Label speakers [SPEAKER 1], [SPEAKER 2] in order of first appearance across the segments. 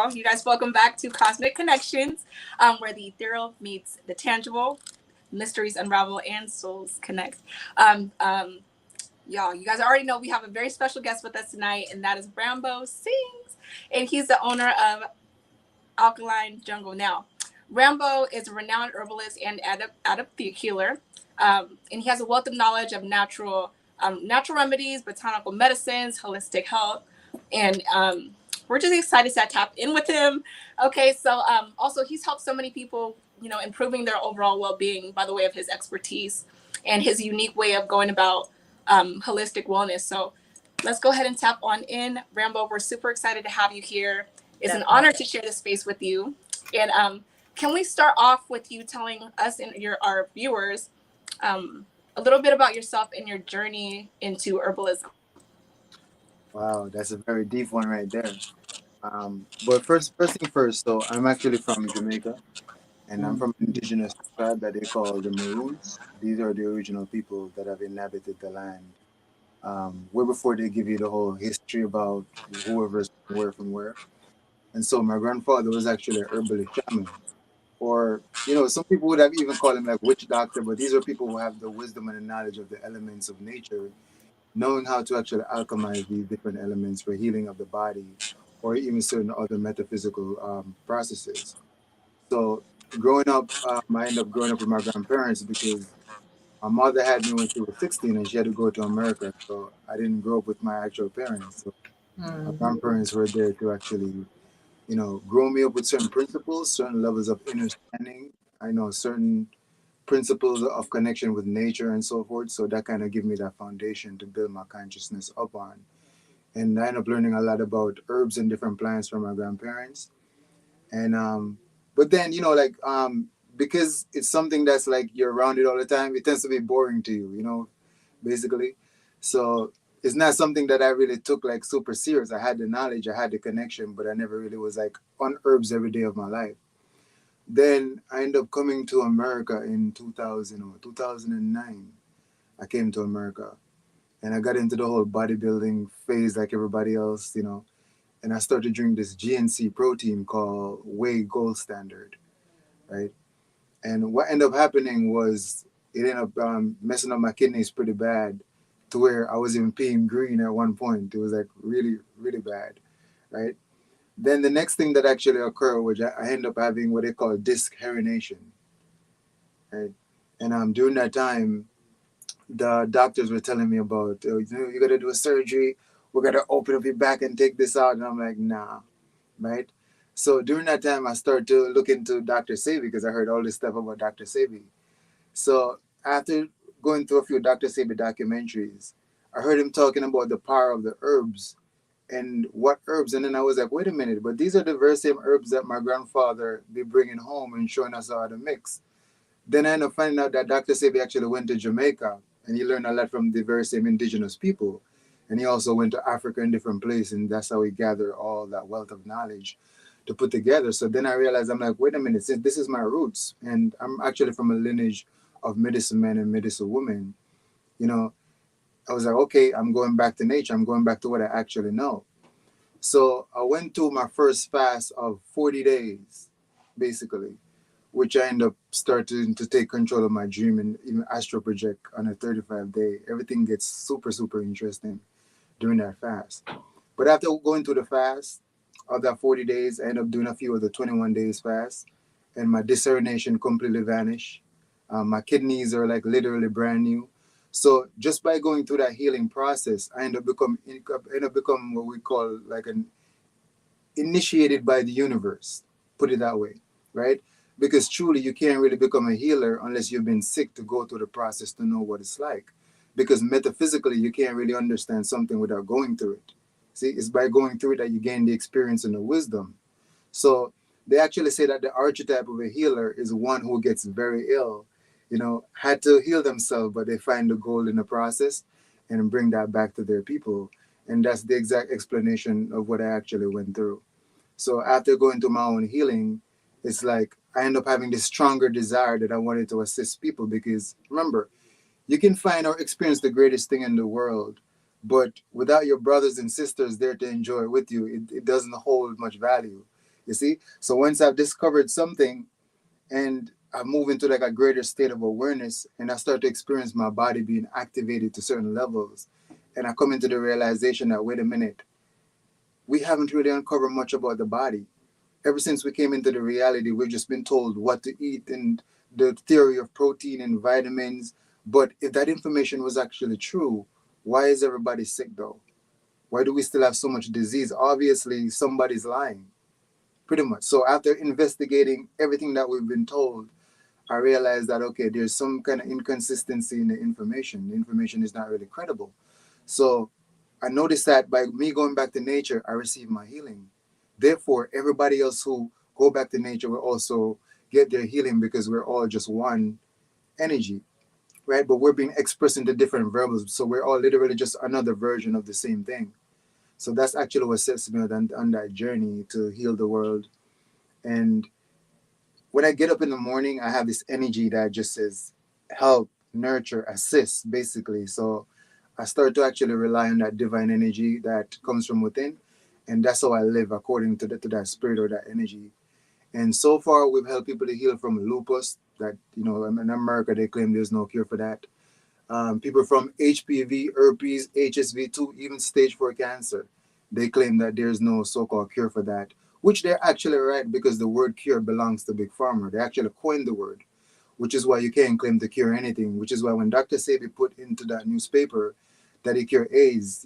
[SPEAKER 1] y'all. You guys, welcome back to Cosmic Connections, where the ethereal meets the tangible, mysteries unravel, and souls connect. Y'all, you guys already know we have a very special guest with us tonight, and that is Rambo Singz, and he's the owner of Alkaline Jungle. Now, Rambo is a renowned herbalist and adept healer, and he has a wealth of knowledge of natural remedies, botanical medicines, holistic health, and we're just excited to tap in with him. Okay, so also he's helped so many people, improving their overall well-being by the way of his expertise and his unique way of going about holistic wellness. So let's go ahead and tap on in. Rambo, we're super excited to have you here. It's an honor to share this space with you. And can we start off with you telling us and our viewers a little bit about yourself and your journey into herbalism?
[SPEAKER 2] Wow, that's a very deep one right there. But first thing first, so I'm actually from Jamaica, and I'm from an indigenous tribe that they call the Maroons. These are the original people that have inhabited the land. Way before they give you the whole history about whoever's from where. And so my grandfather was actually a herbalist shaman. Or, some people would have even called him like witch doctor, but these are people who have the wisdom and the knowledge of the elements of nature, knowing how to actually alchemize these different elements for healing of the body or even certain other metaphysical processes. So growing up, I ended up growing up with my grandparents because my mother had me when she was 16 and she had to go to America. So I didn't grow up with my actual parents. So my grandparents were there to actually, grow me up with certain principles, certain levels of understanding. I know certain principles of connection with nature and so forth. So that kind of gave me that foundation to build my consciousness up on. And I ended up learning a lot about herbs and different plants from my grandparents. And but then, because it's something that's like you're around it all the time, it tends to be boring to you, basically. So it's not something that I really took like super serious. I had the knowledge, I had the connection, but I never really was like on herbs every day of my life. Then I ended up coming to America in 2000 or 2009. I came to America and I got into the whole bodybuilding phase like everybody else, and I started drinking this GNC protein called Whey Gold Standard, right? And what ended up happening was it ended up messing up my kidneys pretty bad to where I was even peeing green at one point. It was like really, really bad, right? Then the next thing that actually occurred was I ended up having what they call disc herniation, right? And during that time, the doctors were telling me about, you got to do a surgery. We're going to open up your back and take this out. And I'm like, nah, right? So during that time, I started to look into Dr. Sebi because I heard all this stuff about Dr. Sebi. So after going through a few Dr. Sebi documentaries, I heard him talking about the power of the herbs and what herbs. And then I was like, wait a minute, but these are the very same herbs that my grandfather be bringing home and showing us how to mix. Then I ended up finding out that Dr. Sebi actually went to Jamaica and he learned a lot from the very same indigenous people. And he also went to Africa in different places, and that's how he gathered all that wealth of knowledge to put together. So then I realized, I'm like, wait a minute, since this is my roots, and I'm actually from a lineage of medicine men and medicine women, I was like, okay, I'm going back to nature. I'm going back to what I actually know. So I went to my first fast of 40 days, basically, which I ended up starting to take control of my dream and even astral project on a 35-day. Everything gets super, super interesting during that fast. But after going through the fast of that 40 days, I ended up doing a few of the 21 days fast, and my discernation completely vanished. My kidneys are like literally brand new. So just by going through that healing process, I ended up become what we call like an initiated by the universe. Put it that way, right? Because truly, you can't really become a healer unless you've been sick to go through the process to know what it's like. Because metaphysically, you can't really understand something without going through it. See, it's by going through it that you gain the experience and the wisdom. So they actually say that the archetype of a healer is one who gets very ill, had to heal themselves, but they find the gold in the process and bring that back to their people. And that's the exact explanation of what I actually went through. So after going through my own healing, it's like I end up having this stronger desire that I wanted to assist people because remember, you can find or experience the greatest thing in the world, but without your brothers and sisters there to enjoy it with you, it doesn't hold much value. You see? So once I've discovered something and I move into like a greater state of awareness and I start to experience my body being activated to certain levels, and I come into the realization that, wait a minute, we haven't really uncovered much about the body. Ever since we came into the reality, we've just been told what to eat and the theory of protein and vitamins. But if that information was actually true, why is everybody sick though? Why do we still have so much disease? Obviously, somebody's lying, pretty much. So after investigating everything that we've been told, I realized that, okay, there's some kind of inconsistency in the information. The information is not really credible. So I noticed that by me going back to nature, I receive my healing. Therefore, everybody else who go back to nature will also get their healing because we're all just one energy, right? But we're being expressed into different verbals. So we're all literally just another version of the same thing. So that's actually what sets me on that journey to heal the world. And when I get up in the morning, I have this energy that just says help, nurture, assist, basically. So I start to actually rely on that divine energy that comes from within. And that's how I live according to that spirit or that energy. And so far, we've helped people to heal from lupus. That, in America, they claim there's no cure for that. People from HPV, herpes, HSV2, even stage 4 cancer. They claim that there's no so-called cure for that, which they're actually right because the word cure belongs to Big Pharma. They actually coined the word, which is why you can't claim to cure anything, which is why when Dr. Sebi put into that newspaper that he cured AIDS,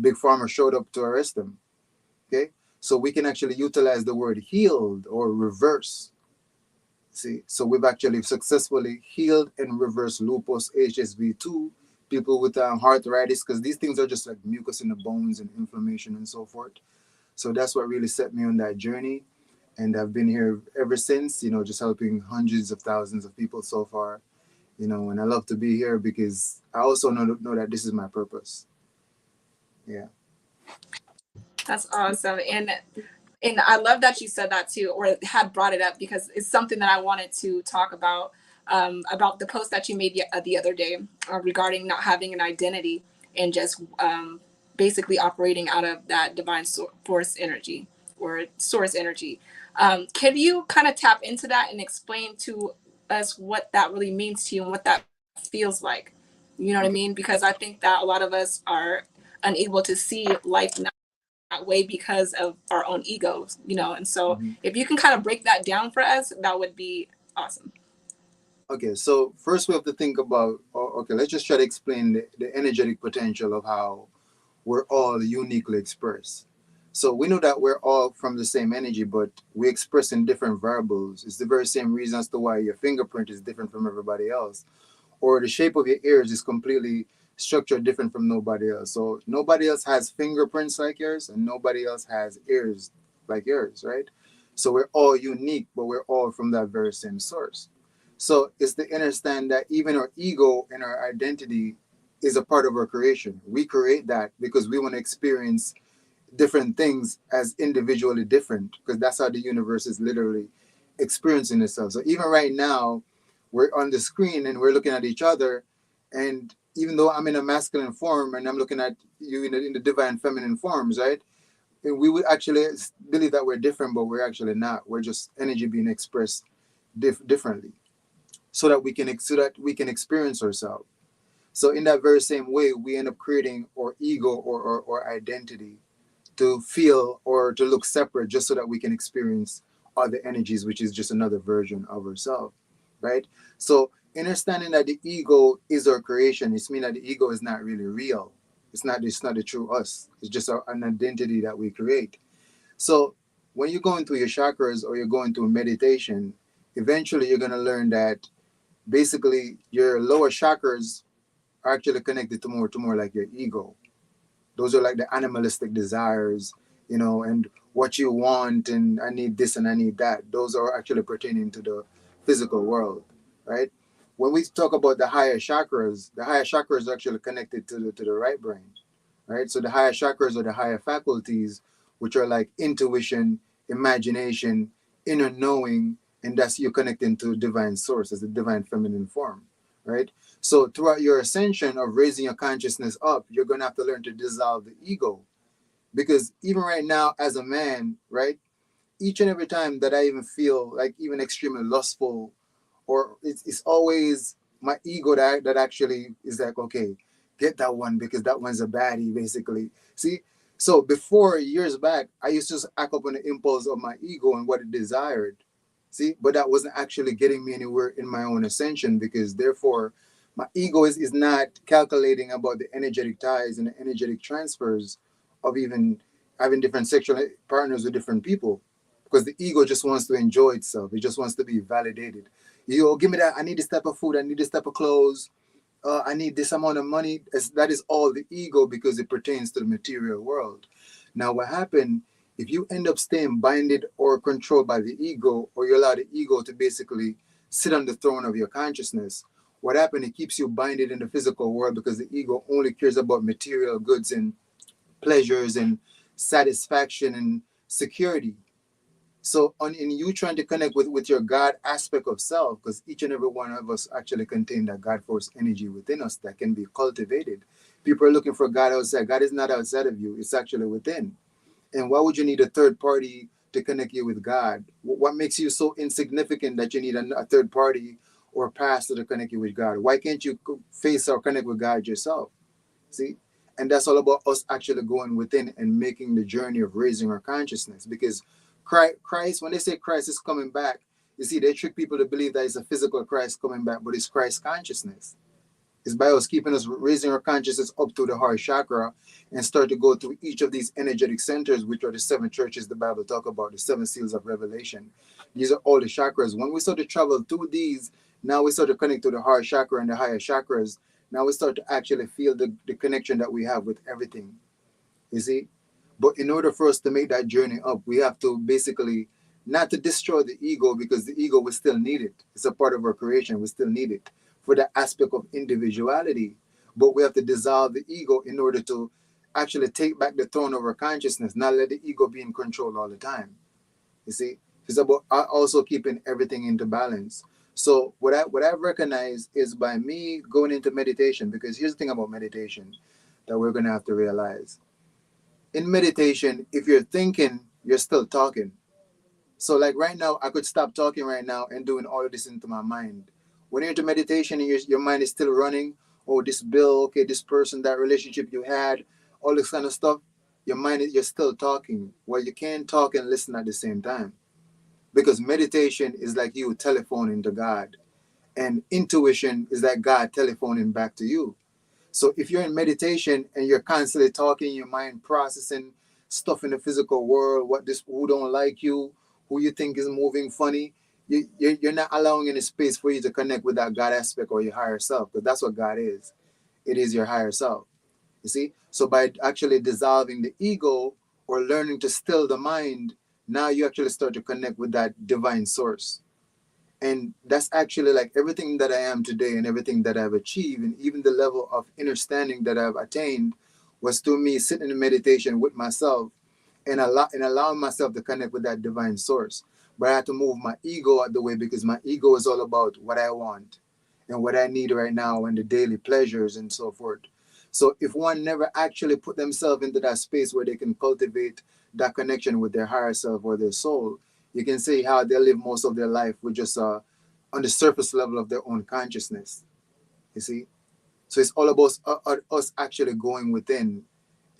[SPEAKER 2] Big Pharma showed up to arrest him. Okay? So we can actually utilize the word healed or reverse. See, so we've actually successfully healed and reversed lupus, HSV2, people with arthritis, because these things are just like mucus in the bones and inflammation and so forth. So that's what really set me on that journey. And I've been here ever since, just helping hundreds of thousands of people so far, and I love to be here because I also know that this is my purpose. Yeah.
[SPEAKER 1] That's awesome. And I love that you said that too, or had brought it up because it's something that I wanted to talk about the post that you made the other day regarding not having an identity and just basically operating out of that divine force energy or source energy. Can you kind of tap into that and explain to us what that really means to you and what that feels like? You know what I mean?
[SPEAKER 2] Okay.
[SPEAKER 1] Because I think that a lot of us are unable to see life that way because of our own egos. And so
[SPEAKER 2] Mhm.
[SPEAKER 1] if you can kind of break that down for us, that would be awesome.
[SPEAKER 2] Okay, so first we have to think about, okay, let's just try to explain the energetic potential of how we're all uniquely expressed. So we know that we're all from the same energy, but we express in different variables. It's the very same reason as to why your fingerprint is different from everybody else, or the shape of your ears is completely structured different from nobody else. So nobody else has fingerprints like yours, and nobody else has ears like yours, right? So we're all unique, but we're all from that very same source. So it's to understand that even our ego and our identity is a part of our creation. We create that because we want to experience different things as individually different, because that's how the universe is literally experiencing itself. So even right now, we're on the screen and we're looking at each other, and even though I'm in a masculine form and I'm looking at you in the divine feminine forms, right? And we would actually believe that we're different, but we're actually not. We're just energy being expressed differently, so that we can experience ourselves. So in that very same way, we end up creating our ego or identity to feel or to look separate just so that we can experience other energies, which is just another version of ourselves, right? So understanding that the ego is our creation, it's mean that the ego is not really real. It's not the true us. It's just an identity that we create. So when you're going through your chakras or you're going through meditation, eventually you're gonna learn that basically your lower chakras are actually connected to more like your ego. Those are like the animalistic desires, and what you want, and I need this and I need that. Those are actually pertaining to the physical world, right? When we talk about the higher chakras are actually connected to the right brain, right? So the higher chakras are the higher faculties, which are like intuition, imagination, inner knowing, and that's you connecting to divine source as the divine feminine form, right? So throughout your ascension of raising your consciousness up, you're gonna have to learn to dissolve the ego, because even right now as a man, right? each and every time that I even feel like even extremely lustful, or it's always my ego that actually is like, okay, get that one because that one's a baddie, basically. See, so before, years back, I used to just act up on the impulse of my ego and what it desired. See, but that wasn't actually getting me anywhere in my own ascension, because therefore my ego is not calculating about the energetic ties and the energetic transfers of even having different sexual partners with different people, because the ego just wants to enjoy itself. It just wants to be validated. You give me that. I need this type of food. I need this type of clothes. I need this amount of money. That is all the ego, because it pertains to the material world. Now, what happened if you end up staying binded or controlled by the ego, or you allow the ego to basically sit on the throne of your consciousness? What happened? It keeps you binded in the physical world, because the ego only cares about material goods and pleasures and satisfaction and security. So in you trying to connect with your God aspect of self, because each and every one of us actually contain that God force energy within us that can be cultivated. People are looking for God outside. God is not outside of you, it's actually within. And why would you need a third party to connect you with God? What makes you so insignificant that you need a third party or a pastor to connect you with God? Why can't you face or connect with God yourself? See? And that's all about us actually going within and making the journey of raising our consciousness. Because Christ, when they say Christ is coming back, you see, they trick people to believe that it's a physical Christ coming back, but it's Christ consciousness. It's by us keeping us raising our consciousness up through the heart chakra and start to go through each of these energetic centers, which are the seven churches the Bible talk about, the seven seals of Revelation. These are all the chakras. When we start to travel through these, now we start to connect to the heart chakra and the higher chakras. Now we start to actually feel the connection that we have with everything. You see? But in order for us to make that journey up, we have to basically not to destroy the ego, because the ego we still need it. It's a part of our creation. We still need it for the aspect of individuality. But we have to dissolve the ego in order to actually take back the throne of our consciousness, not let the ego be in control all the time. You see? It's about also keeping everything into balance. So what I've recognized is by me going into meditation, because here's the thing about meditation that we're gonna have to realize. In meditation, if you're thinking, you're still talking. So like right now, I could stop talking right now and doing all of this into my mind. When you're into meditation and your mind is still running, oh, this bill, okay, this person, that relationship you had, all this kind of stuff, your mind is, you're still talking. Well, you can't talk and listen at the same time, because meditation is like you telephoning to God, and intuition is like God telephoning back to you. So if you're in meditation and you're constantly talking, your mind processing stuff in the physical world, what this, who don't like you, who you think is moving funny, you're not allowing any space for you to connect with that God aspect or your higher self, because that's what God is. It is your higher self. You see? So by actually dissolving the ego or learning to still the mind, now you actually start to connect with that divine source. And that's actually like everything that I am today and everything that I've achieved, and even the level of understanding that I've attained, was through me sitting in meditation with myself and allowing myself to connect with that divine source. But I had to move my ego out the way, because my ego is all about what I want and what I need right now and the daily pleasures and so forth. So if one never actually put themselves into that space where they can cultivate that connection with their higher self or their soul, you can see how they live most of their life with just on the surface level of their own consciousness. You see, so it's all about us actually going within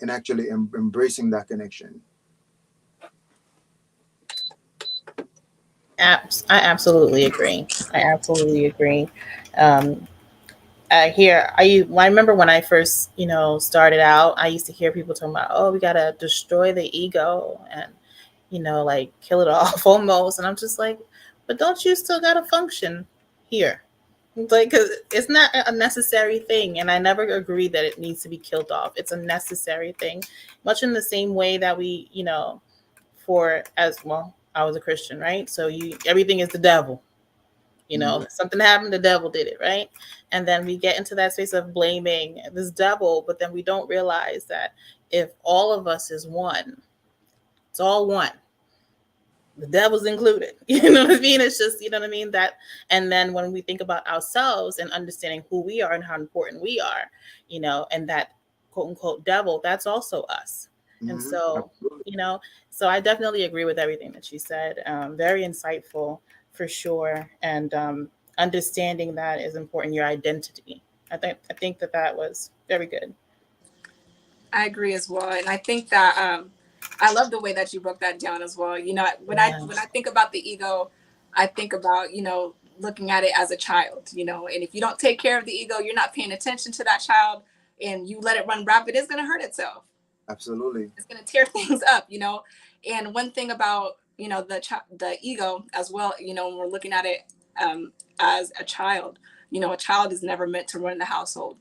[SPEAKER 2] and actually embracing that connection.
[SPEAKER 3] I absolutely agree. I absolutely agree. Um, I remember when I first, started out, I used to hear people talking about, oh, we gotta destroy the ego and, like kill it off almost. And I'm just like, but don't you still gotta function here? Like, cause it's not a necessary thing. And I never agreed that it needs to be killed off. It's a necessary thing, much in the same way that we, for as well, I was a Christian, right? So everything is the devil.
[SPEAKER 2] Mhm.
[SPEAKER 3] Something happened, the devil did it, right? And then we get into that space of blaming this devil, but then we don't realize that if all of us is one, it's all one. The devil's included. You know what I mean? It's just, you know what I mean? That, and then when we think about ourselves and understanding who we are and how important we are, and that quote unquote devil, that's also us. And
[SPEAKER 2] Hmm.
[SPEAKER 3] so,
[SPEAKER 2] Absolutely.
[SPEAKER 3] you know, so I definitely agree with everything that you said. Very insightful for sure. And understanding that is important, your identity. I think that that was very good.
[SPEAKER 1] I agree as well, and I think that I love the way that you broke that down as well. You know, when I
[SPEAKER 3] Yes.
[SPEAKER 1] think about the ego, I think about, looking at it as a child. And if you don't take care of the ego, you're not paying attention to that child, and you let it run rapid, it's going to hurt itself.
[SPEAKER 2] Absolutely.
[SPEAKER 1] It's going to tear things up. And one thing about the ego as well, when we're looking at it as a child, a child is never meant to run the household.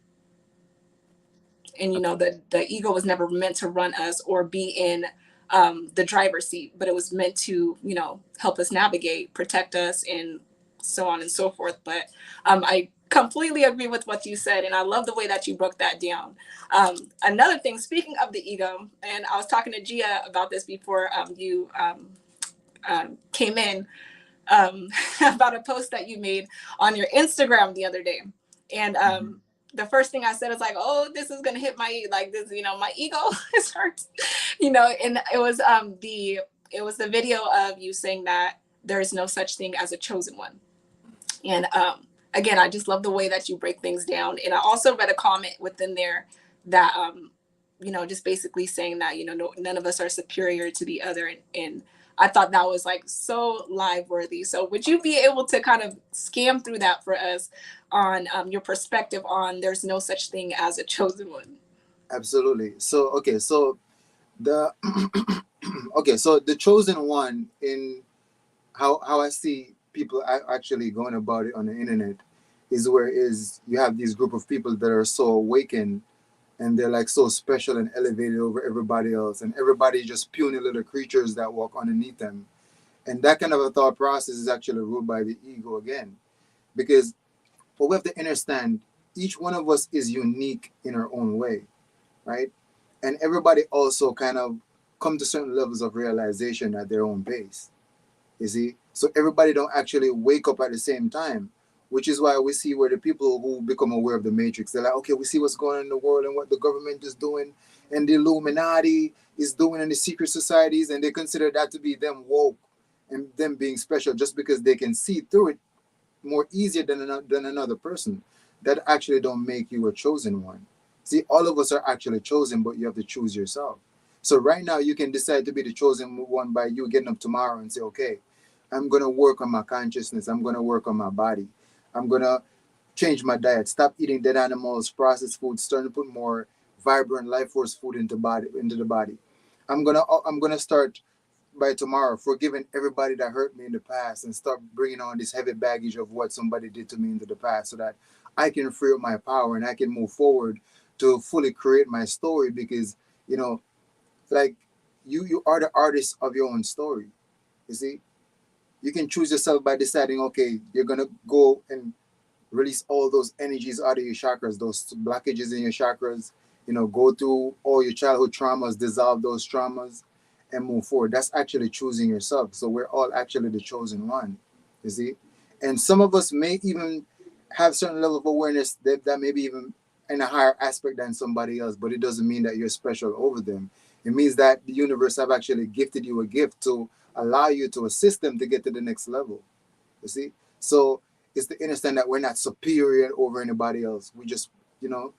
[SPEAKER 1] And the ego was never meant to run us or be in the driver's seat, but it was meant to help us navigate, protect us, and so on and so forth. But I completely agree with what you said, and I love the way that you broke that down. Another thing, speaking of the ego, and I was talking to Gia about this before you came in, about a post that you made on your Instagram the other day. And
[SPEAKER 2] Hmm.
[SPEAKER 1] the first thing I said is like, oh, this is gonna hit my, like, this, my ego is hurt. And it was the video of you saying that there is no such thing as a chosen one. And again, I just love the way that you break things down. And I also read a comment within there that just basically saying that no, none of us are superior to the other, and I thought that was like so live worthy. So would you be able to kind of scam through that for us on your perspective on there's no such thing as a chosen one?
[SPEAKER 2] Absolutely. So okay, so the okay, so the chosen one in how I see people actually going about it on the internet is where is you have these group of people that are so awakened and they're like so special and elevated over everybody else, and everybody just puny little creatures that walk underneath them. And that kind of a thought process is actually ruled by the ego again, because what we have to understand, each one of us is unique in our own way, right? And everybody also kind of come to certain levels of realization at their own pace. You see, so everybody don't actually wake up at the same time, which is why we see where the people who become aware of the matrix, they're like, okay, we see what's going on in the world and what the government is doing and the Illuminati is doing in the secret societies, and they consider that to be them woke and them being special just because they can see through it more easier than another person. That actually don't make you a chosen one. See, all of us are actually chosen, but you have to choose yourself. So right now you can decide to be the chosen one by you getting up tomorrow and say, okay, I'm gonna work on my consciousness, I'm gonna work on my body, I'm gonna change my diet, stop eating dead animals, processed foods, starting to put more vibrant life force food into the body. I'm gonna start by tomorrow forgiving everybody that hurt me in the past and start bringing on this heavy baggage of what somebody did to me in the past, so that I can free up my power and I can move forward to fully create my story. Because you know like you are the artist of your own story. You see, you can choose yourself by deciding, okay, you're gonna go and release all those energies out of your chakras, those blockages in your chakras, go through all your childhood traumas, dissolve those traumas, and move forward. That's actually choosing yourself. So we're all actually the chosen one, you see? And some of us may even have certain level of awareness that may be even in a higher aspect than somebody else, but it doesn't mean that you're special over them. It means that the universe have actually gifted you a gift to allow you to assist them to get to the next level. You see? So it's to understand that we're not superior over anybody else. We just, you know,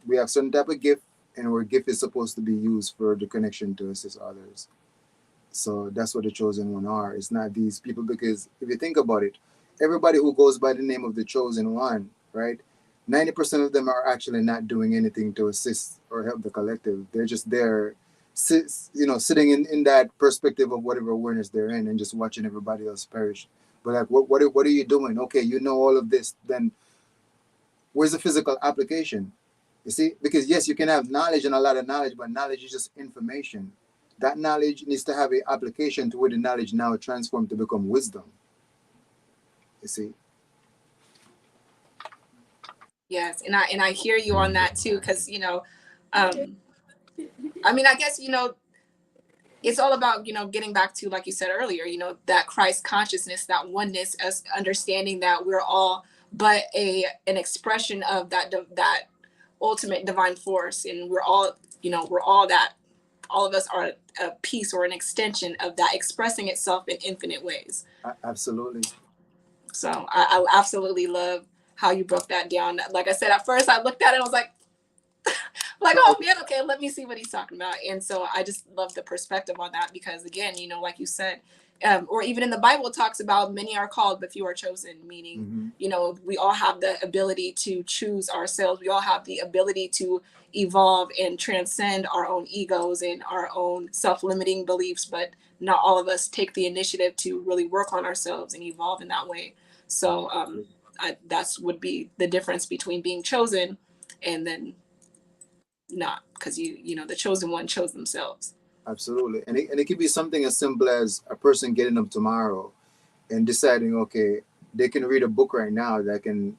[SPEAKER 2] we have certain type of gift, and our gift is supposed to be used for the connection to assist others. So that's what the chosen one are. It's not these people, because if you think about it, everybody who goes by the name of the chosen one, right? 90% of them are actually not doing anything to assist or help the collective. They're just there, sitting in that perspective of whatever awareness they're in and just watching everybody else perish. But like, what are you doing? Okay, you know all of this. Then where's the physical application? You see, because yes, you can have knowledge and a lot of knowledge, but knowledge is just information. That knowledge needs to have an application to where the knowledge now transforms to become wisdom. You see.
[SPEAKER 1] Yes, and I hear you on that too, because um, I mean, I guess it's all about getting back to, like you said earlier, that Christ consciousness, that oneness, as understanding that we're all but an expression of that ultimate divine force, and we're all that all of us are a piece or an extension of that, expressing itself in infinite ways.
[SPEAKER 2] Absolutely.
[SPEAKER 1] So I absolutely love how you broke that down. Like I said, at first I looked at it and I was like,
[SPEAKER 2] So,
[SPEAKER 1] oh man, okay, let me see what he's talking about. And so I just love the perspective on that because, again, like you said, or even in the Bible, it talks about many are called, but few are chosen, meaning,
[SPEAKER 2] mm-hmm.
[SPEAKER 1] We all have the ability to choose ourselves. We all have the ability to evolve and transcend our own egos and our own self-limiting beliefs, but not all of us take the initiative to really work on ourselves and evolve in that way. So that's would be the difference between being chosen and then not, because the chosen one chose themselves.
[SPEAKER 2] Absolutely. And it could be something as simple as a person getting up tomorrow and deciding, okay, they can read a book right now that can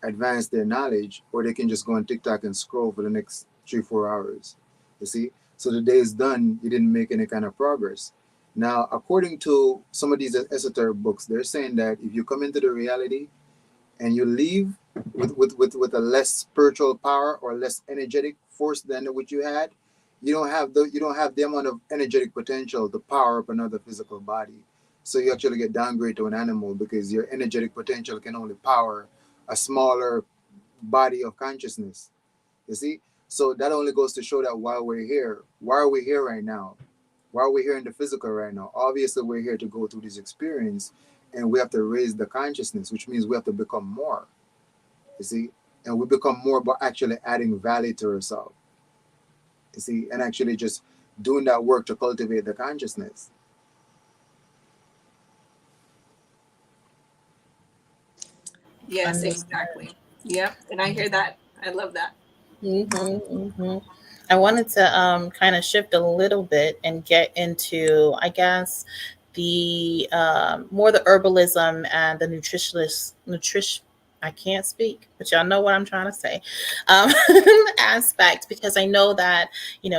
[SPEAKER 2] advance their knowledge, or they can just go on TikTok and scroll for the next 3-4 hours. You see? So the day is done, you didn't make any kind of progress. Now, according to some of these esoteric books, they're saying that if you come into the reality and you leave with a less spiritual power or less energetic force than what you had, you don't have the amount of energetic potential to power up another physical body. So you actually get downgraded to an animal because your energetic potential can only power a smaller body of consciousness. You see? So that only goes to show that while we're here, why are we here right now? Why are we here in the physical right now? Obviously, we're here to go through this experience, and we have to raise the consciousness, which means we have to become more. You see? And we become more by actually adding value to ourselves. You see? And actually just doing that work to cultivate the consciousness.
[SPEAKER 1] Yes,
[SPEAKER 3] Understood.
[SPEAKER 1] exactly. Yep. And I hear that. I love that.
[SPEAKER 3] I wanted to kind of shift a little bit and get into, I guess, the more the herbalism and the nutrition. I can't speak, but y'all know what I'm trying to say. Um, aspect, because I know that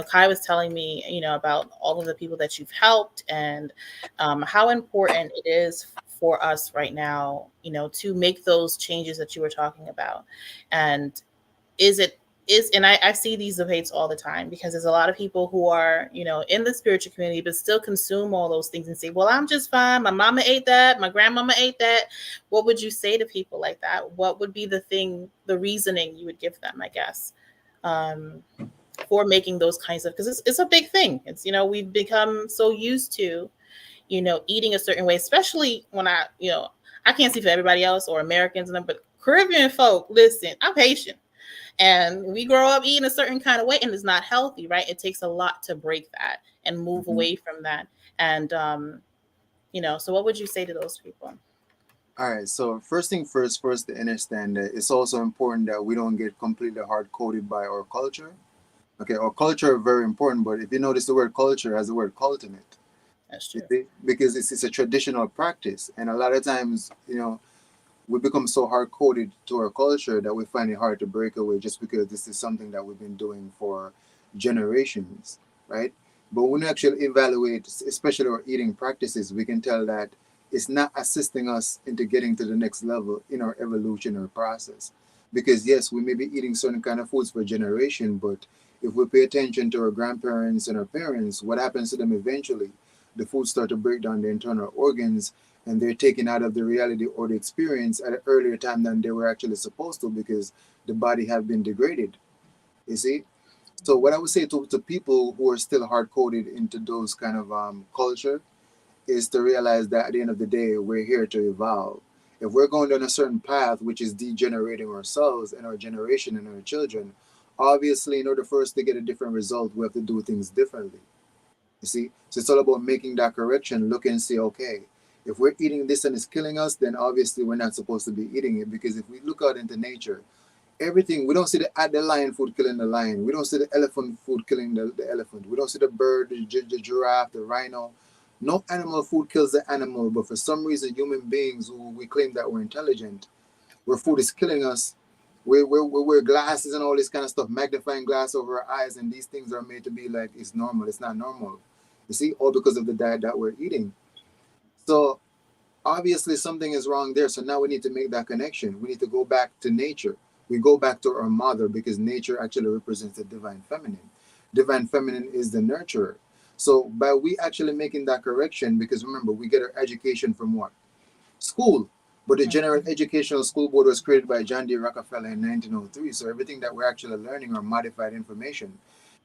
[SPEAKER 3] Kai was telling me about all of the people that you've helped and how important it is for us right now, to make those changes that you were talking about, and is it is and I see these debates all the time because there's a lot of people who are in the spiritual community but still consume all those things and say, well, I'm just fine, my mama ate that, my grandmama ate that. What would you say to people like that? What would be the reasoning you would give them, I guess, um, for making those kinds of, because it's a big thing. It's we've become so used to eating a certain way, especially when I can't see for everybody else or Americans and them, but Caribbean folk, listen, I'm Haitian, and we grow up eating a certain kind of way, and it's not healthy, right? It takes a lot to break that and move
[SPEAKER 2] Mhm.
[SPEAKER 3] away from that. And so what would you say to those people?
[SPEAKER 2] All right. So first thing first, for us to understand that it's also important that we don't get completely hard coded by our culture. Okay, our culture is very important, but if you notice the word culture as the word cultivate,
[SPEAKER 3] That's
[SPEAKER 2] you
[SPEAKER 3] true.
[SPEAKER 2] see, because it's a traditional practice, and a lot of times, we become so hard coded to our culture that we find it hard to break away just because this is something that we've been doing for generations, right? But when we actually evaluate, especially our eating practices, we can tell that it's not assisting us into getting to the next level in our evolution or process. Because yes, we may be eating certain kind of foods for generation, but if we pay attention to our grandparents and our parents, what happens to them eventually? The foods start to break down the internal organs, and they're taken out of the reality or the experience at an earlier time than they were actually supposed to, because the body have been degraded. You see? So what I would say to people who are still hard coded into those kind of culture is to realize that at the end of the day, we're here to evolve. If we're going down a certain path, which is degenerating ourselves and our generation and our children, obviously, in order for us to get a different result, we have to do things differently. You see? So it's all about making that correction, look and say, okay, if we're eating this and it's killing us, then obviously we're not supposed to be eating it. Because if we look out into nature, everything, we don't see the lion food killing the lion. We don't see the elephant food killing the elephant. We don't see the bird, the giraffe, the rhino. No animal food kills the animal, but for some reason, human beings who we claim that we're intelligent, where food is killing us, we wear glasses and all this kind of stuff, magnifying glass over our eyes, and these things are made to be like it's normal. It's not normal. You see, all because of the diet that we're eating. So obviously something is wrong there. So now we need to make that connection. We need to go back to nature. We go back to our mother because nature actually represents the divine feminine. divine feminine is the nurturer. So by we actually making that correction, because remember, we get our education from what? School. But the General Educational School Board was created by John D. Rockefeller in 1903. So everything that we're actually learning are modified information.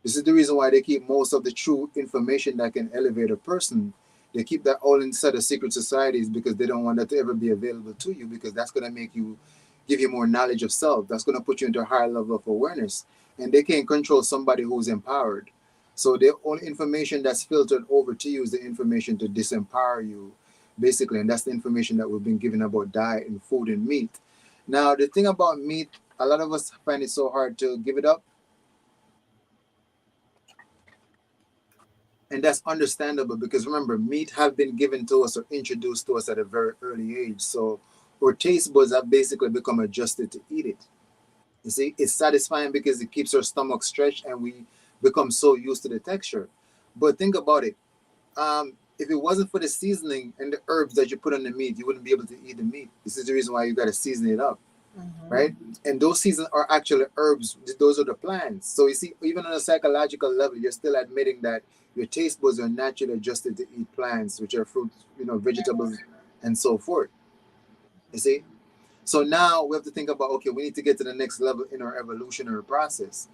[SPEAKER 2] This is the reason why they keep most of the true information that can elevate a person. They keep that all inside of secret societies because they don't want that to ever be available to you, because that's going to make you, give you more knowledge of self. That's going to put you into a higher level of awareness. And they can't control somebody who's empowered. So the only information that's filtered over to you is the information to disempower you, basically. And that's the information that we've been given about diet and food and meat. Now, the thing about meat, a lot of us find it so hard to give it up. And that's understandable because remember, meat have been given to us or introduced to us at a very early age. So our taste buds have basically become adjusted to eat it. You see, it's satisfying because it keeps our stomach stretched and we become so used to the texture. But think about it. If it wasn't for the seasoning and the herbs that you put on the meat, you wouldn't be able to eat the meat. This is the reason why you got to season it up, right? And those seasons are actually herbs. Those are the plants. So you see, even on a psychological level, you're still admitting that your taste buds are naturally adjusted to eat plants, which are fruits, vegetables, and so forth. You see? So now we have to think about, okay, we need to get to the next level in our evolutionary process.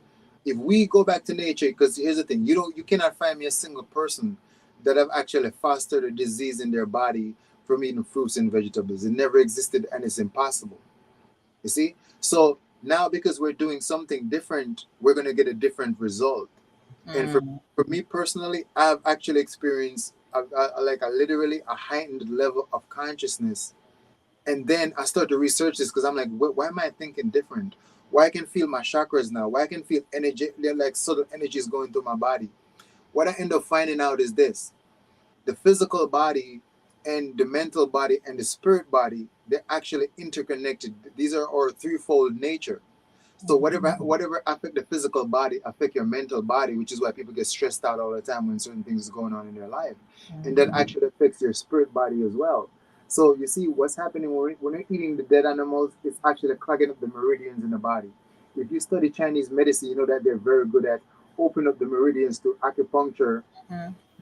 [SPEAKER 2] If we go back to nature, because here's the thing, you cannot find me a single person that have actually fostered a disease in their body from eating fruits and vegetables. It never existed and it's impossible. You see? So now because we're doing something different, we're gonna get a different result. And for me personally, I've actually experienced like a literally a heightened level of consciousness. And then I start to research this because I'm like, why am I thinking different? Why I can feel my chakras now? Why I can feel energy, like subtle energies going through my body? What I end up finding out is this: the physical body and the mental body and the spirit body, they're actually interconnected. These are our threefold nature. So whatever affect the physical body affect your mental body, which is why people get stressed out all the time when certain things is going on in their life, and that actually affects your spirit body as well. So you see what's happening when you're eating the dead animals, it's actually clogging up the meridians in the body. If you study Chinese medicine, you know that they're very good at opening up the meridians to acupuncture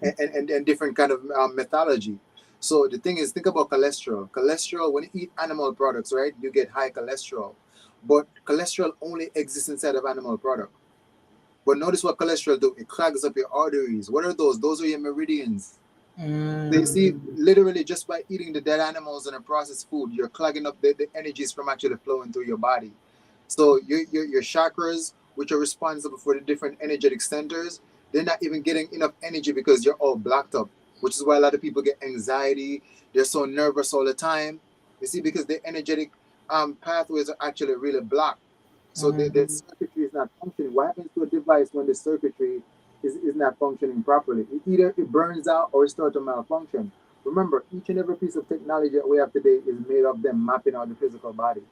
[SPEAKER 2] and different kind of methodology. So the thing is, think about cholesterol. Cholesterol, when you eat animal products, right, you get high cholesterol. But cholesterol only exists inside of animal product. But notice what cholesterol do. It clogs up your arteries. What are those? Those are your meridians. So you see, literally just by eating the dead animals and the processed food, you're clogging up the energies from actually flowing through your body. So your chakras, which are responsible for the different energetic centers, they're not even getting enough energy because you're all blocked up, which is why a lot of people get anxiety. They're so nervous all the time. You see, because the energetic pathways are actually really blocked. So the circuitry is not functioning. What happens to a device when the circuitry is not functioning properly? Either it burns out or it starts to malfunction. Remember, each and every piece of technology that we have today is made of them mapping out the physical body.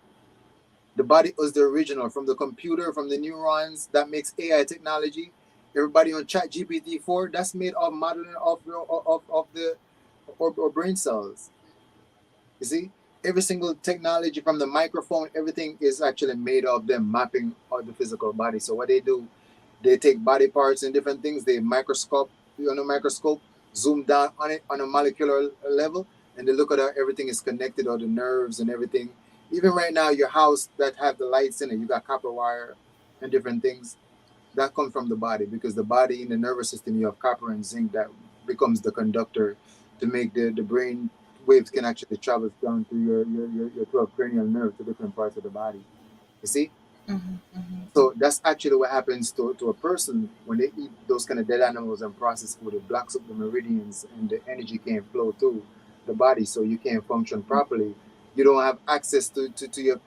[SPEAKER 2] The body was the original, from the computer, from the neurons that makes AI technology. Everybody on Chat GPT-4, that's made of modeling of the or brain cells. You see, every single technology from the microphone, everything is actually made of them mapping out the physical body. So what they do, they take body parts and different things, they microscope, zoom down on it on a molecular level, and they look at how everything is connected, all the nerves and everything. Even right now, your house that have the lights in it, you got copper wire and different things that come from the body, because the body in the nervous system, you have copper and zinc that becomes the conductor to make the brain waves can actually travel down through your 12 cranial nerve to different parts of the body. You see? So that's actually what happens to a person when they eat those kind of dead animals and processed food. It blocks up the meridians and the energy can't flow through the body, so you can't function properly. You don't have access to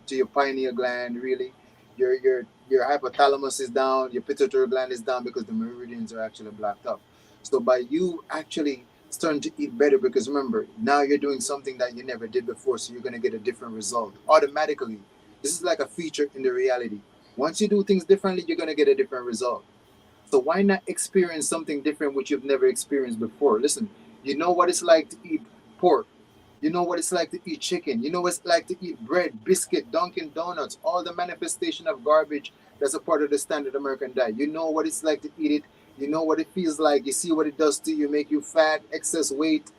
[SPEAKER 2] your pineal gland really. Your hypothalamus is down, your pituitary gland is down because the meridians are actually blocked up. So by you actually starting to eat better, because remember, now you're doing something that you never did before, so you're gonna get a different result automatically. This is like a feature in the reality. Once you do things differently, you're gonna get a different result. So why not experience something different which you've never experienced before? Listen, you know what it's like to eat pork. You know what it's like to eat chicken. You know what it's like to eat bread, biscuit, Dunkin' Donuts, all the manifestation of garbage that's a part of the standard American diet. You know what it's like to eat it You know what it feels like. You see what it does to you, make you fat, excess weight,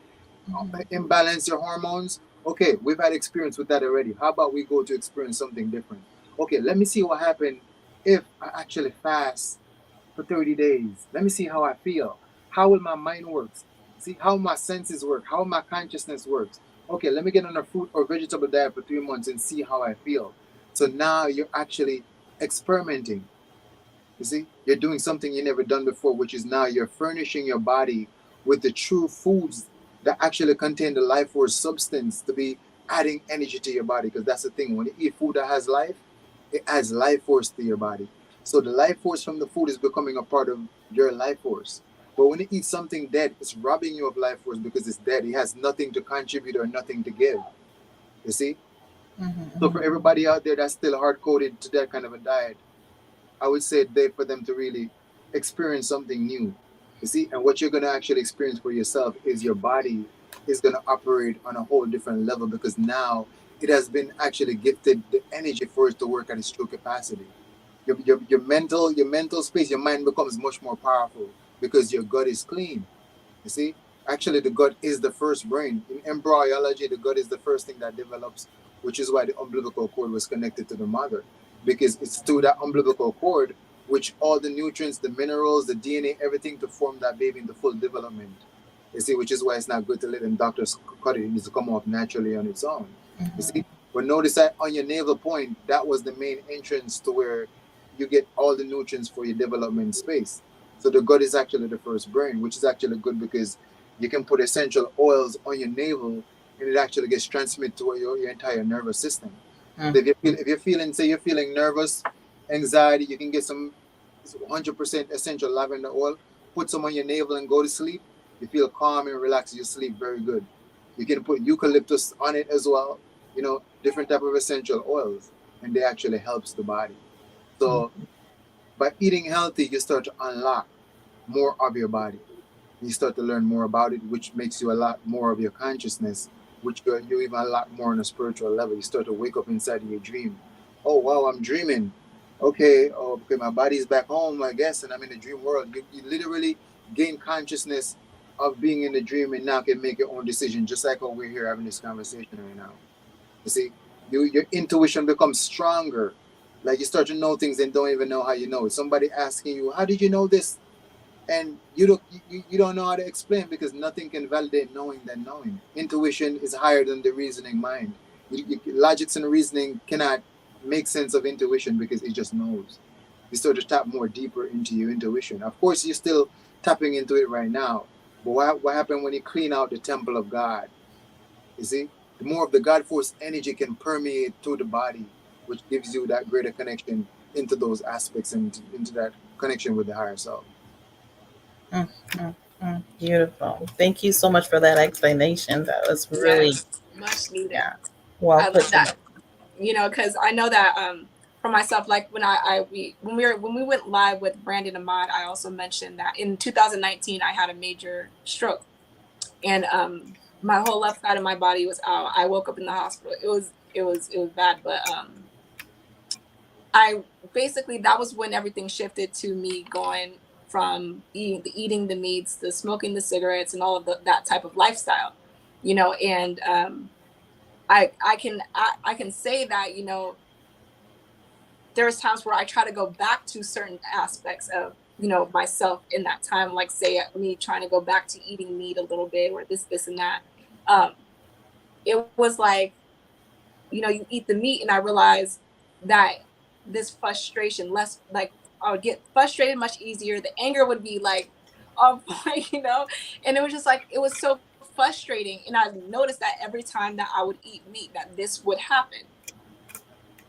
[SPEAKER 2] imbalance your hormones. Okay, we've had experience with that already. How about we go to experience something different? Okay, let me see what happened if I actually fast for 30 days. Let me see how I feel. How will my mind works? See how my senses work, how my consciousness works. Okay, let me get on a fruit or vegetable diet for 3 months and see how I feel. So now you're actually experimenting. You see, you're doing something you never done before, which is now you're furnishing your body with the true foods that actually contain the life force substance to be adding energy to your body. Because that's the thing, when you eat food that has life, it adds life force to your body. So the life force from the food is becoming a part of your life force. But when you eat something dead, it's robbing you of life force because it's dead. It has nothing to contribute or nothing to give. You see? So for everybody out there that's still hard coded to that kind of a diet, I would say there for them to really experience something new. You see, and what you're going to actually experience for yourself is your body is going to operate on a whole different level because now it has been actually gifted the energy for it to work at its true capacity. Your mental space, your mind becomes much more powerful because your gut is clean. You see, actually, the gut is the first brain. In embryology, the gut is the first thing that develops, which is why the umbilical cord was connected to the mother, because it's through that umbilical cord which all the nutrients, the minerals, the DNA, everything to form that baby into full development. You see, which is why it's not good to let them doctors cut it. It needs to come off naturally on its own. You see, but notice that on your navel point, that was the main entrance to where you get all the nutrients for your development space. So the gut is actually the first brain, which is actually good because you can put essential oils on your navel and it actually gets transmitted to your entire nervous system. So if you're feeling, say you're feeling nervous, anxiety, you can get some 100% essential lavender oil, put some on your navel and go to sleep. You feel calm and relaxed. You sleep very good. You can put eucalyptus on it as well. Different type of essential oils, and they actually helps the body. So by eating healthy, you start to unlock more of your body. You start to learn more about it, which makes you a lot more of your consciousness, which you even a lot more on a spiritual level. You start to wake up inside of your dream. Oh wow, I'm dreaming. Okay, oh, okay, my body's back home, I guess, and I'm in the dream world. You literally gain consciousness of being in the dream and now can make your own decision, just like how we're here having this conversation right now. You see, your intuition becomes stronger. Like you start to know things and don't even know how you know it. Somebody asking you, "How did you know this?" And you don't know how to explain because nothing can validate knowing than knowing. Intuition is higher than the reasoning mind. Logics and reasoning cannot make sense of intuition because it just knows. You start to tap more deeper into your intuition. Of course, you're still tapping into it right now. But what happened when you clean out the temple of God? You see, the more of the God force energy can permeate through the body, which gives you that greater connection into those aspects and into that connection with the higher self.
[SPEAKER 3] Beautiful. Thank you so much for that explanation. That was really,
[SPEAKER 1] Yes, much needed.
[SPEAKER 3] yeah, well
[SPEAKER 1] I
[SPEAKER 3] put
[SPEAKER 1] love
[SPEAKER 3] together.
[SPEAKER 1] that. Because I know that for myself, like when we went live with Brandon Ahmad, I also mentioned that in 2019 I had a major stroke, and my whole left side of my body was out. I woke up in the hospital. It was bad, but I basically that was when everything shifted to me going from eating the meats, the smoking the cigarettes, and all of that type of lifestyle, and I can say that there's times where I try to go back to certain aspects of myself in that time, like say me trying to go back to eating meat a little bit or this and that. Um, it was like you eat the meat, and I realized that this frustration, less like I would get frustrated much easier. The anger would be like on point, and it was just like it was so frustrating. And I noticed that every time that I would eat meat, that this would happen,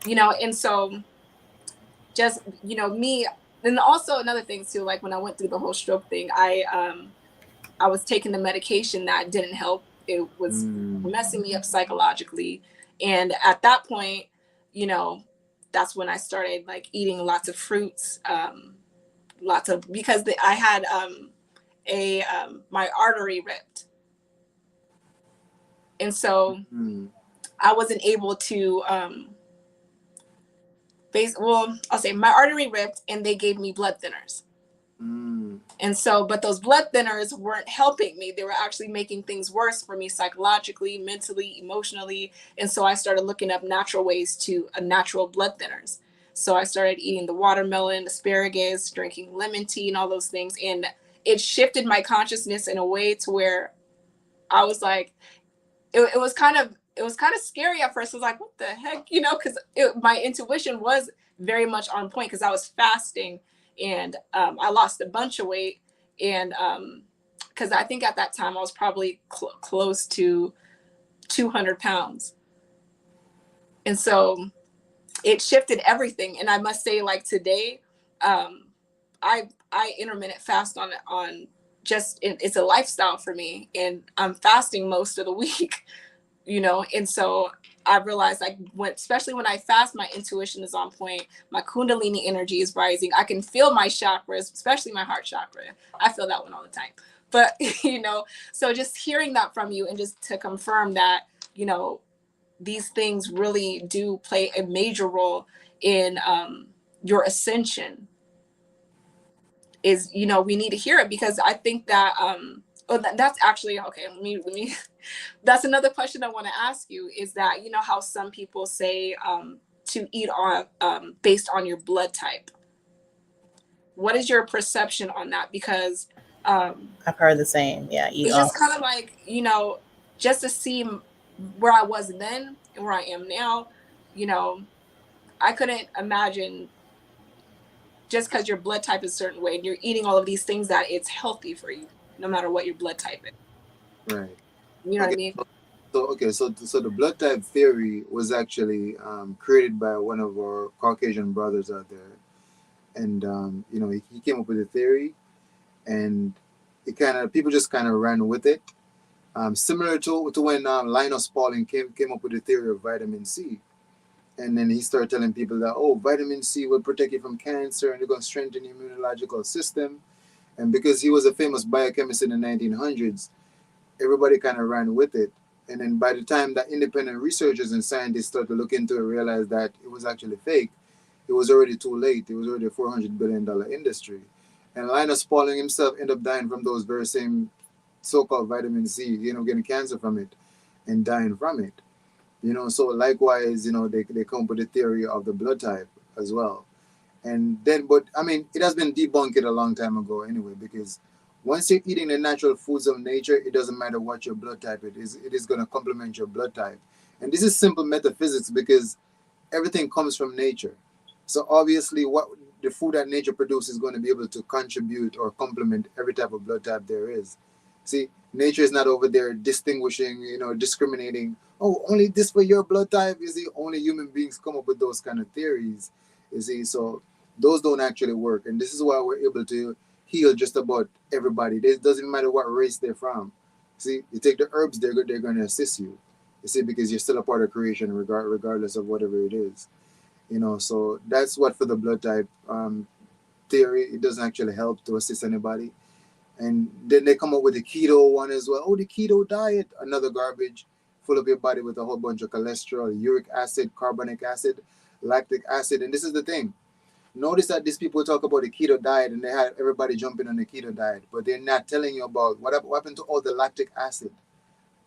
[SPEAKER 1] and so just me. And also another thing too, like when I went through the whole stroke thing, I was taking the medication that didn't help. It was
[SPEAKER 2] Mm.
[SPEAKER 1] messing me up psychologically. And at that point, you know, that's when I started like eating lots of fruits, lots of because I had a my artery ripped, and so
[SPEAKER 2] Mm.
[SPEAKER 1] I wasn't able to well, I'll say my artery ripped, and they gave me blood thinners.
[SPEAKER 2] Mm.
[SPEAKER 1] And so, but those blood thinners weren't helping me. They were actually making things worse for me psychologically, mentally, emotionally. And so I started looking up natural ways to natural blood thinners. So I started eating the watermelon, asparagus, drinking lemon tea, and all those things. And it shifted my consciousness in a way to where I was like, it was kind of, it was kind of scary at first. I was like, what the heck, you know, because my intuition was very much on point because I was fasting, and I lost a bunch of weight. And because I think at that time I was probably close to 200 pounds. And so it shifted everything. And I must say, like today, um, I intermittent fast on just, it's a lifestyle for me, and I'm fasting most of the week, you know. And so I realized, like, especially when I fast, my intuition is on point, my kundalini energy is rising, I can feel my chakras, especially my heart chakra. I feel that one all the time. But you know, so just hearing that from you, and just to confirm that, you know, these things really do play a major role in your ascension, is, you know, we need to hear it. Because I think that that's actually okay. Let me that's another question I want to ask you, is that, you know, how some people say to eat on based on your blood type. What is your perception on that? Because
[SPEAKER 3] I've heard the same. Yeah, eat
[SPEAKER 1] it's just
[SPEAKER 3] off.
[SPEAKER 1] kind of like, you know, just to see where I was then and where I am now, you know, I couldn't imagine, just because your blood type is a certain way and you're eating all of these things, that it's healthy for you, no matter what your blood type is.
[SPEAKER 2] Right.
[SPEAKER 1] You know what I
[SPEAKER 2] Okay.
[SPEAKER 1] mean?
[SPEAKER 2] So the blood type theory was actually created by one of our Caucasian brothers out there, and you know, he came up with a theory, and it kind of, people just kind of ran with it. Similar to when Linus Pauling came up with the theory of vitamin C, and then he started telling people that, oh, vitamin C will protect you from cancer and it's going to strengthen your immunological system. And because he was a famous biochemist in the 1900s, everybody kind of ran with it. And then by the time that independent researchers and scientists started to look into it, realized that it was actually fake, it was already too late. It was already a $400 billion industry. And Linus Pauling himself ended up dying from those very same so-called vitamin C, you know, getting cancer from it and dying from it. You know, so likewise, you know, they come up with the theory of the blood type as well. And then, but I mean, it has been debunked a long time ago anyway, because once you're eating the natural foods of nature, it doesn't matter what your blood type it is going to complement your blood type. And this is simple metaphysics, because everything comes from nature. So obviously, what the food that nature produces is going to be able to contribute or complement every type of blood type there is. See, nature is not over there distinguishing, you know, discriminating. Oh, only this for your blood type. You see, only human beings come up with those kind of theories. You see, so those don't actually work, and this is why we're able to heal just about everybody. It doesn't matter what race they're from. See, you take the herbs, they're going to assist you. You see, because you're still a part of creation, regardless of whatever it is. You know, so that's what for the blood type theory. It doesn't actually help to assist anybody. And then they come up with the keto one as well. Oh, the keto diet, another garbage, full of your body with a whole bunch of cholesterol, uric acid, carbonic acid, lactic acid. And this is the thing. Notice that these people talk about the keto diet and they have everybody jumping on the keto diet, but they're not telling you about what happened to all the lactic acid.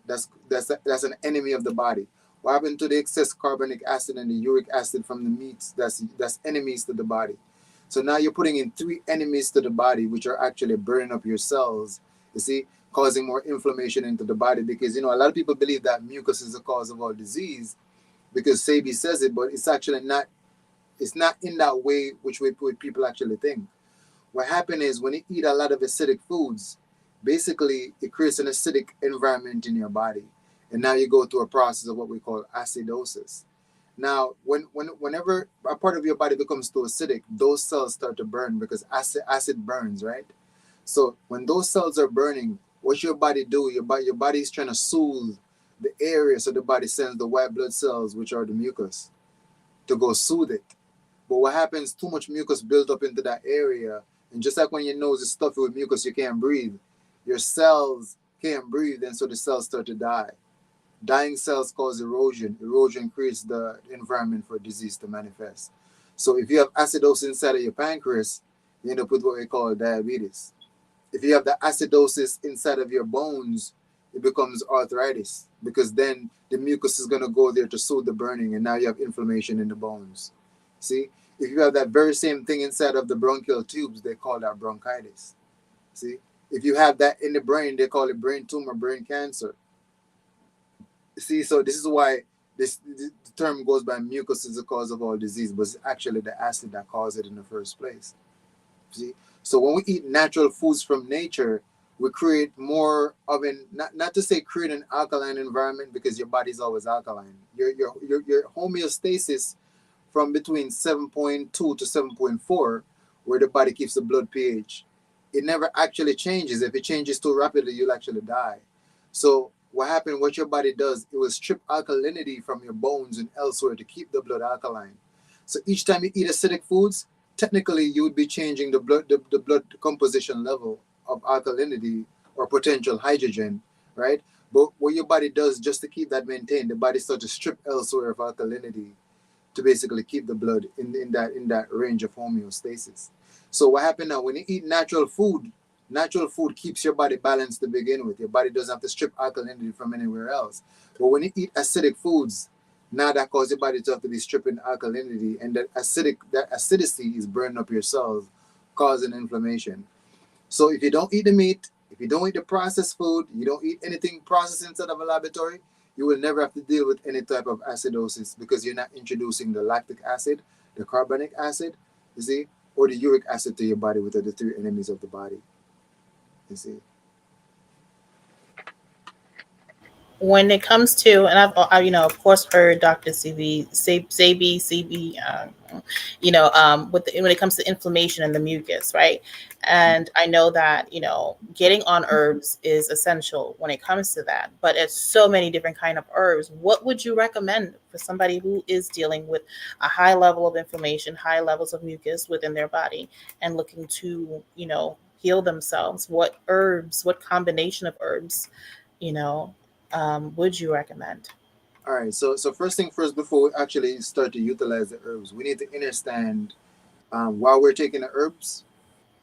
[SPEAKER 2] That's an enemy of the body. What happened to the excess carbonic acid and the uric acid from the meats? That's enemies to the body. So now you're putting in three enemies to the body, which are actually burning up your cells. You see, causing more inflammation into the body, because you know a lot of people believe that mucus is the cause of all disease because Sebi says it, but it's actually not. It's not in that way which way people actually think. What happens is when you eat a lot of acidic foods, basically it creates an acidic environment in your body. And now you go through a process of what we call acidosis. Now, whenever a part of your body becomes too acidic, those cells start to burn because acid burns, right? So when those cells are burning, what your body do? Your body is trying to soothe the area, so the body sends the white blood cells, which are the mucus, to go soothe it. But what happens, too much mucus builds up into that area. And just like when your nose is stuffed with mucus, you can't breathe. Your cells can't breathe, and so the cells start to die. Dying cells cause erosion. Erosion creates the environment for disease to manifest. So if you have acidosis inside of your pancreas, you end up with what we call diabetes. If you have the acidosis inside of your bones, it becomes arthritis because then the mucus is going to go there to soothe the burning, and now you have inflammation in the bones. See, if you have that very same thing inside of the bronchial tubes, they call that bronchitis. See, if you have that in the brain, they call it brain tumor, brain cancer. See, so this is why the term goes by mucus is the cause of all disease, but it's actually the acid that caused it in the first place. See, so when we eat natural foods from nature, we create more of an not to say create an alkaline environment because your body's always alkaline. Your homeostasis from between 7.2 to 7.4, where the body keeps the blood pH, it never actually changes. If it changes too rapidly, you'll actually die. So what happened, what your body does, it will strip alkalinity from your bones and elsewhere to keep the blood alkaline. So each time you eat acidic foods, technically you would be changing the blood composition level of alkalinity or potential hydrogen, right? But what your body does just to keep that maintained, the body starts to strip elsewhere of alkalinity to basically keep the blood in that range of homeostasis. So what happened now when you eat natural food keeps your body balanced to begin with. Your body doesn't have to strip alkalinity from anywhere else. But when you eat acidic foods, now that causes your body to have to be stripping alkalinity, and that acidity is burning up your cells, causing inflammation. So if you don't eat the meat, if you don't eat the processed food, you don't eat anything processed inside of a laboratory, you will never have to deal with any type of acidosis because you're not introducing the lactic acid, the carbonic acid, you see, or the uric acid to your body, which are the three enemies of the body, you see.
[SPEAKER 3] When it comes to, and of course heard Dr. CB, when it comes to inflammation and the mucus, right? And I know that, getting on herbs is essential when it comes to that, but it's so many different kind of herbs. What would you recommend for somebody who is dealing with a high level of inflammation, high levels of mucus within their body and looking to, heal themselves? What herbs, what combination of herbs, you know, would you recommend?
[SPEAKER 2] All right, so first thing first, before we actually start to utilize the herbs, we need to understand why we're taking the herbs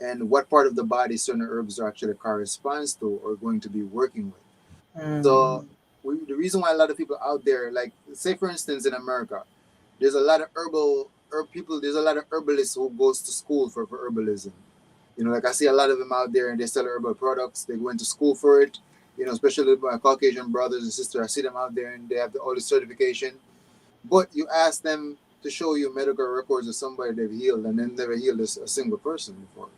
[SPEAKER 2] and what part of the body certain herbs are actually corresponds to or going to be working with.
[SPEAKER 3] Mm,
[SPEAKER 2] So the reason why a lot of people out there, like say for instance in America, there's a lot of herb people. There's a lot of herbalists who goes to school for herbalism. Like I see a lot of them out there and they sell herbal products. They go into school for it. Especially my Caucasian brothers and sisters. I see them out there and they have all the certification. But you ask them to show you medical records of somebody they've healed and then never healed a single person before.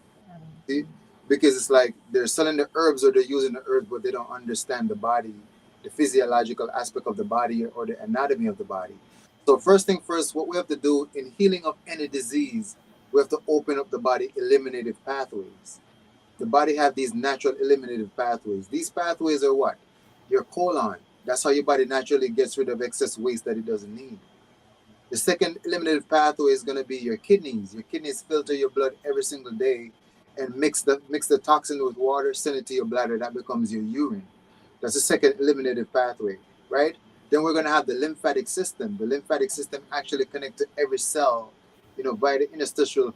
[SPEAKER 2] See? Because it's like they're selling the herbs or they're using the herbs, but they don't understand the body, the physiological aspect of the body or the anatomy of the body. So first thing first, what we have to do in healing of any disease, we have to open up the body eliminative pathways. The body have these natural eliminative pathways. These pathways are what? Your colon. That's how your body naturally gets rid of excess waste that it doesn't need. The second eliminative pathway is going to be your kidneys. Your kidneys filter your blood every single day and mix the toxin with water, send it to your bladder. That becomes your urine. That's the second eliminative pathway, right? Then we're going to have the lymphatic system. The lymphatic system actually connects to every cell, via the interstitial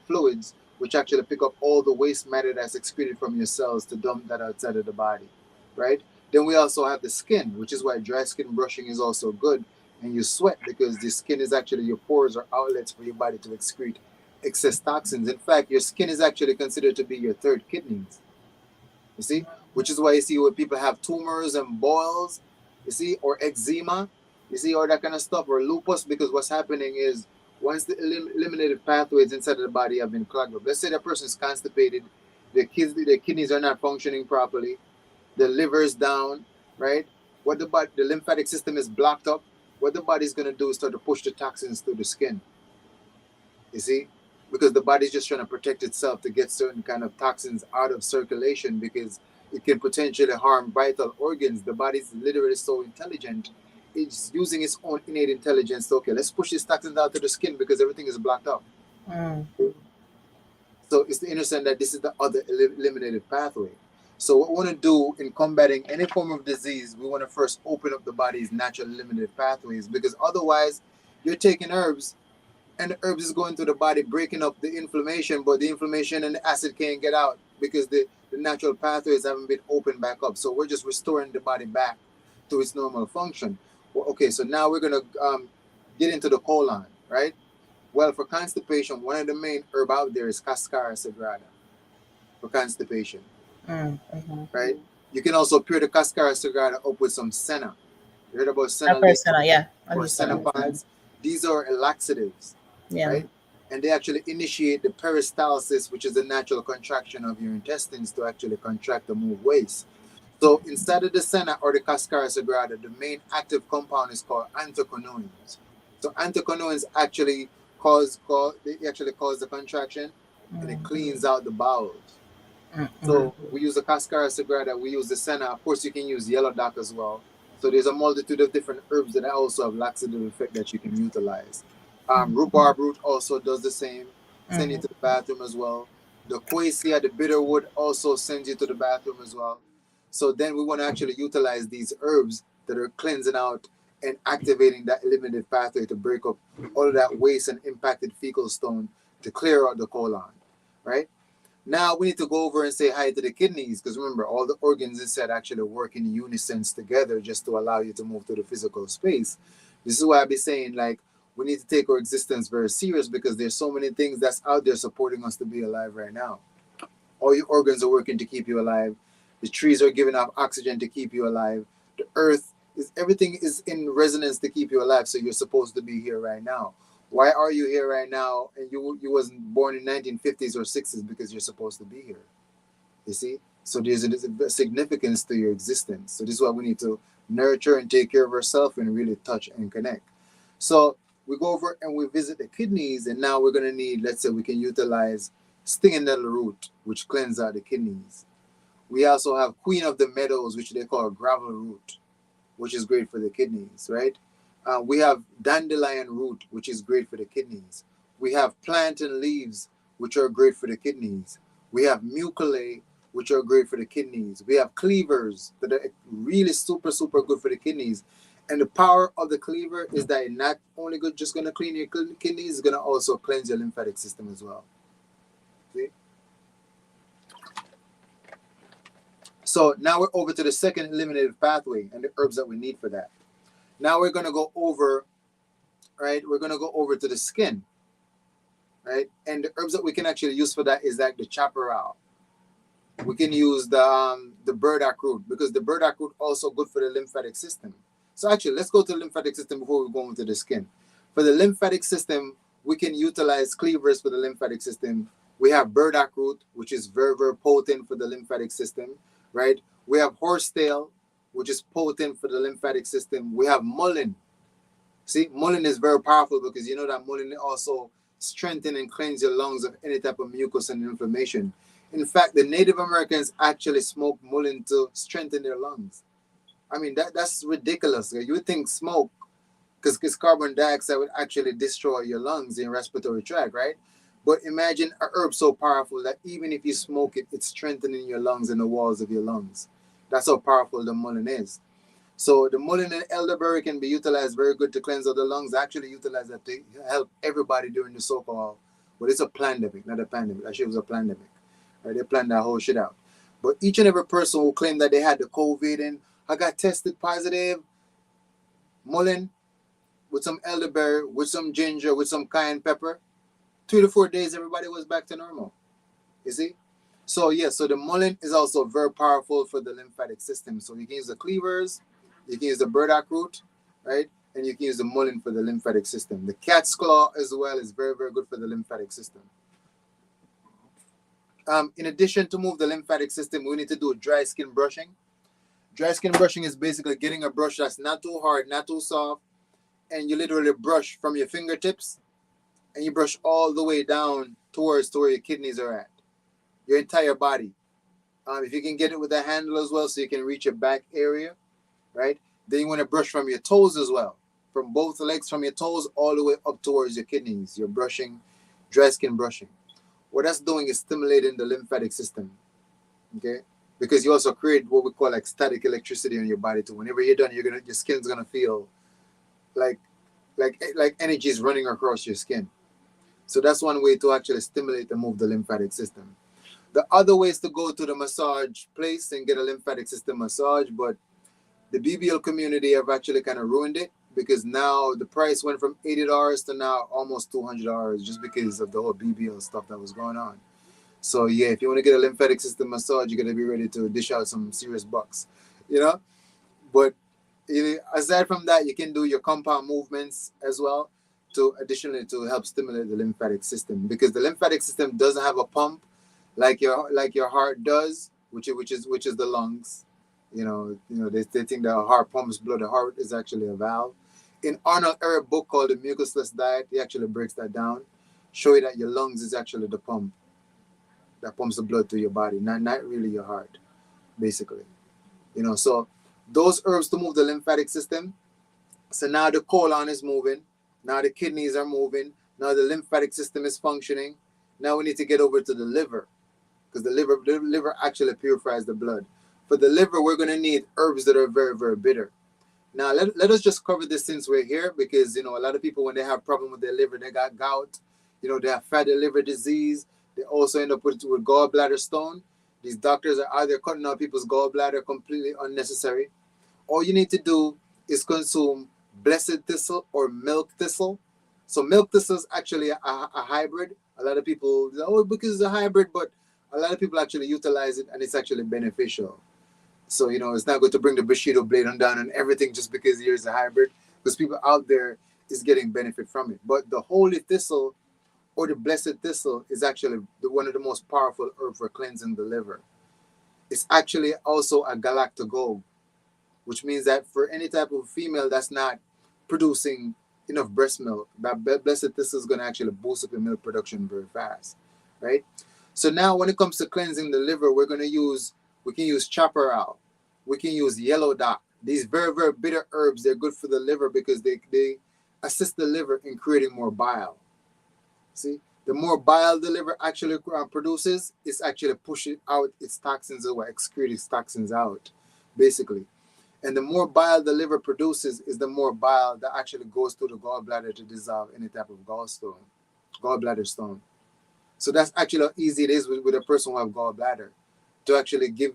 [SPEAKER 2] fluids, which actually pick up all the waste matter that's excreted from your cells to dump that outside of the body, right? Then we also have the skin, which is why dry skin brushing is also good, and you sweat because the skin is actually your pores or outlets for your body to excrete excess toxins. In fact, your skin is actually considered to be your third kidneys. You see, which is why you see when people have tumors and boils, you see, or eczema, you see, all that kind of stuff, or lupus, because what's happening is once the eliminated pathways inside of the body have been clogged up. Let's say that person is constipated, their kidneys are not functioning properly, the liver is down, right? The lymphatic system is blocked up. What the body's gonna do is start to push the toxins through the skin. You see, because the body's just trying to protect itself to get certain kind of toxins out of circulation because it can potentially harm vital organs. The body's literally so intelligent. It's using its own innate intelligence to, okay, let's push these toxins out to the skin because everything is blocked up.
[SPEAKER 3] mm,
[SPEAKER 2] So it's to understand that this is the other eliminated pathway. So what we want to do in combating any form of disease, we want to first open up the body's natural eliminated pathways because otherwise you're taking herbs and the herbs is going to the body, breaking up the inflammation, but the inflammation and the acid can't get out because the natural pathways haven't been opened back up. So we're just restoring the body back to its normal function. Well, okay, so now we're gonna get into the colon, right? Well, for constipation, one of the main herb out there is Cascara Sagrada for constipation,
[SPEAKER 3] Mm-hmm.
[SPEAKER 2] right? You can also pair the Cascara Sagrada up with some senna. You heard about senna
[SPEAKER 3] I've heard
[SPEAKER 2] leaf
[SPEAKER 3] Senna, yeah. I've
[SPEAKER 2] or
[SPEAKER 3] used
[SPEAKER 2] senna
[SPEAKER 3] Senna.
[SPEAKER 2] pods? These are laxatives,
[SPEAKER 3] Yeah.
[SPEAKER 2] right? And they actually initiate the peristalsis, which is the natural contraction of your intestines to actually contract to move waste. So inside of the senna or the Cascara Sagrada, the main active compound is called anthocyanins. So anthocyanins actually they actually cause the contraction, and it
[SPEAKER 3] Mm-hmm.
[SPEAKER 2] cleans out the bowels.
[SPEAKER 3] Mm-hmm.
[SPEAKER 2] So we use the Cascara Sagrada, we use the senna. Of course, you can use yellow dock as well. So there's a multitude of different herbs that also have laxative effect that you can utilize. Rhubarb root also does the same, send you
[SPEAKER 3] Mm-hmm.
[SPEAKER 2] to the bathroom as well. The quassia, the bitterwood, also sends you to the bathroom as well. So then we want to actually utilize these herbs that are cleansing out and activating that eliminative pathway to break up all of that waste and impacted fecal stone to clear out the colon, right? Now we need to go over and say hi to the kidneys because remember, all the organs inside actually work in unison together just to allow you to move to the physical space. This is why I be saying like we need to take our existence very serious because there's so many things that's out there supporting us to be alive right now. All your organs are working to keep you alive. The trees are giving off oxygen to keep you alive. The earth is everything is in resonance to keep you alive. So you're supposed to be here right now. Why are you here right now? And you wasn't born in 1950s or 60s because you're supposed to be here. You see? So there's a significance to your existence. So this is why we need to nurture and take care of ourselves and really touch and connect. So we go over and we visit the kidneys, and now we're gonna need, let's say we can utilize stinging nettle root, which cleanses out the kidneys. We also have Queen of the Meadows, which they call gravel root, which is great for the kidneys, right? We have dandelion root, which is great for the kidneys. We have plantain leaves, which are great for the kidneys. We have muculae, which are great for the kidneys. We have cleavers that are really super, super good for the kidneys. And the power of the cleaver is that it's not only good just going to clean your kidneys, it's going to also cleanse your lymphatic system as well. See? So now we're over to the second eliminative pathway and the herbs that we need for that. Now we're going to go over, right? We're going to go over to the skin, right? And the herbs that we can actually use for that is like the chaparral. We can use the burdock root because the burdock root also good for the lymphatic system. So actually, let's go to the lymphatic system before we go into the skin. For the lymphatic system, we can utilize cleavers for the lymphatic system. We have burdock root, which is very, very potent for the lymphatic system, right? We have horsetail, which is potent for the lymphatic system. We have mullein. See, mullein is very powerful because you know that mullein also strengthen and cleanse your lungs of any type of mucus and inflammation. In fact, the Native Americans actually smoked mullein to strengthen their lungs. I mean, that's ridiculous. You would think smoke, because carbon dioxide would actually destroy your lungs and respiratory tract, right? But imagine a herb so powerful that even if you smoke it, it's strengthening your lungs and the walls of your lungs. That's how powerful the mullein is. So the mullein and elderberry can be utilized very good to cleanse out the lungs. I actually utilize that to help everybody during the so-called, well, it's a pandemic, not a pandemic. Actually, it was a pandemic. Right? They planned that whole shit out. But each and every person who claimed that they had the COVID and I got tested positive, mullein with some elderberry, with some ginger, with some cayenne pepper, 3 to 4 days, everybody was back to normal. You see? So yeah, so the mullein is also very powerful for the lymphatic system. So you can use the cleavers, you can use the burdock root, right? And you can use the mullein for the lymphatic system. The cat's claw as well is very, very good for the lymphatic system. In addition to move the lymphatic system, we need to do dry skin brushing. Dry skin brushing is basically getting a brush that's not too hard, not too soft, and you literally brush from your fingertips and you brush all the way down towards to where your kidneys are at, your entire body. If you can get it with a handle as well so you can reach your back area, right? Then you want to brush from your toes as well, from both legs, from your toes all the way up towards your kidneys. You're brushing, dry skin brushing. What that's doing is stimulating the lymphatic system, okay? Because you also create what we call like static electricity in your body too. Whenever you're done, your skin's gonna feel like energy is running across your skin. So that's one way to actually stimulate and move the lymphatic system. The other way is to go to the massage place and get a lymphatic system massage, but the BBL community have actually kind of ruined it because now the price went from $80 to now almost $200 just because of the whole BBL stuff that was going on. So yeah, if you want to get a lymphatic system massage, you got to be ready to dish out some serious bucks, you know. But aside from that, you can do your compound movements as well to additionally to help stimulate the lymphatic system because the lymphatic system doesn't have a pump like your heart does, which is the lungs. They think the heart pumps blood. The heart is actually a valve. In Arnold Ehret book called The Mucusless Diet, he actually breaks that down, show you that your lungs is actually the pump that pumps the blood to your body, not really your heart, basically. So those herbs to move the lymphatic system. So now the colon is moving, now the kidneys are moving, now the lymphatic system is functioning. Now we need to get over to the liver because the liver actually purifies the blood. For the liver, we're going to need herbs that are very, very bitter. Now, let us just cover this since we're here because, a lot of people, when they have problem with their liver, they got gout, they have fatty liver disease. They also end up with gallbladder stone. These doctors are either cutting out people's gallbladder completely unnecessary. All you need to do is consume blessed thistle or milk thistle. So milk thistle is actually a hybrid. A lot of people, because it's a hybrid, but a lot of people actually utilize it and it's actually beneficial. So, it's not going to bring the Bushido blade on down and everything just because here's a hybrid, because people out there is getting benefit from it. But the holy thistle or the blessed thistle is actually one of the most powerful herbs for cleansing the liver. It's actually also a galactagogue, which means that for any type of female that's not producing enough breast milk, that blessed thistle is going to actually boost up your milk production very fast, right? So now when it comes to cleansing the liver, we can use chaparral, we can use yellow dock. These very, very bitter herbs, they're good for the liver because they assist the liver in creating more bile. See, the more bile the liver actually produces, it's actually pushing out its toxins or excrete its toxins out, basically. And the more bile the liver produces is the more bile that actually goes to the gallbladder to dissolve any type of gallbladder stone. So that's actually how easy it is with a person who have gallbladder to actually give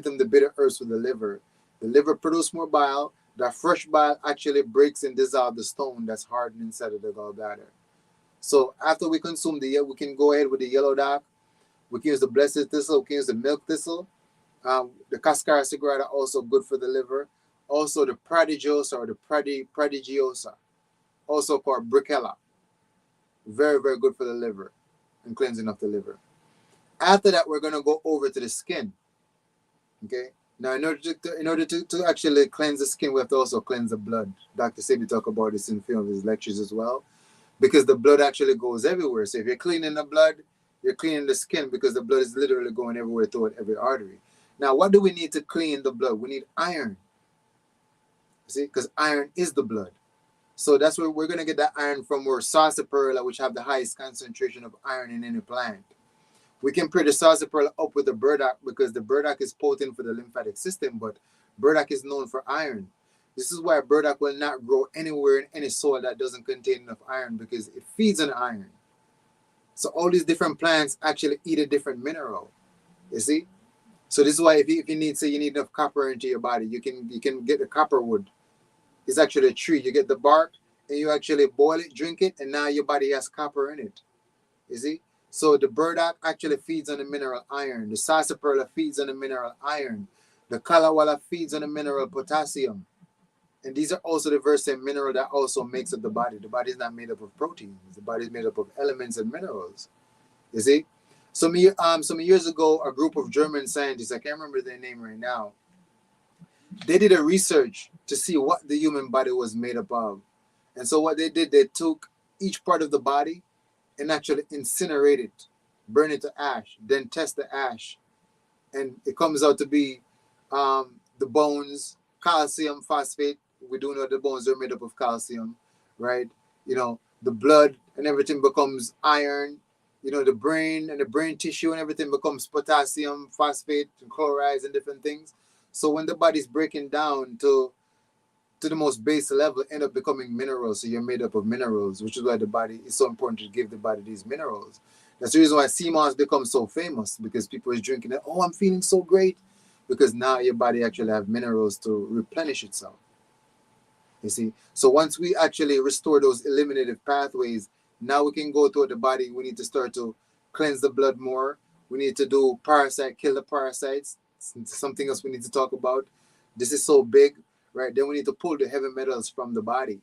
[SPEAKER 2] them the bitter herbs for the liver. The liver produces more bile. That fresh bile actually breaks and dissolves the stone that's hardened inside of the gallbladder. So after we consume we can go ahead with the yellow dock. We can use the blessed thistle. We can use the milk thistle. The Cascara sagrada also good for the liver. Also the pradigiosa or the pradigiosa, also called briquela. Very, very good for the liver and cleansing of the liver. After that, we're going to go over to the skin. Okay. Now, in order to actually cleanse the skin, we have to also cleanse the blood. Dr. Sebi talk about this in a few of his lectures as well, because the blood actually goes everywhere. So if you're cleaning the blood, you're cleaning the skin because the blood is literally going everywhere through every artery. Now, what do we need to clean the blood? We need iron. See, because iron is the blood. So that's where we're going to get that iron from, where sarsaparilla, which have the highest concentration of iron in any plant. We can pair the sarsaparilla up with the burdock because the burdock is potent for the lymphatic system, but burdock is known for iron. This is why burdock will not grow anywhere in any soil that doesn't contain enough iron, because it feeds on iron. So all these different plants actually eat a different mineral, you see? So this is why if you need, say you need enough copper into your body, you can get the copper wood. It's actually a tree. You get the bark and you actually boil it, drink it, and now your body has copper in it. You see? So the burdock actually feeds on the mineral iron. The sarsaparilla feeds on the mineral iron. The kalawala feeds on the mineral potassium. And these are also the very same mineral that also makes up the body. The body is not made up of proteins. The body is made up of elements and minerals. You see? Some years ago, a group of German scientists, I can't remember their name right now, they did a research to see what the human body was made up of. And so what they did, they took each part of the body and actually incinerate it, burn it to ash, then test the ash. And it comes out to be the bones, calcium, phosphate. We do know the bones are made up of calcium, right? The blood and everything becomes iron. The brain and the brain tissue and everything becomes potassium, phosphate, and chlorides and different things. So when the body's breaking down to to the most base level end up becoming minerals. So you're made up of minerals, which is why the body is so important to give the body these minerals. That's the reason why sea moss becomes so famous, because people is drinking it. Oh, I'm feeling so great, because now your body actually have minerals to replenish itself. You see, so once we actually restore those eliminative pathways, now we can go through the body. We need to start to cleanse the blood more. We need to do parasite, kill the parasites. Something else we need to talk about. This is so big, right? Then we need to pull the heavy metals from the body.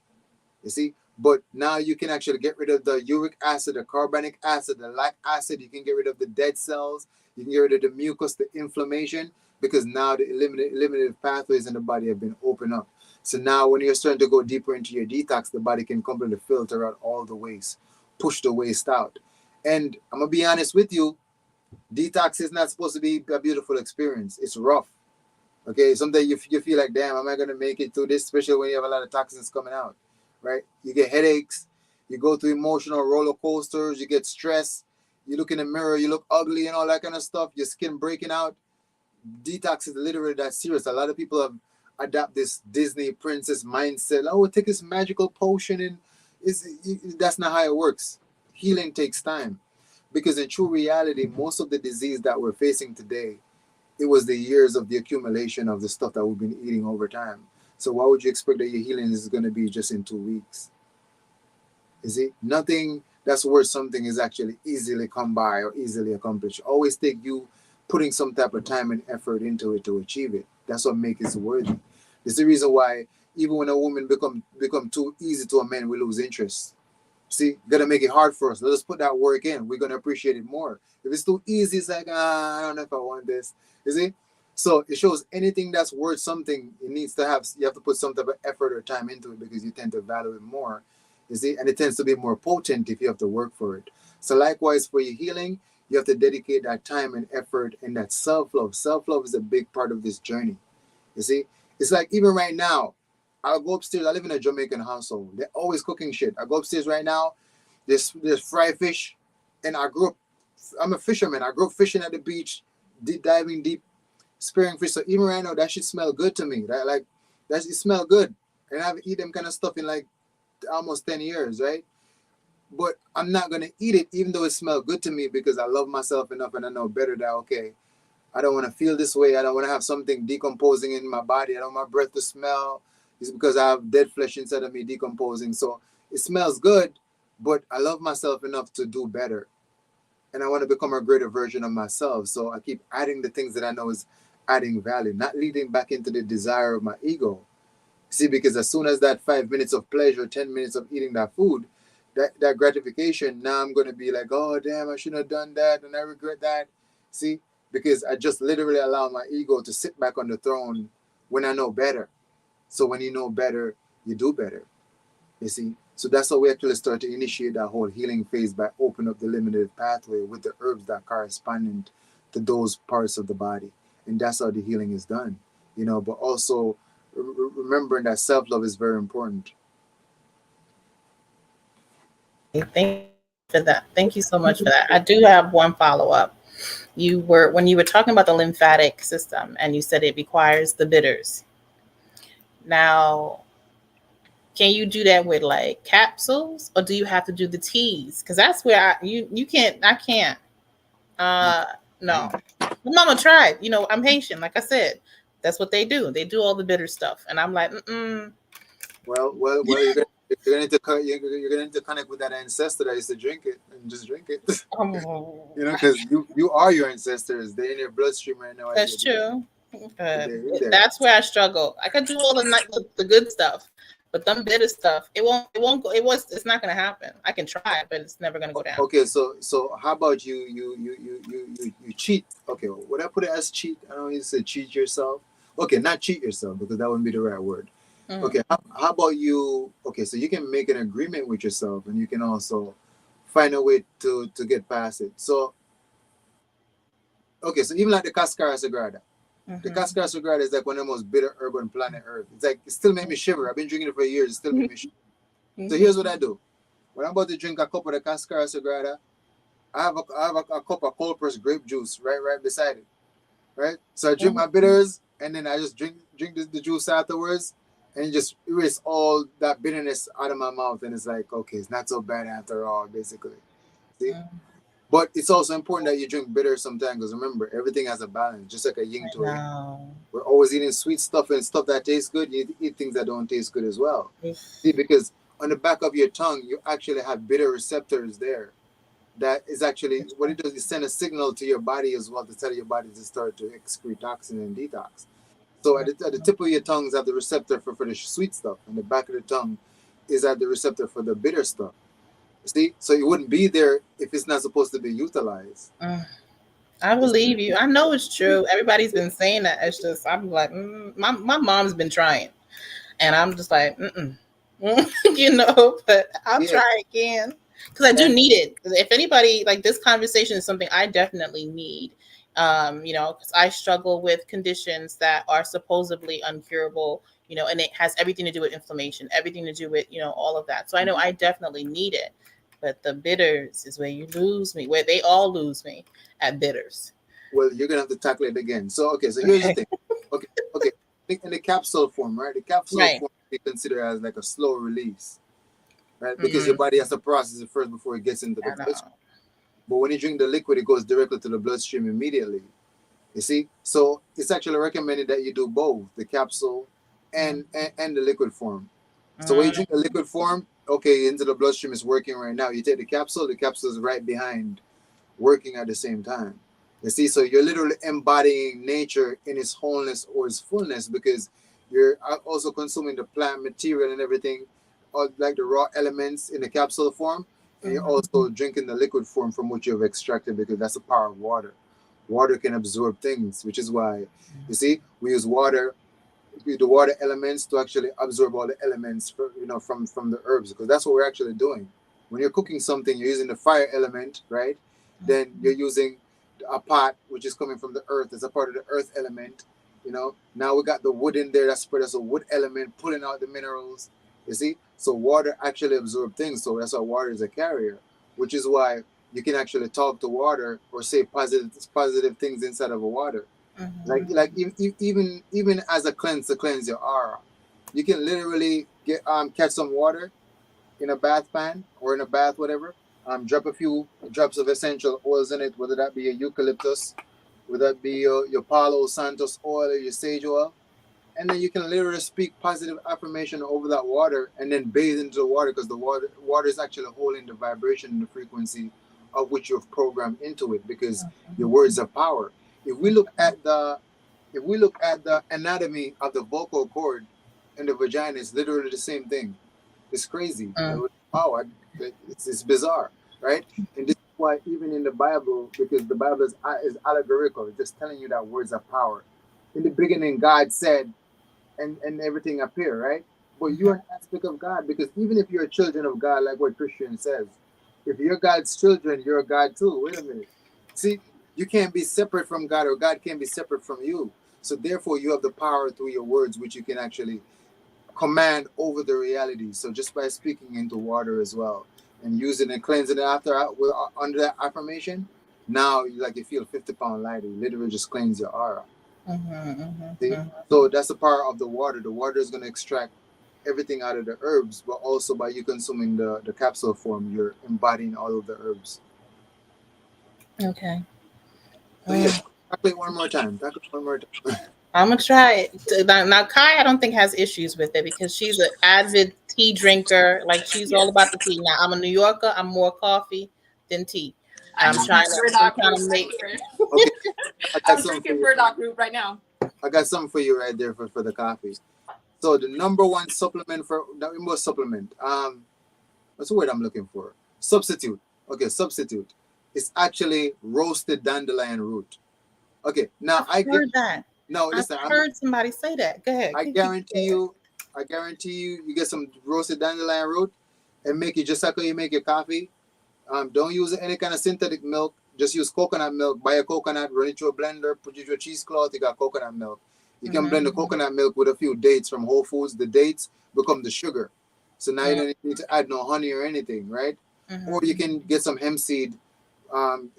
[SPEAKER 2] You see, but now you can actually get rid of the uric acid, the carbonic acid, the lactic acid. You can get rid of the dead cells. You can get rid of the mucus, the inflammation, because now the eliminative pathways in the body have been opened up. So now when you're starting to go deeper into your detox, the body can completely filter out all the waste, push the waste out. And I'm going to be honest with you, detox is not supposed to be a beautiful experience. It's rough. Okay, sometimes you feel like, damn, am I going to make it through this, especially when you have a lot of toxins coming out, right? You get headaches, you go through emotional roller coasters, you get stressed, you look in the mirror, you look ugly and all that kind of stuff, your skin breaking out. Detox is literally that serious. A lot of people have adopted this Disney princess mindset. Oh, take this magical potion, and that's not how it works. Healing takes time, because in true reality, most of the disease that we're facing today, it was the years of the accumulation of the stuff that we've been eating over time. So why would you expect that your healing is going to be just in 2 weeks? You see, nothing that's worth something is actually easily come by or easily accomplished. Always take you putting some type of time and effort into it to achieve it. That's what makes it worthy. It's the reason why even when a woman become too easy to a man, we lose interest. See, gotta make it hard for us. Let us put that work in. We're gonna appreciate it more. If it's too easy, it's like, I don't know if I want this. You see? So it shows anything that's worth something, it needs to have, you have to put some type of effort or time into it, because you tend to value it more. You see? And it tends to be more potent if you have to work for it. So likewise for your healing, you have to dedicate that time and effort and that self-love. Self-love is a big part of this journey. You see? It's like even right now, I'll go upstairs. I live in a Jamaican household. They're always cooking shit. I go upstairs right now. There's fried fish, and I grew up. I'm a fisherman. I grew up fishing at the beach, diving deep, spearing fish. So even right now, that shit smell good to me. It smell good, and I haven't eaten them kind of stuff in like almost 10 years, right? But I'm not gonna eat it, even though it smells good to me, because I love myself enough and I know better that okay, I don't want to feel this way. I don't want to have something decomposing in my body. I don't want my breath to smell. It's because I have dead flesh inside of me decomposing. So it smells good, but I love myself enough to do better. And I want to become a greater version of myself. So I keep adding the things that I know is adding value, not leading back into the desire of my ego. See, because as soon as that 5 minutes of pleasure, 10 minutes of eating that food, that gratification, now I'm going to be like, oh, damn, I shouldn't have done that. And I regret that. See, because I just literally allow my ego to sit back on the throne when I know better. So when you know better, you do better. You see? So that's how we actually start to initiate that whole healing phase, by opening up the limited pathway with the herbs that correspond to those parts of the body. And that's how the healing is done. But also remembering that self-love is very important.
[SPEAKER 3] Thank you for that. Thank you so much for that. I do have one follow up. When you were talking about the lymphatic system, and you said it requires the bitters. Now, can you do that with like capsules, or do you have to do the teas? Because that's where you can't. I can't. No. Mama tried. I'm Haitian. Like I said, that's what they do. They do all the bitter stuff, and I'm like,
[SPEAKER 2] Well, you're gonna need to connect with that ancestor that used to drink it, and just drink it. Because you are your ancestors. They're in your bloodstream right now.
[SPEAKER 3] That's true. That's where I struggle. I could do all the good stuff, but them bitter stuff, it won't go. It's not gonna happen. I can try, but it's never gonna go down.
[SPEAKER 2] Okay, so how about you cheat? Okay, would I put it as cheat? I don't need to say cheat yourself. Okay, not cheat yourself, because that wouldn't be the right word. Okay, how about you? Okay, so you can make an agreement with yourself, and you can also find a way to get past it. So, okay, so even like the Cascara Sagrada. The Cascara Sagrada is like one of the most bitter herb on planet Earth. It's like, it still makes me shiver. I've been drinking it for years. It still makes me shiver. So here's what I do. When I'm about to drink a cup of the Cascara Sagrada, I have a cup of cold pressed grape juice right beside it. Right? So I drink my bitters, and then I just drink the juice afterwards. and you just erase all that bitterness out of my mouth, and it's like, okay, it's not so bad after all, basically. See,
[SPEAKER 3] Mm,
[SPEAKER 2] but it's also important that you drink bitter sometimes, because remember, everything has a balance, just like a yin
[SPEAKER 3] I
[SPEAKER 2] to a yang.
[SPEAKER 3] know.
[SPEAKER 2] We're always eating sweet stuff and stuff that tastes good. You eat things that don't taste good as well. See,
[SPEAKER 3] Oof.
[SPEAKER 2] because on the back of your tongue, you actually have bitter receptors there. That is actually what it does is send a signal to your body as well to tell your body to start to excrete toxin and detox. So at the tip of your tongue is at the receptor for the sweet stuff, and the back of the tongue is at the receptor for the bitter stuff. See, so it wouldn't be there if it's not supposed to be utilized.
[SPEAKER 3] Mm, I
[SPEAKER 2] It's,
[SPEAKER 3] believe you. I know it's true. Everybody's been saying that. It's just I'm like, my mom's been trying, and I'm just like, you know. But I'll
[SPEAKER 2] yeah,
[SPEAKER 3] try again because I do
[SPEAKER 2] and
[SPEAKER 3] need it. If anybody like this conversation is something I definitely need. You know, because I struggle with conditions that are supposedly uncurable. You know, and it has everything to do with inflammation, everything to do with all of that. So I know I definitely need it. But the bitters is where you lose me, where they all lose me at bitters.
[SPEAKER 2] well, you're gonna have to tackle it again. So okay, so here's the
[SPEAKER 3] Okay.
[SPEAKER 2] thing. Okay, okay, in the capsule form, right? The capsule
[SPEAKER 3] Right.
[SPEAKER 2] form we consider as like a slow release, right? Because your
[SPEAKER 3] Mm-hmm.
[SPEAKER 2] body has to process it first before it gets into the
[SPEAKER 3] I
[SPEAKER 2] bloodstream.
[SPEAKER 3] know.
[SPEAKER 2] But when you drink the liquid, it goes directly to the bloodstream immediately. You see, so it's actually recommended that you do both the capsule and the liquid form. So when you
[SPEAKER 3] Mm-hmm.
[SPEAKER 2] drink the liquid form, okay, into the bloodstream is working right now. You take the capsule is right behind, working at the same time. You see, so you're literally embodying nature in its wholeness or its fullness because you're also consuming the plant material and everything, like the raw elements in the capsule form, and you're
[SPEAKER 3] Mm-hmm.
[SPEAKER 2] also drinking the liquid form from which you've extracted because that's the power of water. Water can absorb things, which is why you see we use water, the water elements to actually absorb all the elements from the herbs because that's what we're actually doing. When you're cooking something, you're using the fire element, right? Then you're using a pot which is coming from the earth as a part of the earth element. Now we got the wood in there, that's spread as a wood element pulling out the minerals. You see, so water actually absorbs things, so that's why water is a carrier, which is why you can actually talk to water or say positive things inside of a water,
[SPEAKER 3] Mm-hmm.
[SPEAKER 2] like even as a cleanse to cleanse your aura. You can literally get catch some water in a bath pan or in a bath, whatever. Drop a few drops of essential oils in it, whether that be your eucalyptus, whether that be your Palo Santos oil or your sage oil, and then you can literally speak positive affirmation over that water and then bathe into the water because the water is actually holding the vibration and the frequency of which you've programmed into it because your words have power. if we look at the if we look at the anatomy of the vocal cord and the vagina, it's literally the same thing. It's crazy.
[SPEAKER 3] Mm-hmm.
[SPEAKER 2] Wow, it's bizarre, right? And this is why even in the Bible, because the Bible is allegorical, it's just telling you that words have power. In the beginning, God said, and everything appear, right? But you're an aspect of God because even if you're children of God, like what Christian says, if you're God's children, you're a God too. Wait a minute. See, you can't be separate from God or God can't be separate from you. So therefore you have the power through your words, which you can actually command over the reality. So just by speaking into water as well and using and cleansing it under that affirmation, now you feel 50 pound lighter. You literally just cleanse your aura. See?
[SPEAKER 3] Mm-hmm.
[SPEAKER 2] So that's the power of the water. The water is going to extract everything out of the herbs, but also by you consuming the capsule form, you're embodying all of the herbs.
[SPEAKER 3] Okay.
[SPEAKER 2] So yeah,
[SPEAKER 3] Mm.
[SPEAKER 2] tackle it one more time. Tackle it one more time.
[SPEAKER 3] I'm gonna try it. Now, Kai, I don't think has issues with it because she's an avid tea drinker. Like she's all
[SPEAKER 1] Yes.
[SPEAKER 3] about the tea. Now I'm a New Yorker. I'm more coffee than tea.
[SPEAKER 1] I
[SPEAKER 3] I'm
[SPEAKER 1] have my
[SPEAKER 3] trying to. I'm
[SPEAKER 1] burdock
[SPEAKER 3] trying
[SPEAKER 1] root
[SPEAKER 3] to
[SPEAKER 1] right
[SPEAKER 3] make.
[SPEAKER 1] here.
[SPEAKER 2] Okay, I got
[SPEAKER 1] I'm
[SPEAKER 2] something for
[SPEAKER 1] drinking
[SPEAKER 2] you.
[SPEAKER 1] burdock root right now.
[SPEAKER 2] I got something for you right there for the coffee. So the number one supplement for the most supplement. What's the word I'm looking for? Substitute. Okay, substitute. It's actually roasted dandelion root. Okay, now
[SPEAKER 3] I've heard that.
[SPEAKER 2] no,
[SPEAKER 3] I've
[SPEAKER 2] listen,
[SPEAKER 3] heard somebody say that. Go ahead.
[SPEAKER 2] I
[SPEAKER 3] Keep
[SPEAKER 2] guarantee
[SPEAKER 3] going.
[SPEAKER 2] you, you get some roasted dandelion root and make it just like how you make your coffee. Don't use any kind of synthetic milk. Just use coconut milk. Buy a coconut, run it through a blender, put it through a cheesecloth. You got coconut milk. You can blend the
[SPEAKER 3] Mm-hmm.
[SPEAKER 2] coconut milk with a few dates from Whole Foods. The dates become the sugar. So now you don't need to add no honey or anything, right? Or you
[SPEAKER 3] Mm-hmm.
[SPEAKER 2] can get some hemp seed,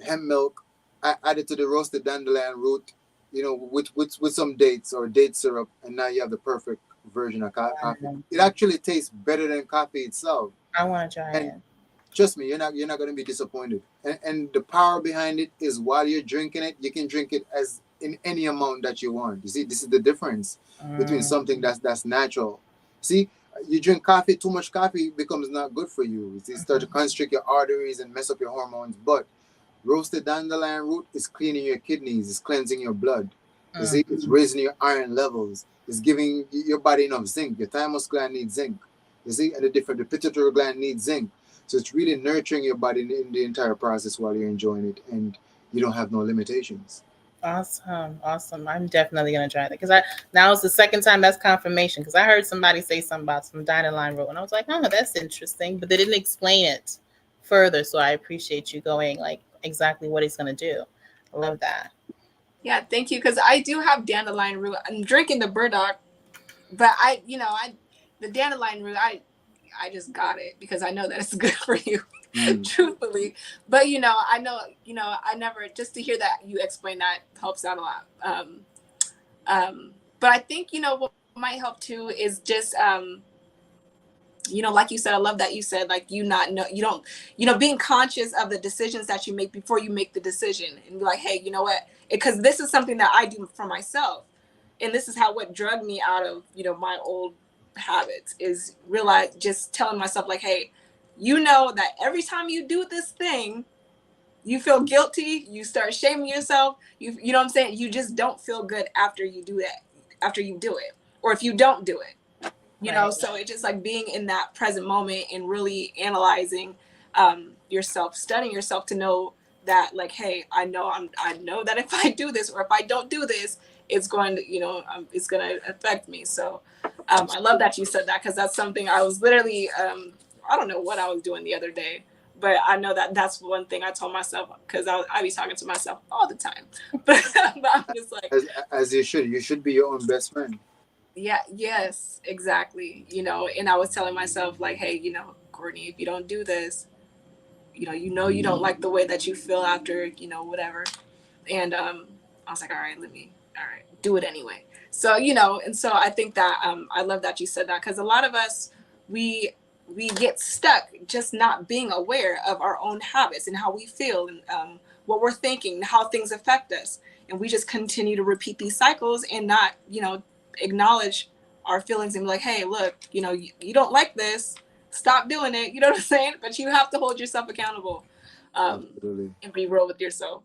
[SPEAKER 2] hemp milk, add it to the roasted dandelion root, with some dates or date syrup, and now you have the perfect version of coffee.
[SPEAKER 3] Wow.
[SPEAKER 2] It actually tastes better than coffee itself.
[SPEAKER 3] I want to try
[SPEAKER 2] And
[SPEAKER 3] it.
[SPEAKER 2] trust me, you're not going to be disappointed. And the power behind it is while you're drinking it, you can drink it as in any amount that you want. You see, this is the difference between
[SPEAKER 3] Mm.
[SPEAKER 2] something that's natural. See, you drink coffee, too much coffee becomes not good for you. It start to
[SPEAKER 3] Mhm.
[SPEAKER 2] constrict your arteries and mess up your hormones. But roasted dandelion root is cleaning your kidneys, it's cleansing your blood. You
[SPEAKER 3] Mm.
[SPEAKER 2] see, it's raising your iron levels, it's giving your body enough zinc. Your thymus gland needs zinc. You see, and the pituitary gland needs zinc. So it's really nurturing your body in the entire process while you're enjoying it, and you don't have no limitations.
[SPEAKER 3] Awesome, awesome. I'm definitely gonna try that because I now it's the second time that's confirmation because I heard somebody say something about some dandelion root and I was like, oh, that's interesting, but they didn't explain it further. So I appreciate you going like exactly what it's gonna do. I love that.
[SPEAKER 1] Yeah, thank you. Because I do have dandelion root. I'm drinking the burdock, but the dandelion root, I just got it because I know that it's good for you,
[SPEAKER 2] Mm.
[SPEAKER 1] truthfully. But I know, I never just to hear that you explain that helps out a lot. But I think what might help too is just like you said, I love that you said like you not know you don't being conscious of the decisions that you make before you make the decision and be like, hey, you know what? Because this is something that I do for myself, and this is how what drugged me out of my old habits is realize just telling myself like, hey, that every time you do this thing, you feel guilty, you start shaming yourself, you know what I'm saying, you just don't feel good after you do that, after you do it, or if you don't do it.
[SPEAKER 3] Right.
[SPEAKER 1] So it's just like being in that present moment and really analyzing yourself, studying yourself to know that like, hey, I know that if I do this or if I don't do this, it's going to it's going to affect me. So I love that you said that because that's something I was literally I don't know what I was doing the other day, but I know that that's one thing I told myself because I be talking to myself all the time. But I'm just like,
[SPEAKER 2] As you should be your own best friend.
[SPEAKER 1] yeah, yes, exactly. And I was telling myself like, hey, Courtney, if you don't do this, you don't like the way that you feel after, whatever. And I was like, all right, do it anyway. So, and so I think that I love that you said that because a lot of us we we get stuck just not being aware of our own habits and how we feel and what we're thinking, how things affect us. And we just continue to repeat these cycles and not, acknowledge our feelings and be like, hey, look, you don't like this. Stop doing it. You know what I'm saying? But you have to hold yourself accountable
[SPEAKER 2] Absolutely.
[SPEAKER 1] and be real with yourself.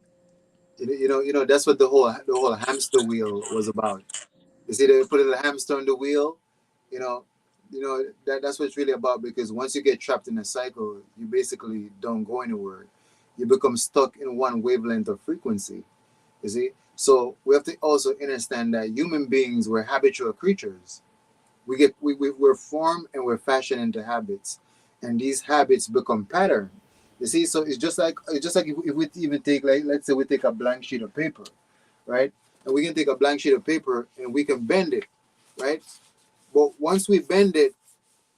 [SPEAKER 2] That's what the whole hamster wheel was about. You see, they put a hamster on the wheel. You know, that's what it's really about. Because once you get trapped in a cycle, you basically don't go anywhere. You become stuck in one wavelength of frequency. You see, so we have to also understand that human beings were habitual creatures. We're formed and we're fashioned into habits, and these habits become pattern. You see, so it's just like if we even take, like, let's say we take a blank sheet of paper, right? And we can take a blank sheet of paper and we can bend it, right? But once we bend it,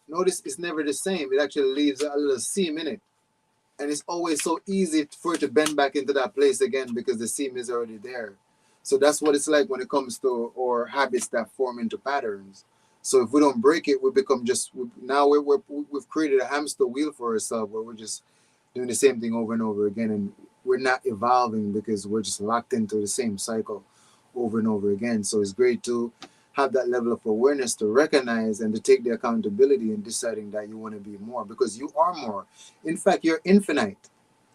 [SPEAKER 2] notice it's never the same. It actually leaves a little seam in it, and it's always so easy for it to bend back into that place again because the seam is already there. So that's what it's like when it comes to our habits that form into patterns. So if we don't break it, we become now we've created a hamster wheel for ourselves where we're just doing the same thing over and over again, and we're not evolving because we're just locked into the same cycle over and over again. So it's great to have that level of awareness to recognize and to take the accountability in deciding that you want to be more because you are more. In fact, you're infinite,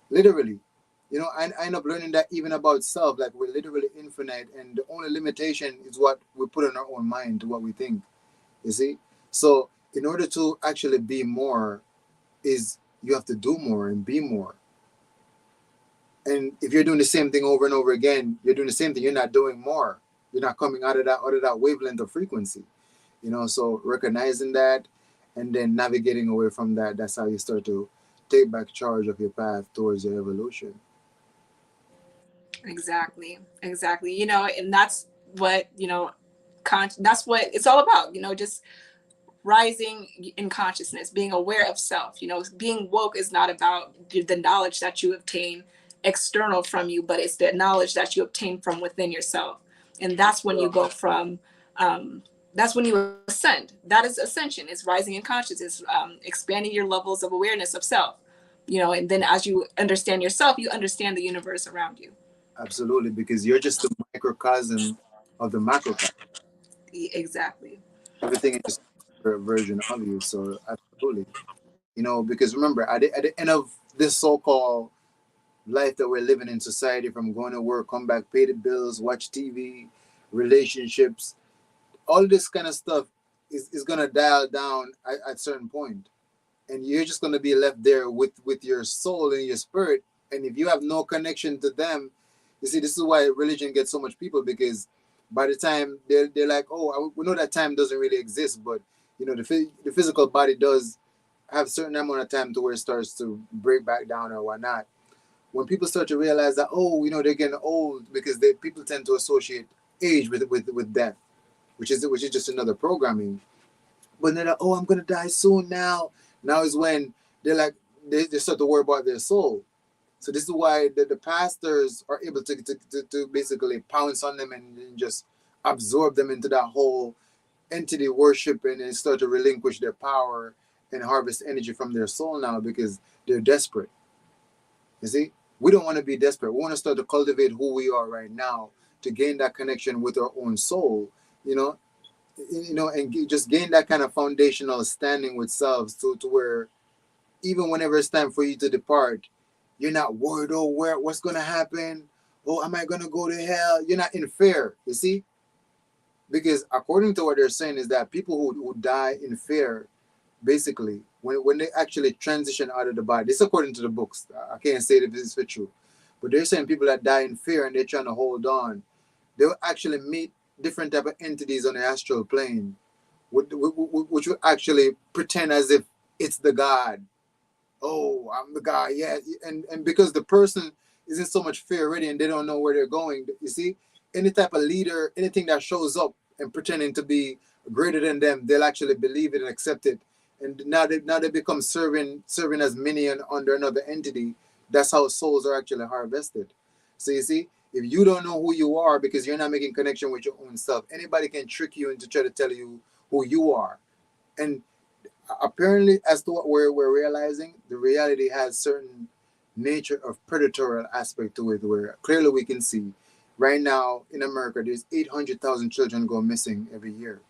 [SPEAKER 2] literally. I end up learning that even about self, like we're literally infinite, and the only limitation is what we put in our own mind to what we think. You see? So, in order to actually be more, is you have to do more and be more. And if you're doing the same thing over and over again, you're doing the same thing. You're not doing more. You're not coming out of that wavelength of frequency. So recognizing that and then navigating away from that, that's how you start to take back charge of your path towards your evolution.
[SPEAKER 1] Exactly. Exactly. And that's what, that's what it's all about, just rising in consciousness, being aware of self. Being woke is not about the knowledge that you obtain external from you, but it's the knowledge that you obtain from within yourself. And that's when you go from that's when you ascend. That is ascension. It's rising in consciousness. It's expanding your levels of awareness of self. And then as you understand yourself, you understand the universe around you.
[SPEAKER 2] Absolutely, because you're just the microcosm of the macrocosm.
[SPEAKER 1] Exactly.
[SPEAKER 2] Everything is just a version of you. So absolutely, because remember, at the end of this so-called life that we're living in society, from going to work, come back, pay the bills, watch TV, relationships, all this kind of stuff is gonna dial down at certain point, and you're just gonna be left there with your soul and your spirit. And if you have no connection to them, you see, this is why religion gets so much people, because by the time they're like, oh, we know that time doesn't really exist, but the physical body does have a certain amount of time to where it starts to break back down or whatnot. When people start to realize that, they're getting old, because people tend to associate age with death, which is just another programming. But they're like, oh, I'm gonna die soon now. Now is when they're like, they start to worry about their soul. So this is why the pastors are able to basically pounce on them and just absorb them into that whole entity worship, and then start to relinquish their power and harvest energy from their soul now, because they're desperate. You see, we don't want to be desperate. We want to start to cultivate who we are right now, to gain that connection with our own soul. You know, and just gain that kind of foundational standing with selves, to where even whenever it's time for you to depart, you're not worried, oh, what's gonna happen? Oh, am I gonna go to hell? You're not in fear, you see? Because according to what they're saying is that people who die in fear, basically, when they actually transition out of the body, this is according to the books. I can't say if this is for true. But they're saying people that die in fear and they're trying to hold on, they'll actually meet different type of entities on the astral plane, which will actually pretend as if it's the God. Oh, I'm the guy, yeah. And because the person is in so much fear already and they don't know where they're going, you see, any type of leader, anything that shows up and pretending to be greater than them, they'll actually believe it and accept it. And now they become serving as minion under another entity. That's how souls are actually harvested. So you see, if you don't know who you are because you're not making connection with your own self, anybody can trick you into try to tell you who you are. And apparently, as to what we're realizing, the reality has certain nature of predatorial aspect to it, where clearly we can see right now in America there's 800,000 children go missing every year.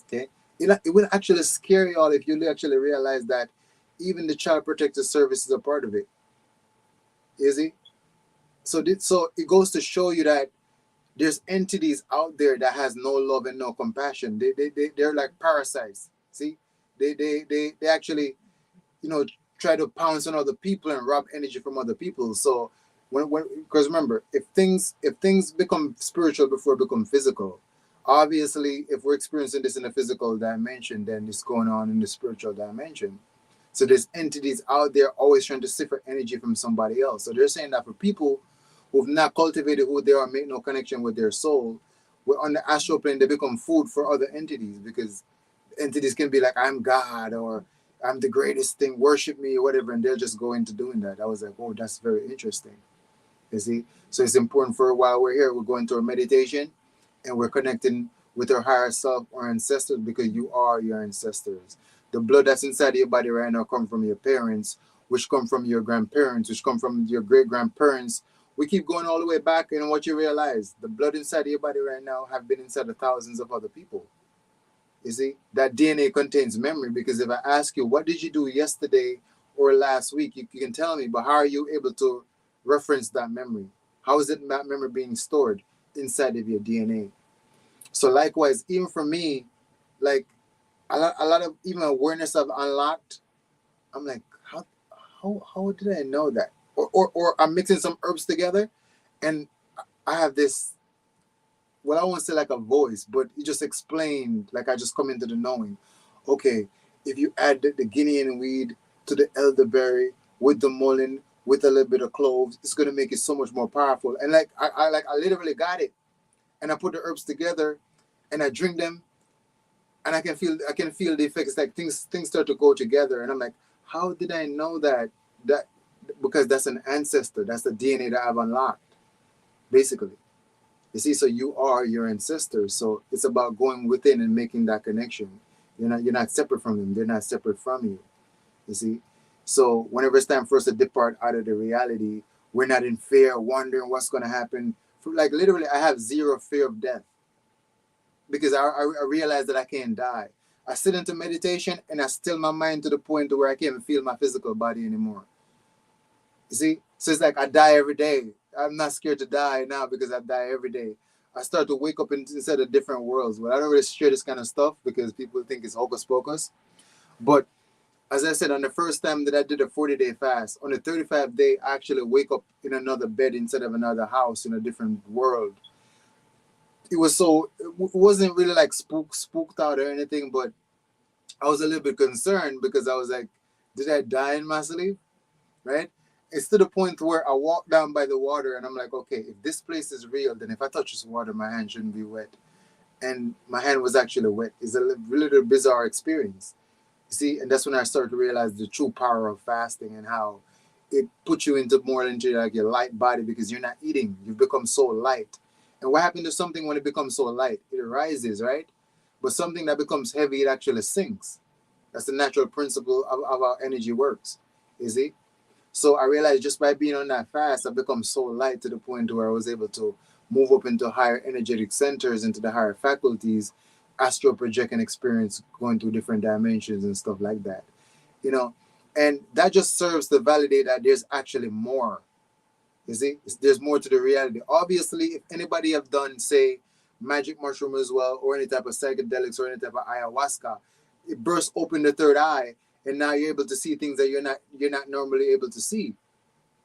[SPEAKER 2] Okay, it will actually scare you all if you actually realize that even the child protective service is a part of it. You see, so it goes to show you that there's entities out there that has no love and no compassion. They're like parasites. See, they actually, you know, try to pounce on other people and rob energy from other people. So when because remember, if things become spiritual before it become physical, obviously if we're experiencing this in the physical dimension, then it's going on in the spiritual dimension. So there's entities out there always trying to siphon energy from somebody else. So they're saying that for people who've not cultivated who they are, make no connection with their soul, we're on the astral plane, they become food for other entities, because entities can be like, I'm God, or I'm the greatest thing, worship me, or whatever, and they'll just go into doing that. I was like, oh, that's very interesting. You see? So it's important for while we're here, we're going to our meditation and we're connecting with our higher self, our ancestors, because you are your ancestors. The blood that's inside of your body right now come from your parents, which come from your grandparents, which come from your great grandparents. We keep going all the way back, and what you realize, the blood inside of your body right now have been inside of thousands of other people. You see, that DNA contains memory, because if I ask you, what did you do yesterday or last week, you can tell me, but how are you able to reference that memory? How is it that memory being stored inside of your DNA? So likewise, even for me, like a lot of even awareness I've unlocked, I'm like, how did I know that? Or I'm mixing some herbs together and I have this, well, I won't say like a voice, but you just explained, like I just come into the knowing. Okay, if you add the Guinean weed to the elderberry with the mullein, with a little bit of cloves, it's gonna make it so much more powerful. And like I literally got it, and I put the herbs together, and I drink them, and I can feel the effects. Like things start to go together, and I'm like, how did I know that? Because that's an ancestor. That's the DNA that I've unlocked, basically. You see, so you are your ancestors. So it's about going within and making that connection. You're not separate from them. They're not separate from you. You see? So whenever it's time for us to depart out of the reality, we're not in fear, wondering what's gonna happen. Like literally I have zero fear of death because I realize that I can't die. I sit into meditation and I still my mind to the point to where I can't even feel my physical body anymore. You see? So it's like I die every day. I'm not scared to die now because I die every day. I start to wake up inside of different worlds. But I don't really share this kind of stuff because people think it's hocus pocus. But as I said, on the first time that I did a 40-day fast, on the 35th day, I actually wake up in another bed instead of another house in a different world. It was so, it wasn't really like spooked out or anything, but I was a little bit concerned because I was like, did I die in my sleep? Right? It's to the point where I walk down by the water and I'm like, okay, if this place is real, then if I touch this water, my hand shouldn't be wet. And my hand was actually wet. It's a little bizarre experience. You see, and that's when I started to realize the true power of fasting and how it puts you into more into like your light body because you're not eating. You've become so light. And what happened to something when it becomes so light? It rises, right? But something that becomes heavy, it actually sinks. That's the natural principle of how energy works. You see? So I realized just by being on that fast, I've become so light to the point where I was able to move up into higher energetic centers, into the higher faculties, astral project and experience going through different dimensions and stuff like that. You know, and that just serves to validate that there's actually more. You see, there's more to the reality. Obviously, if anybody have done, say, magic mushroom as well, or any type of psychedelics or any type of ayahuasca, it bursts open the third eye, and now you're able to see things that you're not normally able to see.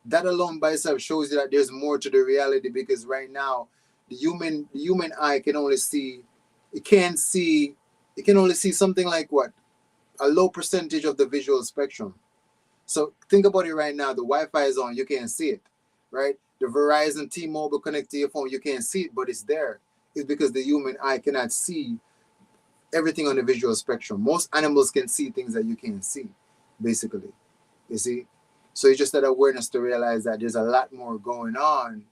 [SPEAKER 2] That alone by itself shows you that there's more to the reality because right now, the human eye can only see, it can see, it can only see something like what, a low percentage of the visual spectrum. So think about it right now. The Wi-Fi is on, you can't see it, right? The Verizon T-Mobile connect to your phone, you can't see it, but it's there. It's because the human eye cannot see everything on the visual spectrum. Most animals can see things that you can't see, basically. You see? So it's just that awareness to realize that there's a lot more going on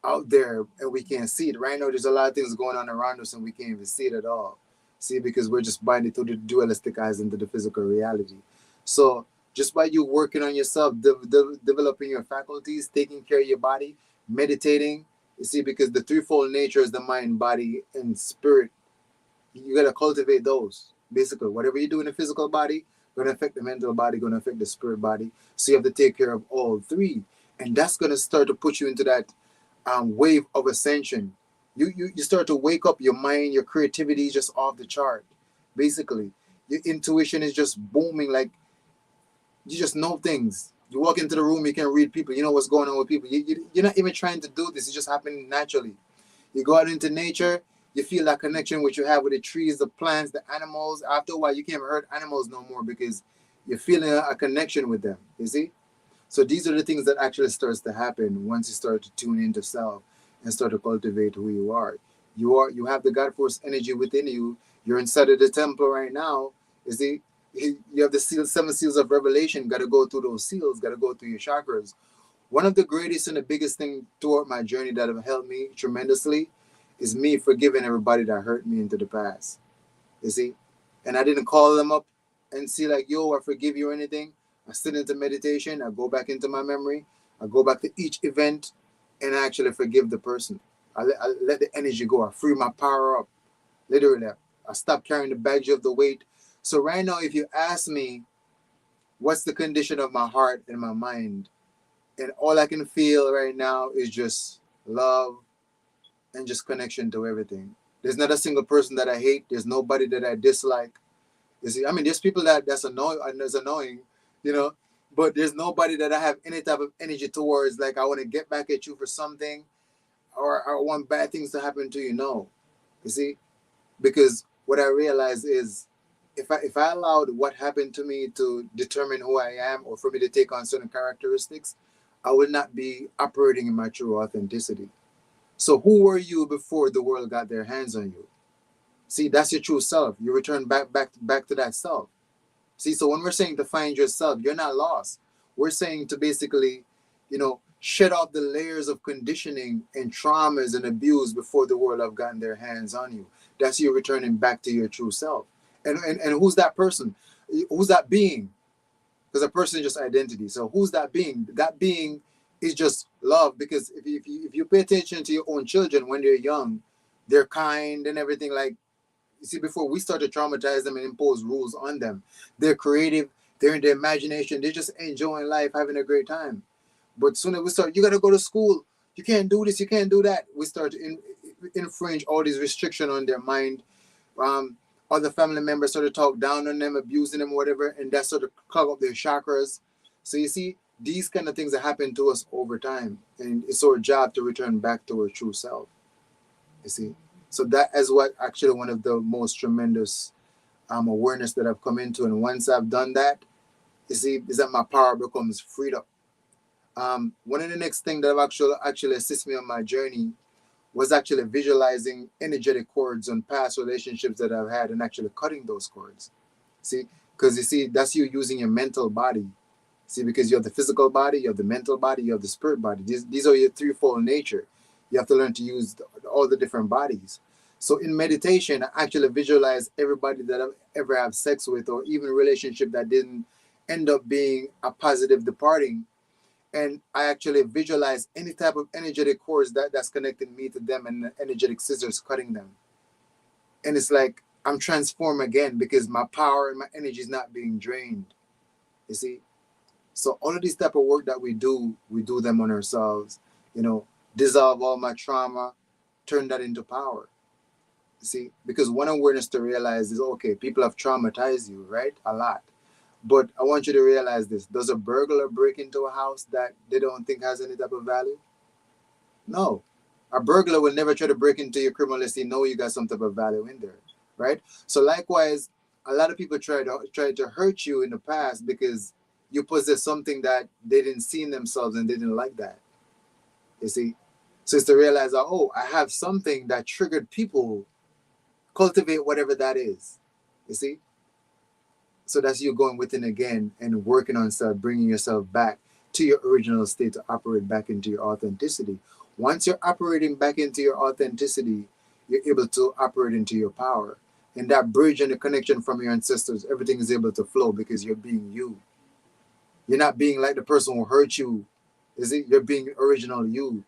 [SPEAKER 2] out there and we can't see it. Right now, there's a lot of things going on around us and we can't even see it at all. See, because we're just blinded through the dualistic eyes into the physical reality. So just by you working on yourself, developing your faculties, taking care of your body, meditating, you see, because the threefold nature is the mind, body, and spirit. You got to cultivate those. Basically, whatever you do in the physical body, going to affect the mental body, going to affect the spirit body. So you have to take care of all three. And that's going to start to put you into that wave of ascension. You start to wake up your mind, your creativity is just off the chart. Basically, your intuition is just booming. Like you just know things. You walk into the room, you can read people. You know what's going on with people. You're not even trying to do this. It's just happening naturally. You go out into nature, you feel that connection which you have with the trees, the plants, the animals. After a while, you can't even hurt animals no more because you're feeling a connection with them. You see? So these are the things that actually starts to happen once you start to tune into self and start to cultivate who you are. You have the God force energy within you. You're inside of the temple right now. You see? You have the seven seals of revelation. Got to go through those seals. Got to go through your chakras. One of the greatest and the biggest thing throughout my journey that have helped me tremendously is me forgiving everybody that hurt me into the past. You see? And I didn't call them up and see like, yo, I forgive you or anything. I sit into meditation. I go back into my memory. I go back to each event and I actually forgive the person. I let the energy go. I free my power up. Literally, I stop carrying the baggage of the weight. So right now, if you ask me, what's the condition of my heart and my mind? And all I can feel right now is just love and just connection to everything. There's not a single person that I hate. There's nobody that I dislike. You see, I mean, there's people that's annoying, you know, but there's nobody that I have any type of energy towards. Like I want to get back at you for something, or I want bad things to happen to you. No, you see, because what I realize is, if I allowed what happened to me to determine who I am, or for me to take on certain characteristics, I would not be operating in my true authenticity. So who were you before the world got their hands on you? See, that's your true self. You return back to that self. See, so when we're saying to find yourself, you're not lost. We're saying to basically, you know, shed off the layers of conditioning and traumas and abuse before the world have gotten their hands on you. That's you returning back to your true self. And who's that person? Who's that being? Because a person is just identity. So who's that being? That being is just love. Because if you pay attention to your own children when they're young, they're kind and everything. Like, you see, before we start to traumatize them and impose rules on them, they're creative, they're in their imagination, they're just enjoying life, having a great time. But soon as we start, you got to go to school, you can't do this, you can't do that, we start to infringe all these restrictions on their mind. um, Other family members sort of talk down on them, abusing them, whatever, and that sort of clog up their chakras. So you see, these kind of things that happen to us over time, and it's our job to return back to our true self. You see, so that is what actually one of the most tremendous awareness that I've come into, and once I've done that, you see, is that my power becomes freed up. One of the next thing that have actually assisted me on my journey was actually visualizing energetic cords on past relationships that I've had and actually cutting those cords. See, because you see, that's you using your mental body. See, because you have the physical body, you have the mental body, you have the spirit body. These are your threefold nature. You have to learn to use all the different bodies. So in meditation, I actually visualize everybody that I've ever had sex with, or even relationship that didn't end up being a positive departing, and I actually visualize any type of energetic cords that's connecting me to them, and the energetic scissors cutting them. And it's like I'm transformed again because my power and my energy is not being drained. You see? So all of these type of work that we do them on ourselves, dissolve all my trauma, turn that into power. You see? Because one awareness to realize is, okay, people have traumatized you, right? A lot. But I want you to realize this. Does a burglar break into a house that they don't think has any type of value? No. A burglar will never try to break into your crib unless they know you got some type of value in there, right? So likewise, a lot of people try to hurt you in the past because you possess something that they didn't see in themselves and they didn't like that. You see? So it's to realize that, oh, I have something that triggered people, cultivate whatever that is. You see? So that's you going within again and working on self, bringing yourself back to your original state to operate back into your authenticity. Once you're operating back into your authenticity, you're able to operate into your power. And that bridge and the connection from your ancestors, everything is able to flow because you're being you. You're not being like the person who hurt you. Is it? You're being original you.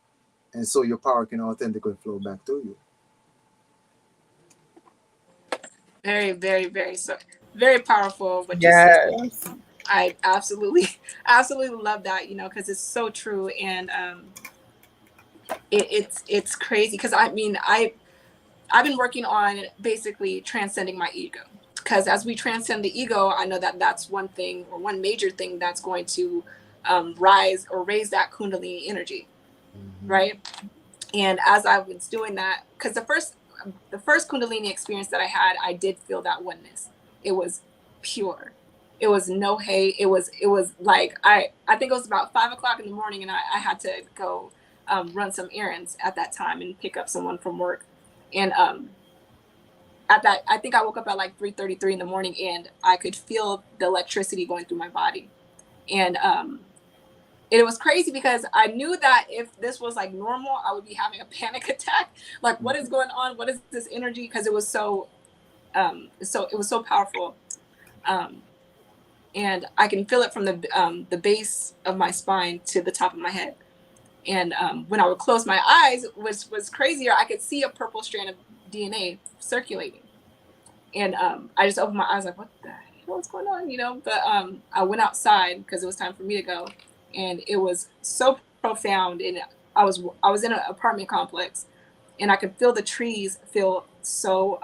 [SPEAKER 2] And so your power can authentically flow back to you.
[SPEAKER 1] Very, very, very so very powerful what you said.
[SPEAKER 3] Yes.
[SPEAKER 1] I absolutely, absolutely love that, because it's so true, and it's crazy because I mean I've been working on basically transcending my ego, because as we transcend the ego, I know that that's one thing, or one major thing that's going to rise or raise that kundalini energy, right? And as I was doing that, because the first kundalini experience that I had, I did feel that oneness. It was pure. It was no hate. It was like I think it was about 5 o'clock in the morning, and I had to go run some errands at that time and pick up someone from work. And at that, I think I woke up at like 3:33 in the morning, and I could feel the electricity going through my body. And it was crazy because I knew that if this was like normal, I would be having a panic attack. Like, what is going on? What is this energy? Because it was it was so powerful. Um, and I can feel it from the base of my spine to the top of my head. And when I would close my eyes, which was crazier, I could see a purple strand of DNA circulating. And I just opened my eyes like, what the hell is going on? But I went outside because it was time for me to go. And it was so profound. And I was in an apartment complex, and I could feel the trees feel so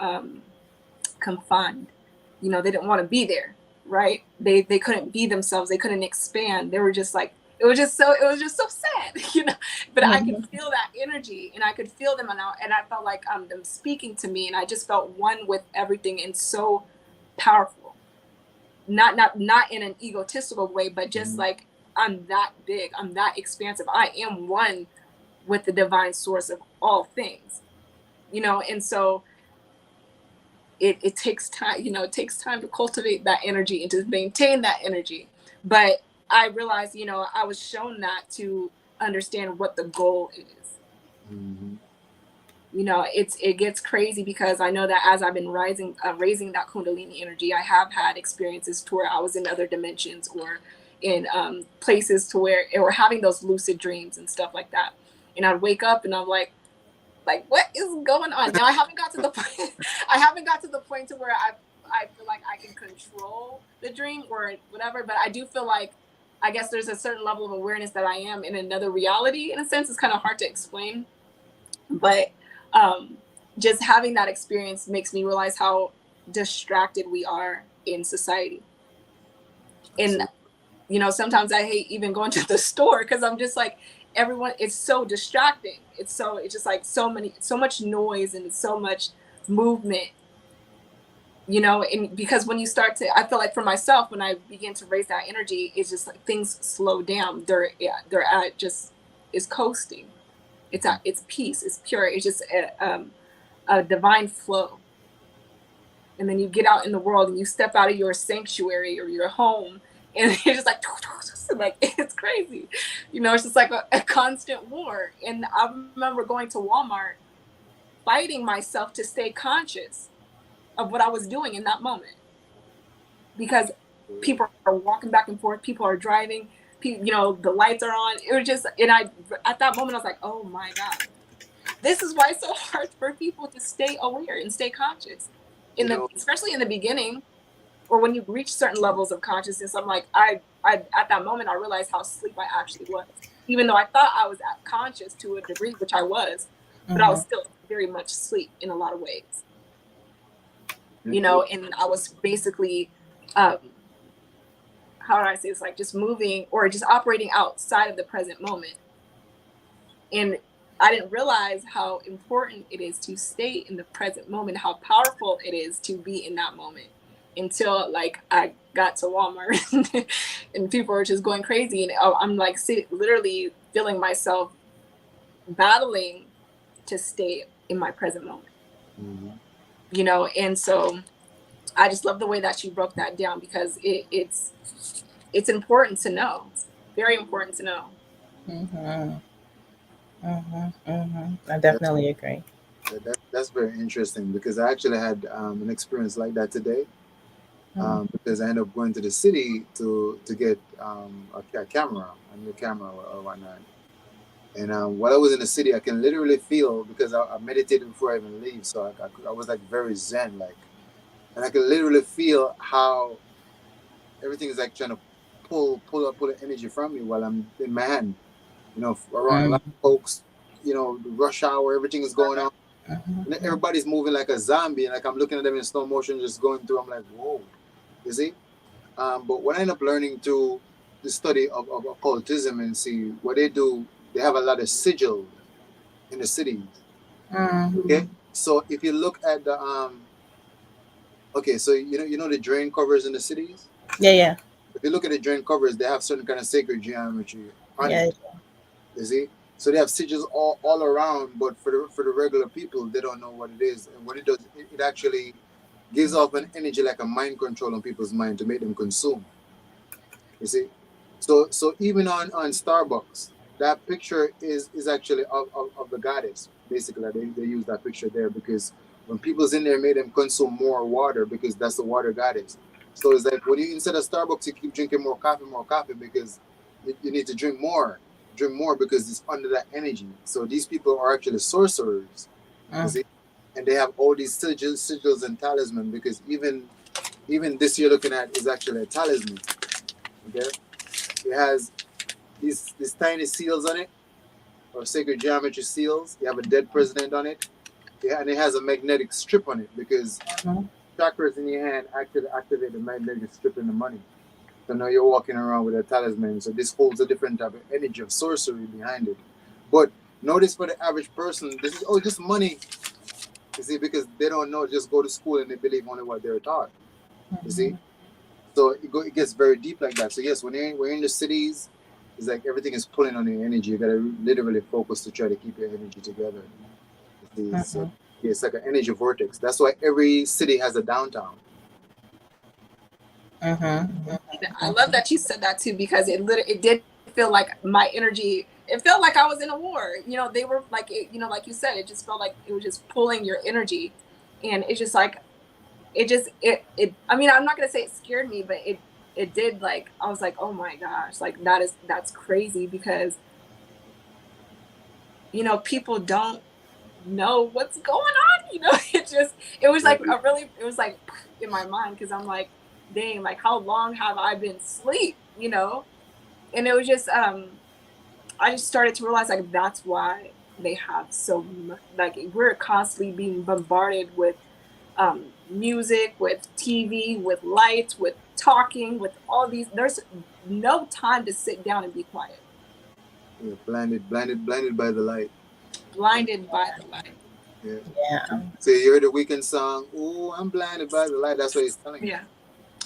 [SPEAKER 1] confined. They didn't want to be there, right? They couldn't be themselves. They couldn't expand. They were just like, it was just so sad, But I could feel that energy, and I could feel them, and I felt like them speaking to me, and I just felt one with everything, and so powerful. Not in an egotistical way, but just like, I'm that big, I'm that expansive. I am one with the divine source of all things, and so it takes time, it takes time to cultivate that energy and to maintain that energy. But I realized, I was shown that to understand what the goal is.
[SPEAKER 2] Mm-hmm.
[SPEAKER 1] You know, it gets crazy because I know that as I've been raising that Kundalini energy, I have had experiences to where I was in other dimensions or in places to where, or having those lucid dreams and stuff like that. And I'd wake up and I'm like what is going on now? I haven't got to the point. I haven't got to the point to where I feel like I can control the dream or whatever, but I do feel like, I guess there's a certain level of awareness that I am in another reality. In a sense, it's kind of hard to explain, but just having that experience makes me realize how distracted we are in society. And you know, sometimes I hate even going to the store because I'm just like, everyone, it's so distracting. It's just like so much noise and so much movement, you know. And because when you start to, I feel like for myself, when I begin to raise that energy, it's just like things slow down. They're at just, is coasting. It's at its peace. It's pure. It's just a divine flow. And then you get out in the world and you step out of your sanctuary or your home, and it's just like it's crazy, you know. It's just like a constant war. And I remember going to Walmart, fighting myself to stay conscious of what I was doing in that moment, because people are walking back and forth, people are driving, you know, the lights are on. It was just, and I, at that moment, I was like, oh my God, this is why it's so hard for people to stay aware and stay conscious especially in the beginning, or when you reach certain levels of consciousness. I'm like, I at that moment I realized how asleep I actually was, even though I thought I was conscious to a degree, which I was, but I was still very much asleep in a lot of ways, you know. And I was basically, how do I say, it's like just moving or just operating outside of the present moment. And I didn't realize how important it is to stay in the present moment, how powerful it is to be in that moment, until like I got to Walmart and people were just going crazy. And I'm like literally feeling myself battling to stay in my present moment, you know. And so I just love the way that you broke that down, because it's important to know. It's very important to know.
[SPEAKER 3] I definitely agree.
[SPEAKER 2] That's very interesting, because I actually had an experience like that today. Because I ended up going to the city to get a camera, a new camera or whatnot. And while I was in the city, I can literally feel, because I meditated before I even leave, so I was like very zen, like, and I could literally feel how everything is like trying to pull the energy from me while I'm in my hand. You know, around a lot of folks, you know, the rush hour, everything is going on. And everybody's moving like a zombie, and like I'm looking at them in slow motion, just going through. I'm like, whoa, you see. But when I end up learning through the study of occultism and see what they do, they have a lot of sigil in the cities. Okay, so if you look at the okay, so you know the drain covers in the cities.
[SPEAKER 3] Yeah.
[SPEAKER 2] If you look at the drain covers, they have certain kind of sacred geometry on it.
[SPEAKER 3] Yeah.
[SPEAKER 2] You see, so they have sigils all around, but for the regular people, they don't know what it is. And what it does, it actually gives off an energy like a mind control on people's mind to make them consume. You see, so even on Starbucks, that picture is actually of the goddess. Basically, they use that picture there because when people's in there, made them consume more water, because that's the water goddess. So it's like when you, instead of Starbucks, you keep drinking more coffee, because you need to drink more because it's under that energy. So these people are actually sorcerers, you see, and they have all these sigils and talisman, because even this you're looking at is actually a talisman. Okay, it has these tiny seals on it, or sacred geometry seals. You have a dead president on it, and it has a magnetic strip on it, because chakras in your hand activate the magnetic strip in the money. So now you're walking around with a talisman. So this holds a different type of energy of sorcery behind it. But notice, for the average person, this is just money. You see, because they don't know, just go to school and they believe only what they're taught. You see? So it gets very deep like that. So yes, when we're in the cities, it's like everything is pulling on your energy. You gotta literally focus to try to keep your energy together. You see? So yeah, it's like an energy vortex. That's why every city has a downtown.
[SPEAKER 1] I love that you said that too, because it did feel like my energy it felt like I was in a war. You know, they were like, it, you know, like you said, it just felt like it was just pulling your energy, and it's just like, it. I mean, I'm not gonna say it scared me, but it did. Like, I was like, oh my gosh, like that's crazy, because you know, people don't know what's going on. You know, it was like a really, it was like in my mind, because I'm like, dang, like how long have I been asleep? You know, and it was just I just started to realize like that's why they have so much, like we're constantly being bombarded with music, with TV, with lights, with talking, with all these. There's no time to sit down and be quiet.
[SPEAKER 2] Yeah, blinded by the light.
[SPEAKER 1] Blinded by the light.
[SPEAKER 2] Yeah.
[SPEAKER 3] Yeah.
[SPEAKER 2] So you heard the weekend song, "Oh, I'm blinded by the light." That's what he's telling you.
[SPEAKER 1] Yeah.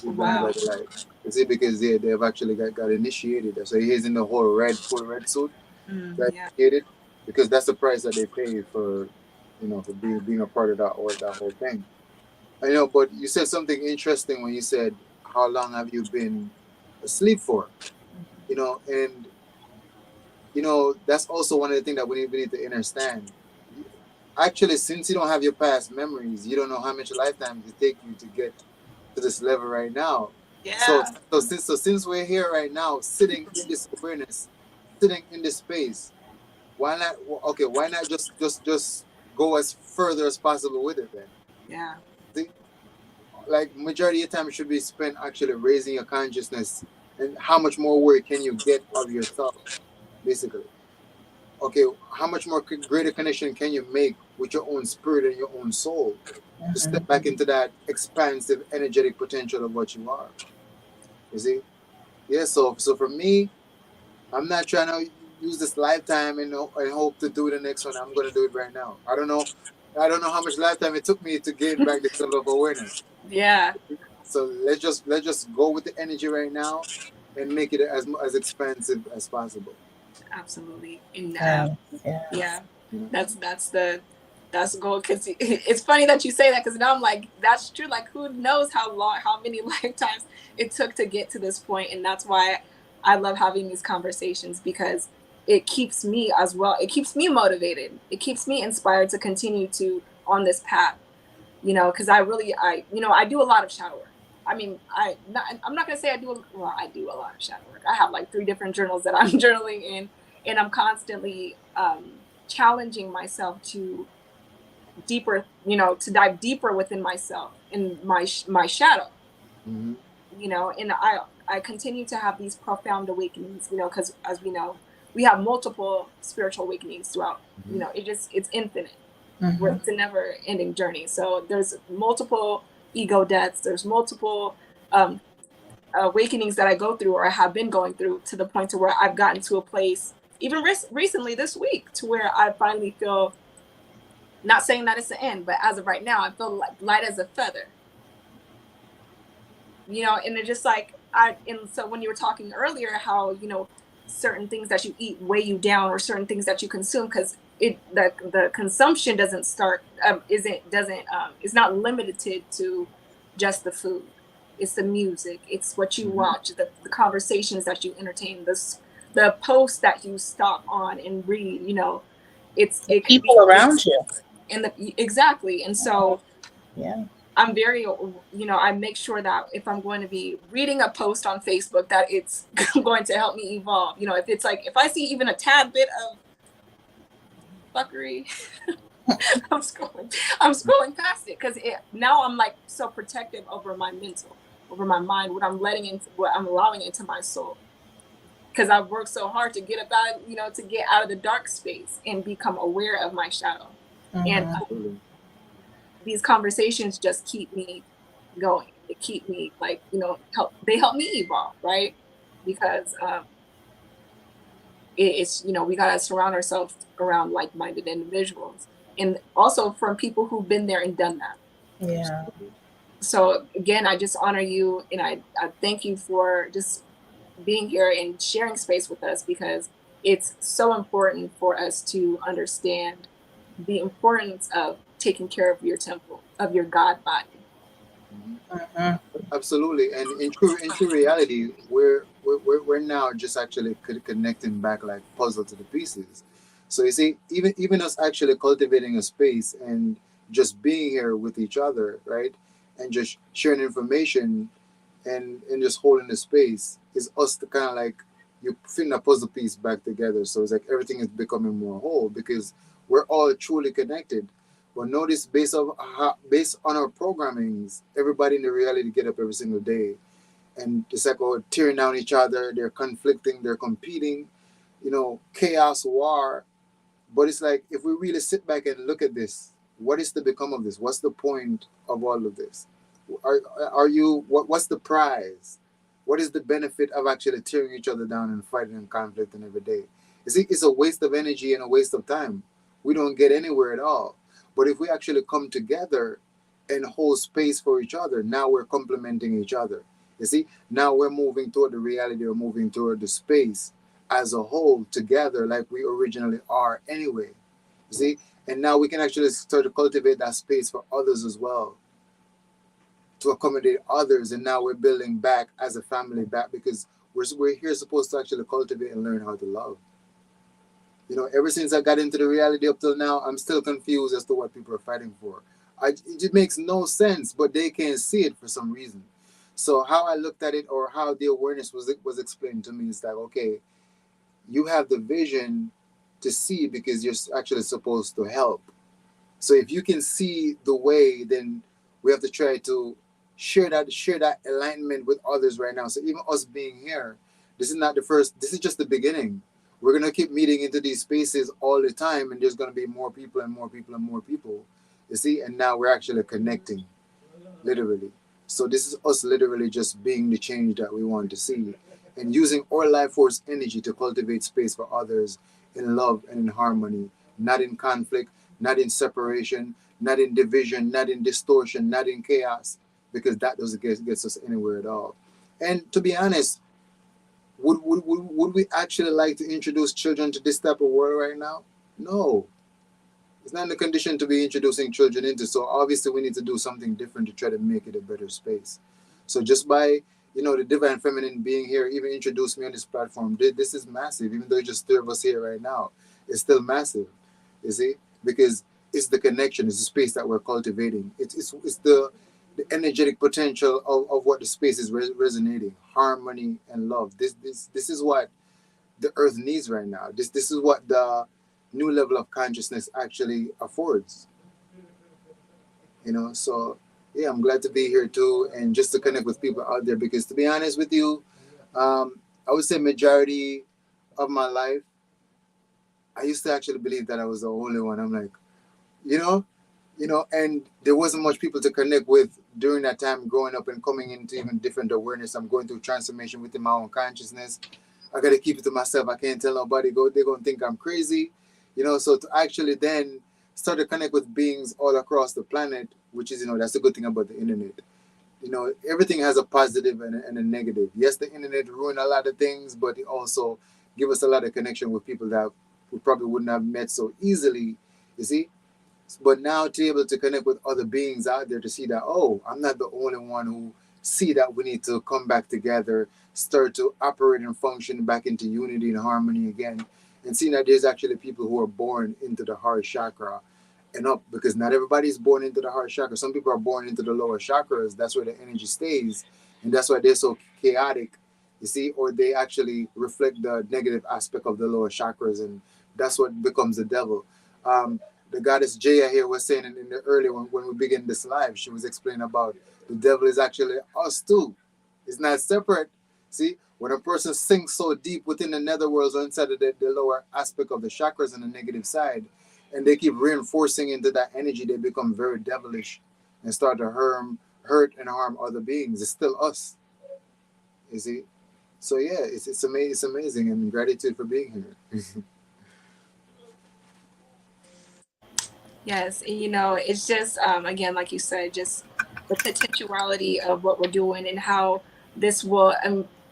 [SPEAKER 2] He's blinded
[SPEAKER 1] Wow.
[SPEAKER 2] by the light. You see, because they've actually got initiated. So he's in the whole full red suit, got
[SPEAKER 1] Yeah.
[SPEAKER 2] initiated, because that's the price that they pay for, for being a part of that whole thing. I know, but you said something interesting when you said, "How long have you been asleep for?" And that's also one of the things that we need to understand. Actually, since you don't have your past memories, you don't know how much lifetimes it take you to get to this level right now. So,
[SPEAKER 1] Yeah.
[SPEAKER 2] since we're here right now, sitting in this awareness, sitting in this space, why not? Okay, why not just go as further as possible with it then?
[SPEAKER 1] Yeah.
[SPEAKER 2] See, like majority of the time, it should be spent actually raising your consciousness, and how much more work can you get of yourself, basically. Okay, how much more greater connection can you make with your own spirit and your own soul to step back into that expansive energetic potential of what you are? You see? Yeah, so for me, I'm not trying to use this lifetime and hope to do the next one. I'm gonna do it right now. I don't know how much lifetime it took me to gain back this level of awareness.
[SPEAKER 1] Yeah.
[SPEAKER 2] So let's just go with the energy right now and make it as expansive as possible.
[SPEAKER 1] Absolutely. And
[SPEAKER 3] Yeah.
[SPEAKER 1] yeah,
[SPEAKER 2] You know?
[SPEAKER 1] that's the goal. Because it's funny that you say that, because now I'm like, that's true. Like, who knows how many lifetimes it took to get to this point. And that's why I love having these conversations, because it keeps me as well. It keeps me motivated. It keeps me inspired to continue to on this path. Because I do a lot of shadow work. I mean, I'm not gonna say I do a lot of shadow work. I have like 3 different journals that I'm journaling in, and I'm constantly challenging myself to to dive deeper within myself in my shadow.
[SPEAKER 2] Mm-hmm.
[SPEAKER 1] And I continue to have these profound awakenings. Because as we know, we have multiple spiritual awakenings throughout.
[SPEAKER 2] Mm-hmm.
[SPEAKER 1] It's infinite.
[SPEAKER 3] Mm-hmm.
[SPEAKER 1] It's a never ending journey. So there's multiple ego deaths. There's multiple awakenings that I go through, or I have been going through, to the point to where I've gotten to a place, even recently this week, to where I finally feel, not saying that it's the end, but as of right now, I feel like light as a feather. And it's just like, and so when you were talking earlier, how, certain things that you eat weigh you down, or certain things that you consume, because the consumption doesn't start, it's not limited to just the food. It's the music, it's what you watch, the conversations that you entertain, the posts that you stop on and read. It could
[SPEAKER 3] People
[SPEAKER 1] be
[SPEAKER 3] around you.
[SPEAKER 1] exactly. And so
[SPEAKER 3] Yeah.
[SPEAKER 1] I'm very, I make sure that if I'm going to be reading a post on Facebook, that it's going to help me evolve. If it's like, if I see even a tad bit of fuckery, I'm scrolling past it, because now I'm like so protective over my mental, over my mind, what I'm allowing into my soul. Because I've worked so hard to get to get out of the dark space and become aware of my shadow. And
[SPEAKER 2] Absolutely.
[SPEAKER 1] these conversations just keep me going. They keep me they help me evolve, right? Because it's we gotta surround ourselves around like-minded individuals, and also from people who've been there and done that.
[SPEAKER 3] Yeah.
[SPEAKER 1] So again, I just honor you, and I thank you for just being here and sharing space with us, because it's so important for us to understand the importance of taking care of your temple, of your God body.
[SPEAKER 3] Mm-hmm.
[SPEAKER 2] Absolutely, and in true reality, we're now just actually connecting back like puzzle to the pieces. So you see, even us actually cultivating a space and just being here with each other, right, and just sharing information and just holding the space is us to kind of like you putting a puzzle piece back together. So it's like everything is becoming more whole because we're all truly connected. But notice based on our programmings, everybody in the reality get up every single day and it's like oh, tearing down each other. They're conflicting, they're competing, chaos, war. But it's like if we really sit back and look at this, what is to become of this? What's the point of all of this? Are you what's the prize? What is the benefit of actually tearing each other down and fighting and conflicting every day? You see, it's a waste of energy and a waste of time. We don't get anywhere at all. But if we actually come together and hold space for each other, now we're complementing each other. You see, now we're moving toward the reality, we're moving toward the space as a whole together like we originally are anyway. You see? And now we can actually start to cultivate that space for others as well, to accommodate others. And now we're building back as a family back because we're here supposed to actually cultivate and learn how to love. Ever since I got into the reality up till now, I'm still confused as to what people are fighting for. It makes no sense, but they can't see it for some reason. So how I looked at it, or how the awareness was explained to me, is that okay, you have the vision to see because you're actually supposed to help. So if you can see the way, then we have to try to share that alignment with others right now. So even us being here, this is not the first. This is just the beginning. We're gonna keep meeting into these spaces all the time, and there's gonna be more people and more people and more people. You see, and now we're actually connecting, literally. So this is us literally just being the change that we want to see, and using our life force energy to cultivate space for others in love and in harmony, not in conflict, not in separation, not in division, not in distortion, not in chaos, because that doesn't get us anywhere at all. And to be honest, would we actually like to introduce children to this type of world right now? No. It's not in the condition to be introducing children into. So obviously we need to do something different to try to make it a better space. So just by the divine feminine being here, even introduced me on this platform. This is massive, even though it's just three of us here right now. It's still massive, you see, because it's the connection, it's the space that we're cultivating. It's the energetic potential of what the space is resonating, harmony and love. This is what the earth needs right now. This is what the new level of consciousness actually affords. So yeah, I'm glad to be here too, and just to connect with people out there. Because to be honest with you, I would say majority of my life, I used to actually believe that I was the only one. I'm like, you know, and there wasn't much people to connect with during that time growing up and coming into even different awareness. I'm going through transformation within my own consciousness. I gotta keep it to myself. I can't tell nobody. They're gonna think I'm crazy, So to actually then start to connect with beings all across the planet, which is that's the good thing about the internet. Everything has a positive and a negative. Yes, the internet ruined a lot of things, but it also give us a lot of connection with people that we probably wouldn't have met so easily. You see. But now to be able to connect with other beings out there to see that, oh, I'm not the only one who see that we need to come back together, start to operate and function back into unity and harmony again, and seeing that there's actually people who are born into the heart chakra and up, because not everybody is born into the heart chakra. Some people are born into the lower chakras. That's where the energy stays, and that's why they're so chaotic, you see, or they actually reflect the negative aspect of the lower chakras, and that's what becomes the devil. The goddess Jaya here was saying in the earlier when we began this live, she was explaining about the devil is actually us too. It's not separate. See, when a person sinks so deep within the netherworlds or inside of the lower aspect of the chakras and the negative side, and they keep reinforcing into that energy, they become very devilish and start to hurt and harm other beings. It's still us. You see? So yeah, it's amazing, and gratitude for being here.
[SPEAKER 1] Yes, and it's just again, like you said, just the potentiality of what we're doing and how this will,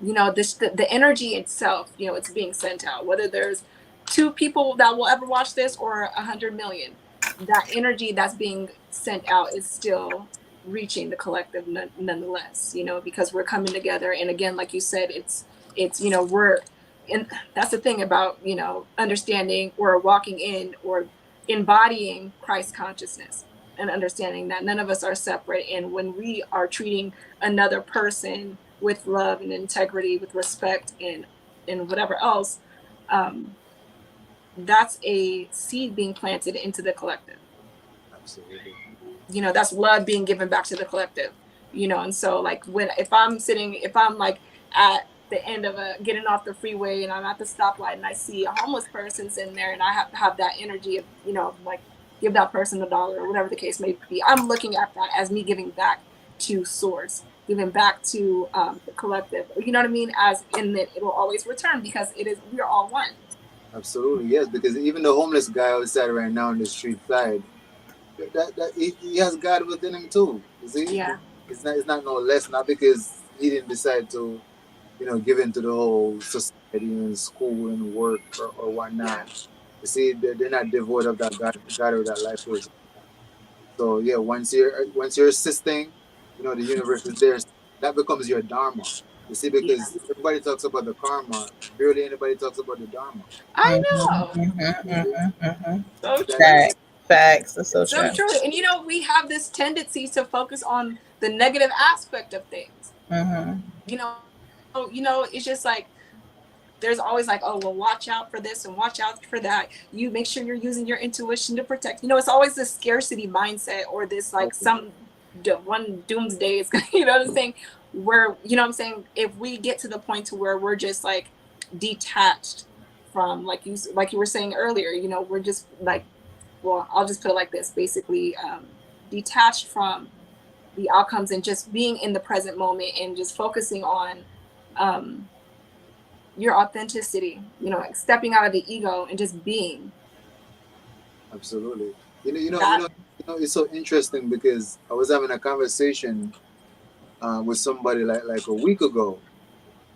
[SPEAKER 1] this the energy itself, it's being sent out. Whether there's 2 people that will ever watch this or 100 million, that energy that's being sent out is still reaching the collective nonetheless. Because we're coming together, and again, like you said, it's It's, we're, and that's the thing about, understanding or walking in or embodying Christ consciousness, and understanding that none of us are separate. And when we are treating another person with love and integrity, with respect and whatever else, um, that's a seed being planted into the collective.
[SPEAKER 2] Absolutely.
[SPEAKER 1] That's love being given back to the collective. And so, like, if I'm like at the end of getting off the freeway and I'm at the stoplight and I see a homeless person's in there, and I have that energy of, like, give that person $1 or whatever the case may be, I'm looking at that as me giving back to source, giving back to the collective, you know what I mean, as in that it will always return, because we're all one.
[SPEAKER 2] Absolutely, yes. Because even the homeless guy outside right now on the street side, he has God within him too. You see,
[SPEAKER 1] Yeah.
[SPEAKER 2] it's not no less. Not because he didn't decide to, give into the whole society and school and work or
[SPEAKER 1] Yeah.
[SPEAKER 2] whatnot. You see, they're not devoid of that God or that life force. So yeah, once you're assisting, the universe is there. That becomes your dharma. You see,
[SPEAKER 1] Yeah.
[SPEAKER 2] because everybody talks about the karma, barely anybody talks about the dharma.
[SPEAKER 1] I
[SPEAKER 3] Mhm,
[SPEAKER 1] know.
[SPEAKER 3] mhm,
[SPEAKER 2] You see,
[SPEAKER 3] mhm, mhm.
[SPEAKER 1] So
[SPEAKER 2] that's
[SPEAKER 1] true.
[SPEAKER 3] Facts. Facts. That's so
[SPEAKER 1] It's so
[SPEAKER 3] true.
[SPEAKER 1] true. And we have this tendency to focus on the negative aspect of things.
[SPEAKER 3] Mhm.
[SPEAKER 1] It's just like there's always like, oh, well, watch out for this and watch out for that. You make sure you're using your intuition to protect. It's always this scarcity mindset, or this like one doomsday is gonna, what I'm saying? Where, what I'm saying, if we get to the point to where we're just like detached from, like you were saying earlier, we're just like, well, I'll just put it like this, basically, detached from the outcomes and just being in the present moment and just focusing on um, your authenticity, like stepping out of the ego and just being
[SPEAKER 2] absolutely.
[SPEAKER 1] that.
[SPEAKER 2] It's so interesting because I was having a conversation with somebody like a week ago,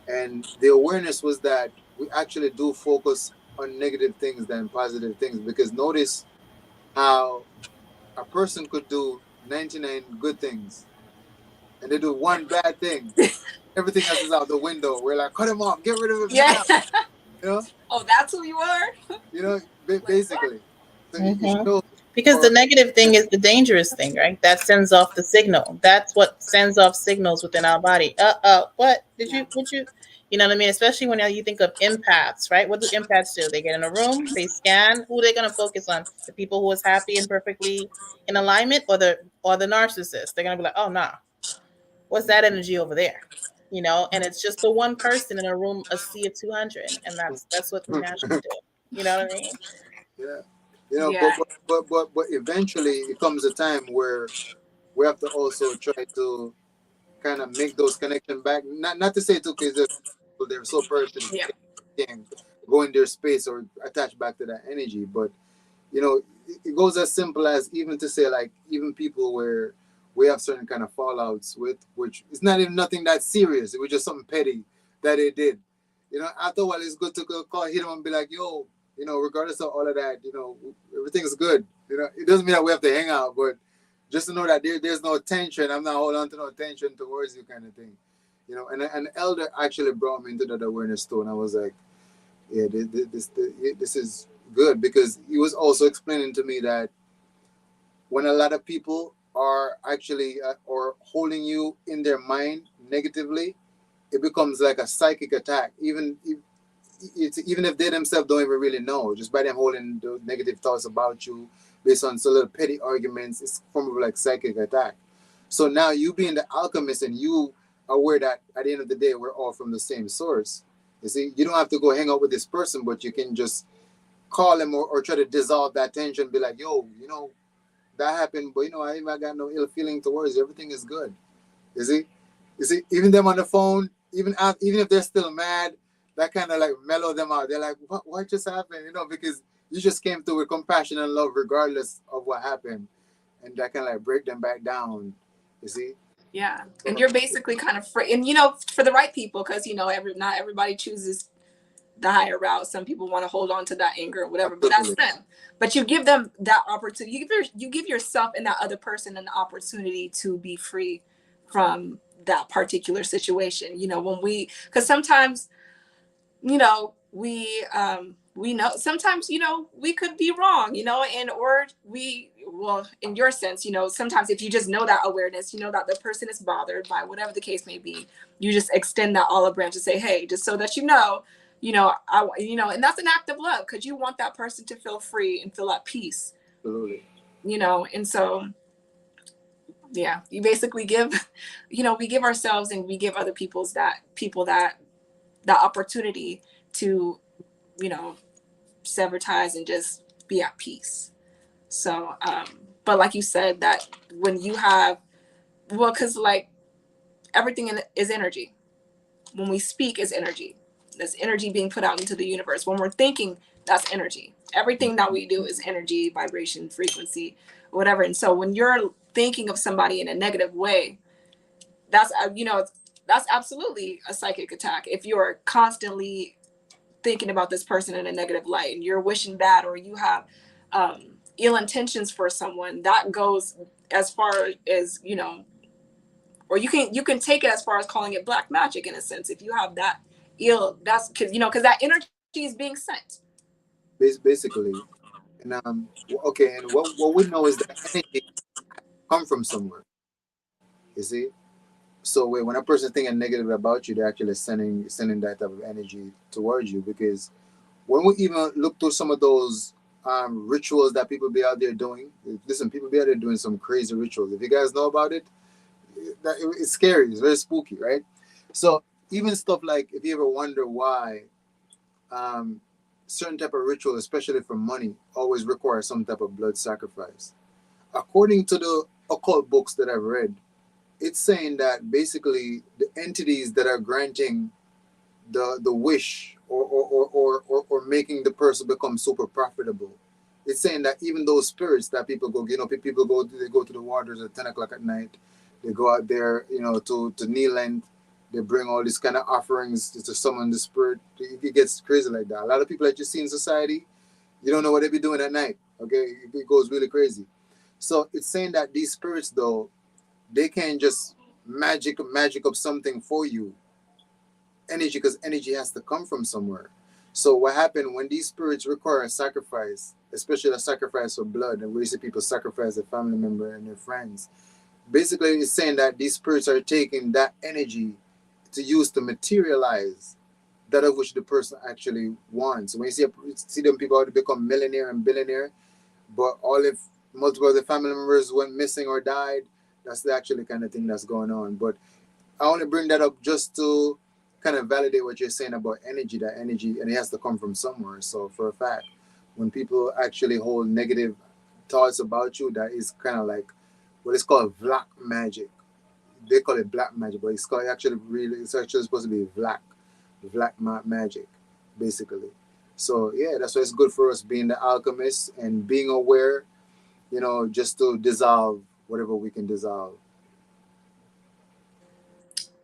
[SPEAKER 2] and the awareness was that we actually do focus on negative things than positive things. Because notice how a person could do 99 good things, and they do one bad thing. Everything else is out the window. We're like, cut him off, get rid of him
[SPEAKER 1] Yeah.
[SPEAKER 2] now. You know,
[SPEAKER 1] Oh, that's who you are?
[SPEAKER 2] you know,
[SPEAKER 1] Like, what?
[SPEAKER 2] basically. So it
[SPEAKER 3] Mhm.
[SPEAKER 2] shows,
[SPEAKER 3] Because the
[SPEAKER 2] or
[SPEAKER 3] negative thing is the dangerous thing, right? That sends off the signal. That's what sends off signals within our body. What did
[SPEAKER 1] Yeah.
[SPEAKER 3] you? Would you? You know what I mean? Especially when you think of empaths, right? What do empaths do? They get in a room, they scan. Who they're gonna focus on? The people who is happy and perfectly in alignment, or the narcissist? They're gonna be like, oh nah, what's that energy over there? And it's just the one person in a room, a sea of 200, and that's what we naturally do. You know what I mean?
[SPEAKER 2] yeah,
[SPEAKER 1] Yeah.
[SPEAKER 2] but eventually it comes a time where we have to also try to kind of make those connections back. Not to say too, because they're so perfect,
[SPEAKER 1] Yeah.
[SPEAKER 2] they can't go in their space or attach back to that energy. But it goes as simple as even to say, like, even people where we have certain kind of fallouts with, which it's not even nothing that serious. It was just something petty that they did. After a while, it's good to hit them and be like, yo, regardless of all of that, everything's good. It doesn't mean that we have to hang out, but just to know that there's no tension. I'm not holding on to no tension towards you, kind of thing. And an elder actually brought me into that awareness too, and I was like, yeah, this is good, because he was also explaining to me that when a lot of people are actually or holding you in their mind negatively, it becomes like a psychic attack. Even if they themselves don't even really know, just by them holding the negative thoughts about you based on some little petty arguments, it's a form of like psychic attack. So now you being the alchemist, and you are aware that at the end of the day we're all from the same source. You see, you don't have to go hang out with this person, but you can just call him, or try to dissolve that tension. Be like, yo, that happened, but I got no ill feeling towards you. Everything is good. You see, even them on the phone, even if they're still mad, that kind of like mellow them out. They're like, what just happened? Because you just came through with compassion and love, regardless of what happened, and that kind of like break them back down. You see?
[SPEAKER 1] Yeah. And
[SPEAKER 2] So,
[SPEAKER 1] you're basically kind of free. And, for the right people, because, not everybody chooses the higher route. Some people want to hold on to that anger or whatever, but that's
[SPEAKER 2] absolutely,
[SPEAKER 1] them. But you give them that opportunity. You give yourself and that other person an opportunity to be free from that particular situation. Because sometimes we know sometimes, we could be wrong, and or we, well, in your sense, sometimes if you just know that awareness, that the person is bothered by whatever the case may be, you just extend that olive branch and say, hey, just so that and that's an act of love, because you want that person to feel free and feel at peace.
[SPEAKER 2] Absolutely.
[SPEAKER 1] And so, yeah, you basically give, we give ourselves and we give other people that opportunity to, you know, sever ties and just be at peace. So, but like you said, that when you have, well, because like everything is energy. When we speak is energy. That's energy being put out into the universe. When we're thinking, that's energy. Everything that we do is energy, vibration, frequency, whatever. And so when you're thinking of somebody in a negative way, that's, that's absolutely a psychic attack. If you're constantly thinking about this person in a negative light and you're wishing bad, or you have ill intentions for someone, that goes as far as, or you can take it as far as calling it black magic in a sense. If you have that ill, that's because that energy is being sent.
[SPEAKER 2] Basically. And okay, and what we know is that energy come from somewhere. You see, so when a person thinking negative about you, they're actually sending that type of energy towards you. Because when we even look through some of those rituals that people be out there doing, listen, people be out there doing some crazy rituals. If you guys know about it, it's scary. It's very spooky, right? So even stuff like, if you ever wonder why um, certain type of ritual, especially for money, always require some type of blood sacrifice. According to the occult books that I've read, it's saying that basically the entities that are granting the wish, or making the person become super profitable, it's saying that even those spirits that people go, people go, they go to the waters at 10 o'clock at night, they go out there, to kneel, and they bring all these kind of offerings to summon the spirit. It gets crazy like that. A lot of people that you see in society, you don't know what they be doing at night. Okay, it goes really crazy. So it's saying that these spirits, though, they can't just magic up something for you, energy, because energy has to come from somewhere. So what happened when these spirits require a sacrifice, especially a sacrifice of blood, and we see people sacrifice a family member and their friends. Basically, it's saying that these spirits are taking that energy to use to materialize that of which the person actually wants. When you see them people how to become millionaire and billionaire, but all if multiple of the family members went missing or died, that's the actually kind of thing that's going on. But I only bring that up just to kind of validate what you're saying about energy, that energy, and it has to come from somewhere. So for a fact, when people actually hold negative thoughts about you, that is kind of like what is called black magic. They call it black magic, but it's actually supposed to be magic, basically. So yeah, that's why it's good for us being the alchemists and being aware, just to dissolve whatever we can dissolve.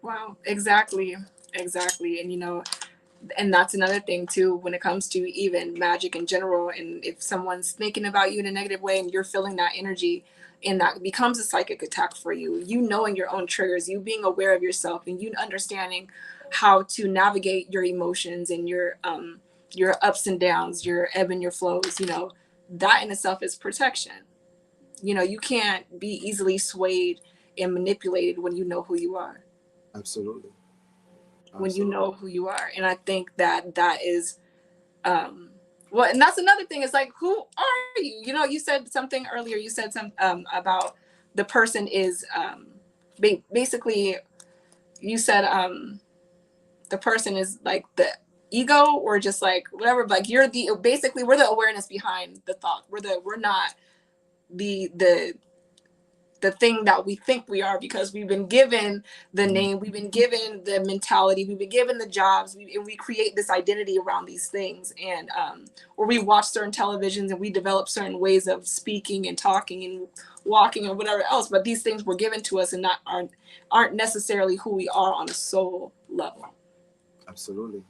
[SPEAKER 1] Wow, exactly. Exactly. And and that's another thing too, when it comes to even magic in general, and if someone's thinking about you in a negative way and you're feeling that energy, and that becomes a psychic attack for you, knowing your own triggers, you being aware of yourself, and you understanding how to navigate your emotions and your ups and downs, your ebb and your flows, that in itself is protection. You can't be easily swayed and manipulated when you know who you are.
[SPEAKER 2] Absolutely.
[SPEAKER 1] When you
[SPEAKER 2] Absolutely.
[SPEAKER 1] know who you are. And I think that is well, and that's another thing. It's like, who are you? You said something earlier. You said some about the person is basically, you said the person is like the ego, or just like whatever, like you're the, basically we're the awareness behind the thought. We're not the the thing that we think we are, because we've been given the
[SPEAKER 2] Mhm.
[SPEAKER 1] name, we've been given the mentality, we've been given the jobs, and we create this identity around these things. And or we watch certain televisions and we develop certain ways of speaking and talking and walking and whatever else. But these things were given to us and not aren't necessarily who we are on a soul level.
[SPEAKER 2] Absolutely.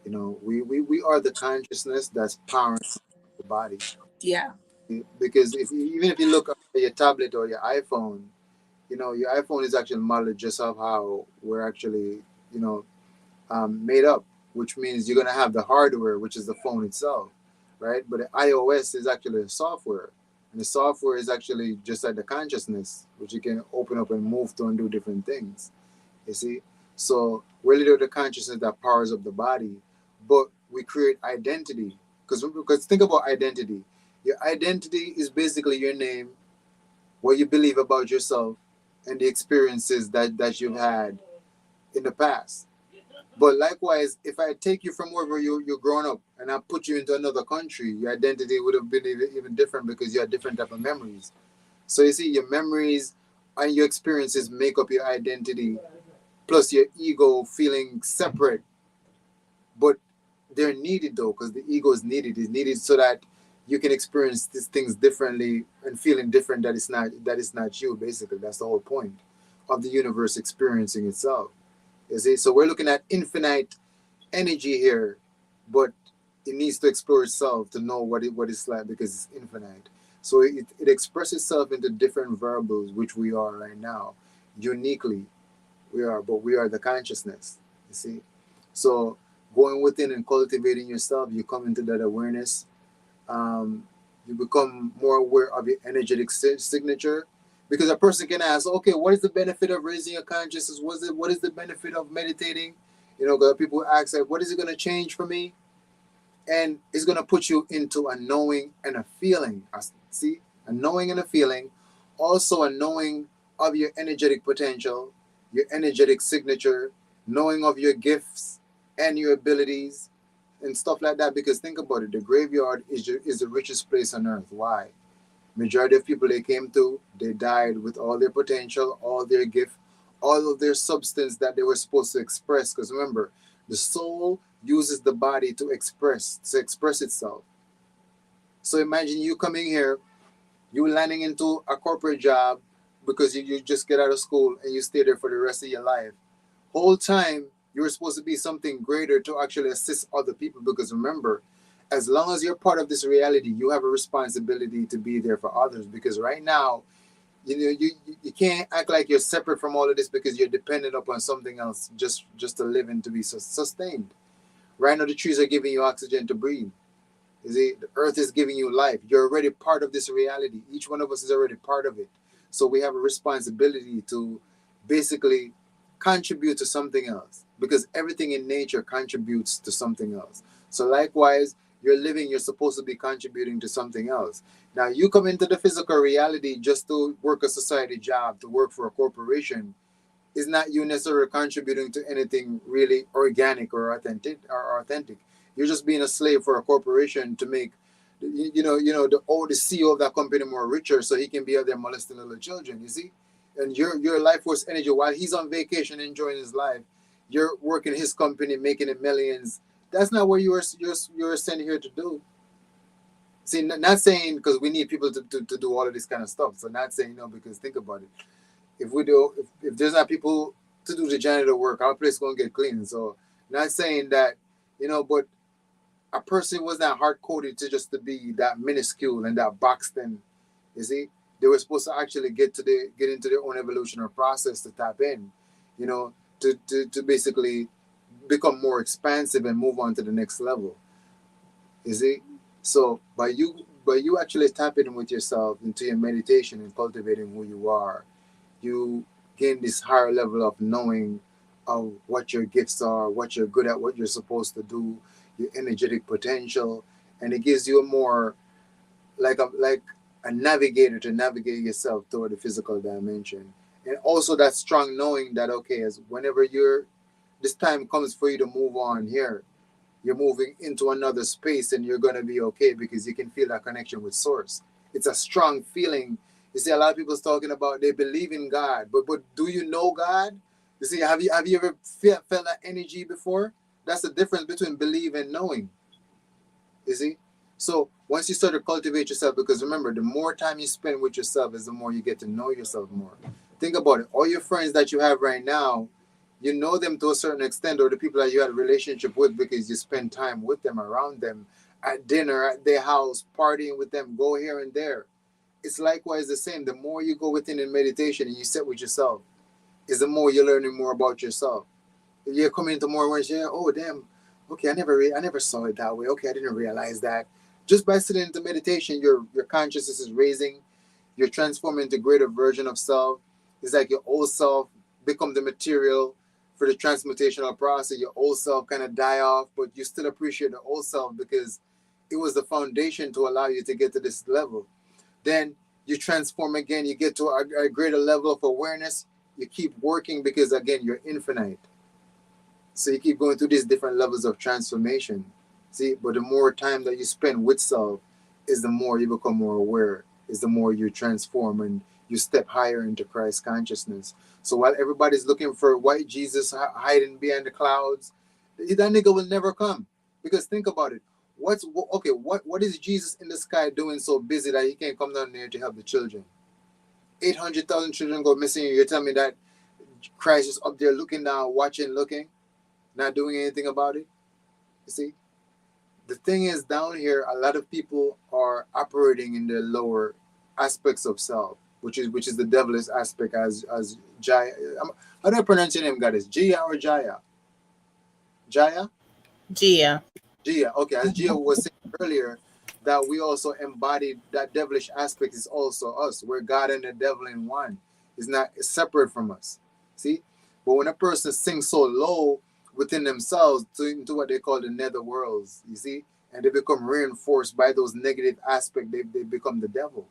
[SPEAKER 2] We are the consciousness that's powering the body.
[SPEAKER 1] Yeah.
[SPEAKER 2] Because even if you look at your tablet or your iPhone, your iPhone is actually modeled just of how we're actually, made up. which means you're gonna have the hardware, which is the phone itself, right? But the iOS is actually the software, and the software is actually just like the consciousness, which you can open up and move to and do different things. You see, so we're literally the consciousness that powers up the body, but we create identity because think about identity. Your identity is basically your name, what you believe about yourself, and the experiences that you've had in the past. But likewise, if I take you from wherever you're growing up and I put you into another country, your identity would have been even different because you had different type of memories. So you see, your memories and your experiences make up your identity, plus your ego feeling separate. But they're needed though, because the ego is needed. It's needed so that you can experience these things differently and feeling different that it's not you. Basically, that's the whole point of the universe experiencing itself. You see, so we're looking at infinite energy here, but it needs to explore itself to know what it's like because it's infinite. So it expresses itself into different variables, which we are right now, uniquely we are, but we are the consciousness. You see, so going within and cultivating yourself, you come into that awareness. You become more aware of your energetic signature, because a person can ask, okay, what is the benefit of raising your consciousness? What is the benefit of meditating? You know, 'cause people ask, like, what is it going to change for me? And it's going to put you into a knowing and a feeling. See, a knowing and a feeling, also a knowing of your energetic potential, your energetic signature, knowing of your gifts and your abilities and stuff like that. Because think about it, the graveyard is the richest place on earth. Why? Majority of people they came to, they died with all their potential, all their gift, all of their substance that they were supposed to express. Because remember, the soul uses the body to express itself. So imagine you coming here, you landing into a corporate job because you just get out of school and you stay there for the rest of your life. Whole time you were supposed to be something greater to actually assist other people, because remember, as long as you're part of this reality, you have a responsibility to be there for others. Because right now, you can't act like you're separate from all of this because you're dependent upon something else just to live and to be sustained. Right now, the trees are giving you oxygen to breathe. You see, the earth is giving you life. You're already part of this reality. Each one of us is already part of it. So we have a responsibility to basically contribute to something else, because everything in nature contributes to something else. So likewise, you're living, you're supposed to be contributing to something else. Now you come into the physical reality just to work a society job, to work for a corporation, is not you necessarily contributing to anything really organic or authentic. You're just being a slave for a corporation to make the CEO of that company more richer so he can be out there molesting little children, you see? And your life force energy, while he's on vacation enjoying his life, you're working his company, making it millions. That's not what you're sent here to do. See, not saying because we need people to do all of this kind of stuff. So not saying no, because think about it. If there's not people to do the janitor work, our place gonna get clean. So not saying that, but a person was not hard coded to be that minuscule and that boxed in. You see, they were supposed to actually get into their own evolutionary process to tap in, to basically become more expansive and move on to the next level. You see, so by you actually tapping in with yourself into your meditation and cultivating who you are, you gain this higher level of knowing of what your gifts are, what you're good at, what you're supposed to do, your energetic potential, and it gives you a more like a navigator to navigate yourself toward the physical dimension. And also that strong knowing that okay, as whenever this time comes for you to move on here, you're moving into another space and you're gonna be okay because you can feel that connection with source. It's a strong feeling. You see, a lot of people's talking about they believe in God, but do you know God? You see, have you ever felt that energy before? That's the difference between believe and knowing. You see? So once you start to cultivate yourself, because remember, the more time you spend with yourself is the more you get to know yourself more. Think about it. All your friends that you have right now, you know them to a certain extent, or the people that you had a relationship with because you spend time with them, around them, at dinner, at their house, partying with them, go here and there. It's likewise the same. The more you go within in meditation and you sit with yourself, is the more you're learning more about yourself. You're coming into more awareness. Yeah, oh damn, Okay, I never saw it that way. Okay, I didn't realize that. Just by sitting into meditation, your consciousness is raising, you're transforming into a greater version of self. It's like your old self become the material for the transmutational process. Your old self kind of die off, but you still appreciate the old self because it was the foundation to allow you to get to this level. Then you transform again, you get to a greater level of awareness. You keep working because again, you're infinite. So you keep going through these different levels of transformation. See, but the more time that you spend with self is the more you become more aware, is the more you transform and you step higher into Christ consciousness. So while everybody's looking for white Jesus hiding behind the clouds, that nigga will never come. Because think about it. What is Jesus in the sky doing so busy that he can't come down there to help the children? 800,000 children go missing. You're telling me that Christ is up there looking down, watching, looking, not doing anything about it? You see? The thing is, down here, a lot of people are operating in the lower aspects of self, which is the devilish aspect as Jaya. How do I pronounce your name, Goddess? Jia or Jaya? Jaya?
[SPEAKER 3] Gia.
[SPEAKER 2] Gia. Okay, as Gia was saying earlier, that we also embody that devilish aspect is also us. We're God and the devil in one. It's separate from us. See? But when a person sinks so low within themselves into what they call the nether worlds, you see, and they become reinforced by those negative aspects, they become the devil.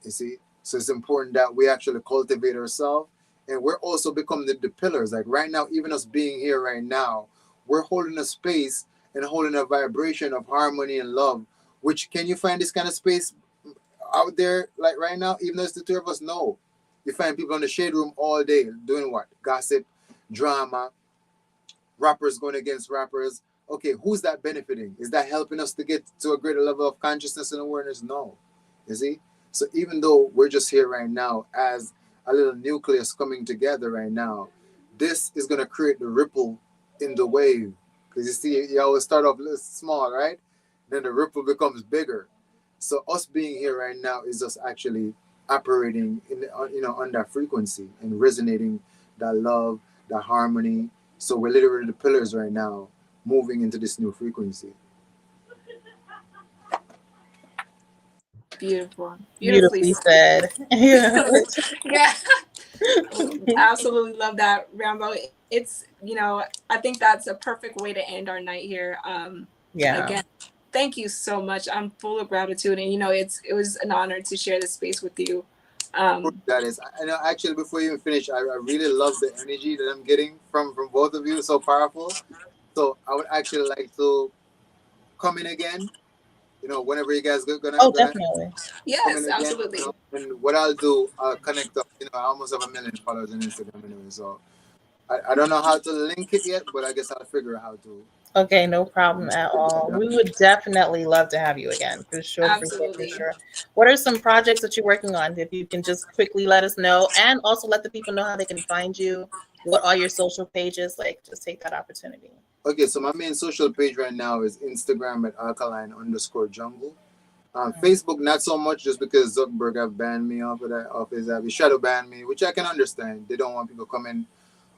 [SPEAKER 2] You see? So it's important that we actually cultivate ourselves, and we're also becoming the pillars. Like right now, even us being here right now, we're holding a space and holding a vibration of harmony and love. Which, can you find this kind of space out there like right now? Even though it's the two of us, no. You find people in the shade room all day doing what? Gossip, drama, rappers going against rappers. Okay, who's that benefiting? Is that helping us to get to a greater level of consciousness and awareness? No. You see? So even though we're just here right now as a little nucleus coming together right now, this is going to create the ripple in the wave. Because you see, you always start off small, right? Then the ripple becomes bigger. So us being here right now is just actually operating on that frequency and resonating that love, that harmony. So we're literally the pillars right now, moving into this new frequency.
[SPEAKER 1] Beautiful.
[SPEAKER 3] Beautifully said. Yeah.
[SPEAKER 1] Yeah. Absolutely love that, Rambo. It's, I think that's a perfect way to end our night here.
[SPEAKER 3] Yeah.
[SPEAKER 1] Again, thank you so much. I'm full of gratitude, and it was an honor to share this space with you.
[SPEAKER 2] That is, I know. Actually, before you even finish, I really love the energy that I'm getting from both of you. It's so powerful. So I would actually like to come in again. Whenever you guys gonna
[SPEAKER 3] Oh,
[SPEAKER 2] come
[SPEAKER 3] definitely.
[SPEAKER 1] Yes,
[SPEAKER 2] in again.
[SPEAKER 1] absolutely.
[SPEAKER 2] And what I'll do, I'll connect up. I almost have 1 million followers on Instagram anyway, so I don't know how to link it yet, but I guess I'll figure out how to.
[SPEAKER 3] Okay, no problem at all. We would definitely love to have you again, for sure, for sure, for
[SPEAKER 1] Absolutely.
[SPEAKER 3] sure. What are some projects that you're working on? If you can just quickly let us know, and also let the people know how they can find you. What are your social pages? Like, just take that opportunity.
[SPEAKER 2] Okay, so my main social page right now is Instagram at alkaline_jungle. Facebook not so much, just because Zuckerberg have banned me off his app. He shadow banned me, which I can understand. They don't want people coming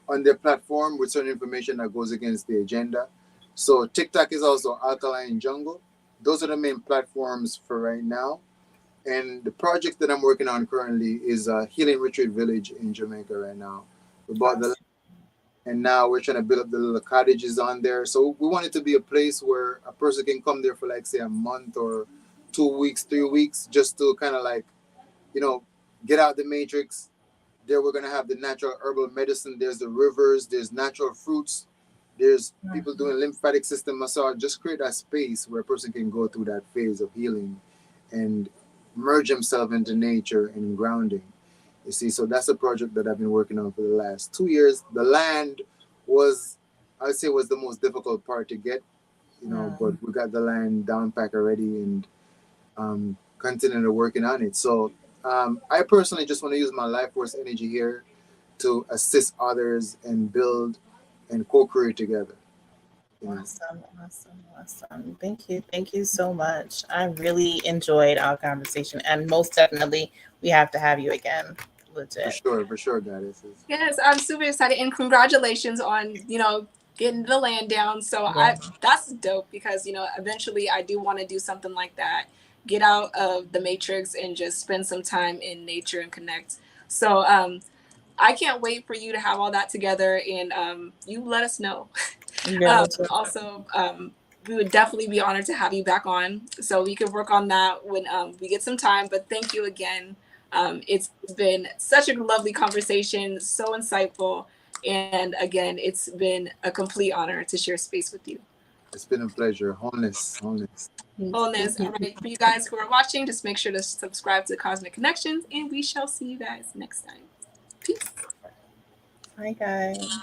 [SPEAKER 2] on their platform with certain information that goes against the agenda. So TikTok is also Alkaline Jungle. Those are the main platforms for right now. And the project that I'm working on currently is a Healing Retreat Village in Jamaica right now. We bought the, and now we're trying to build up the little cottages on there. So we want it to be a place where a person can come there for, like, say, a month or 2 weeks, 3 weeks, just to kind of like, get out the matrix. There we're gonna have the natural herbal medicine. There's the rivers. There's natural fruits. There's people doing lymphatic system massage. Just create a space where a person can go through that phase of healing and merge himself into nature and grounding. You see, so that's a project that I've been working on for the last 2 years. The land was, I would say, was the most difficult part to get, but we got the land down pack already, and continue to working on it. So I personally just want to use my life force energy here to assist others and build and co-create together.
[SPEAKER 3] Awesome, awesome, awesome. Thank you so much. I really enjoyed our conversation, and most definitely, we have to have you again. Legit.
[SPEAKER 2] For sure, Goddess.
[SPEAKER 1] Yes, I'm super excited, and congratulations on getting the land down. So
[SPEAKER 3] Yeah.
[SPEAKER 1] that's dope because, you know, eventually I do want to do something like that, get out of the matrix and just spend some time in nature and connect. So I can't wait for you to have all that together, and you let us know.
[SPEAKER 3] Yeah, me too.
[SPEAKER 1] Also, we would definitely be honored to have you back on, so we could work on that when we get some time. But thank you again. It's been such a lovely conversation, so insightful, and again, it's been a complete honor to share space with you.
[SPEAKER 2] It's been a pleasure. Wholeness, wholeness.
[SPEAKER 1] Wholeness. All right, for you guys who are watching, just make sure to subscribe to Cosmic Connections, and we shall see you guys next time. Peace.
[SPEAKER 3] Bye, guys.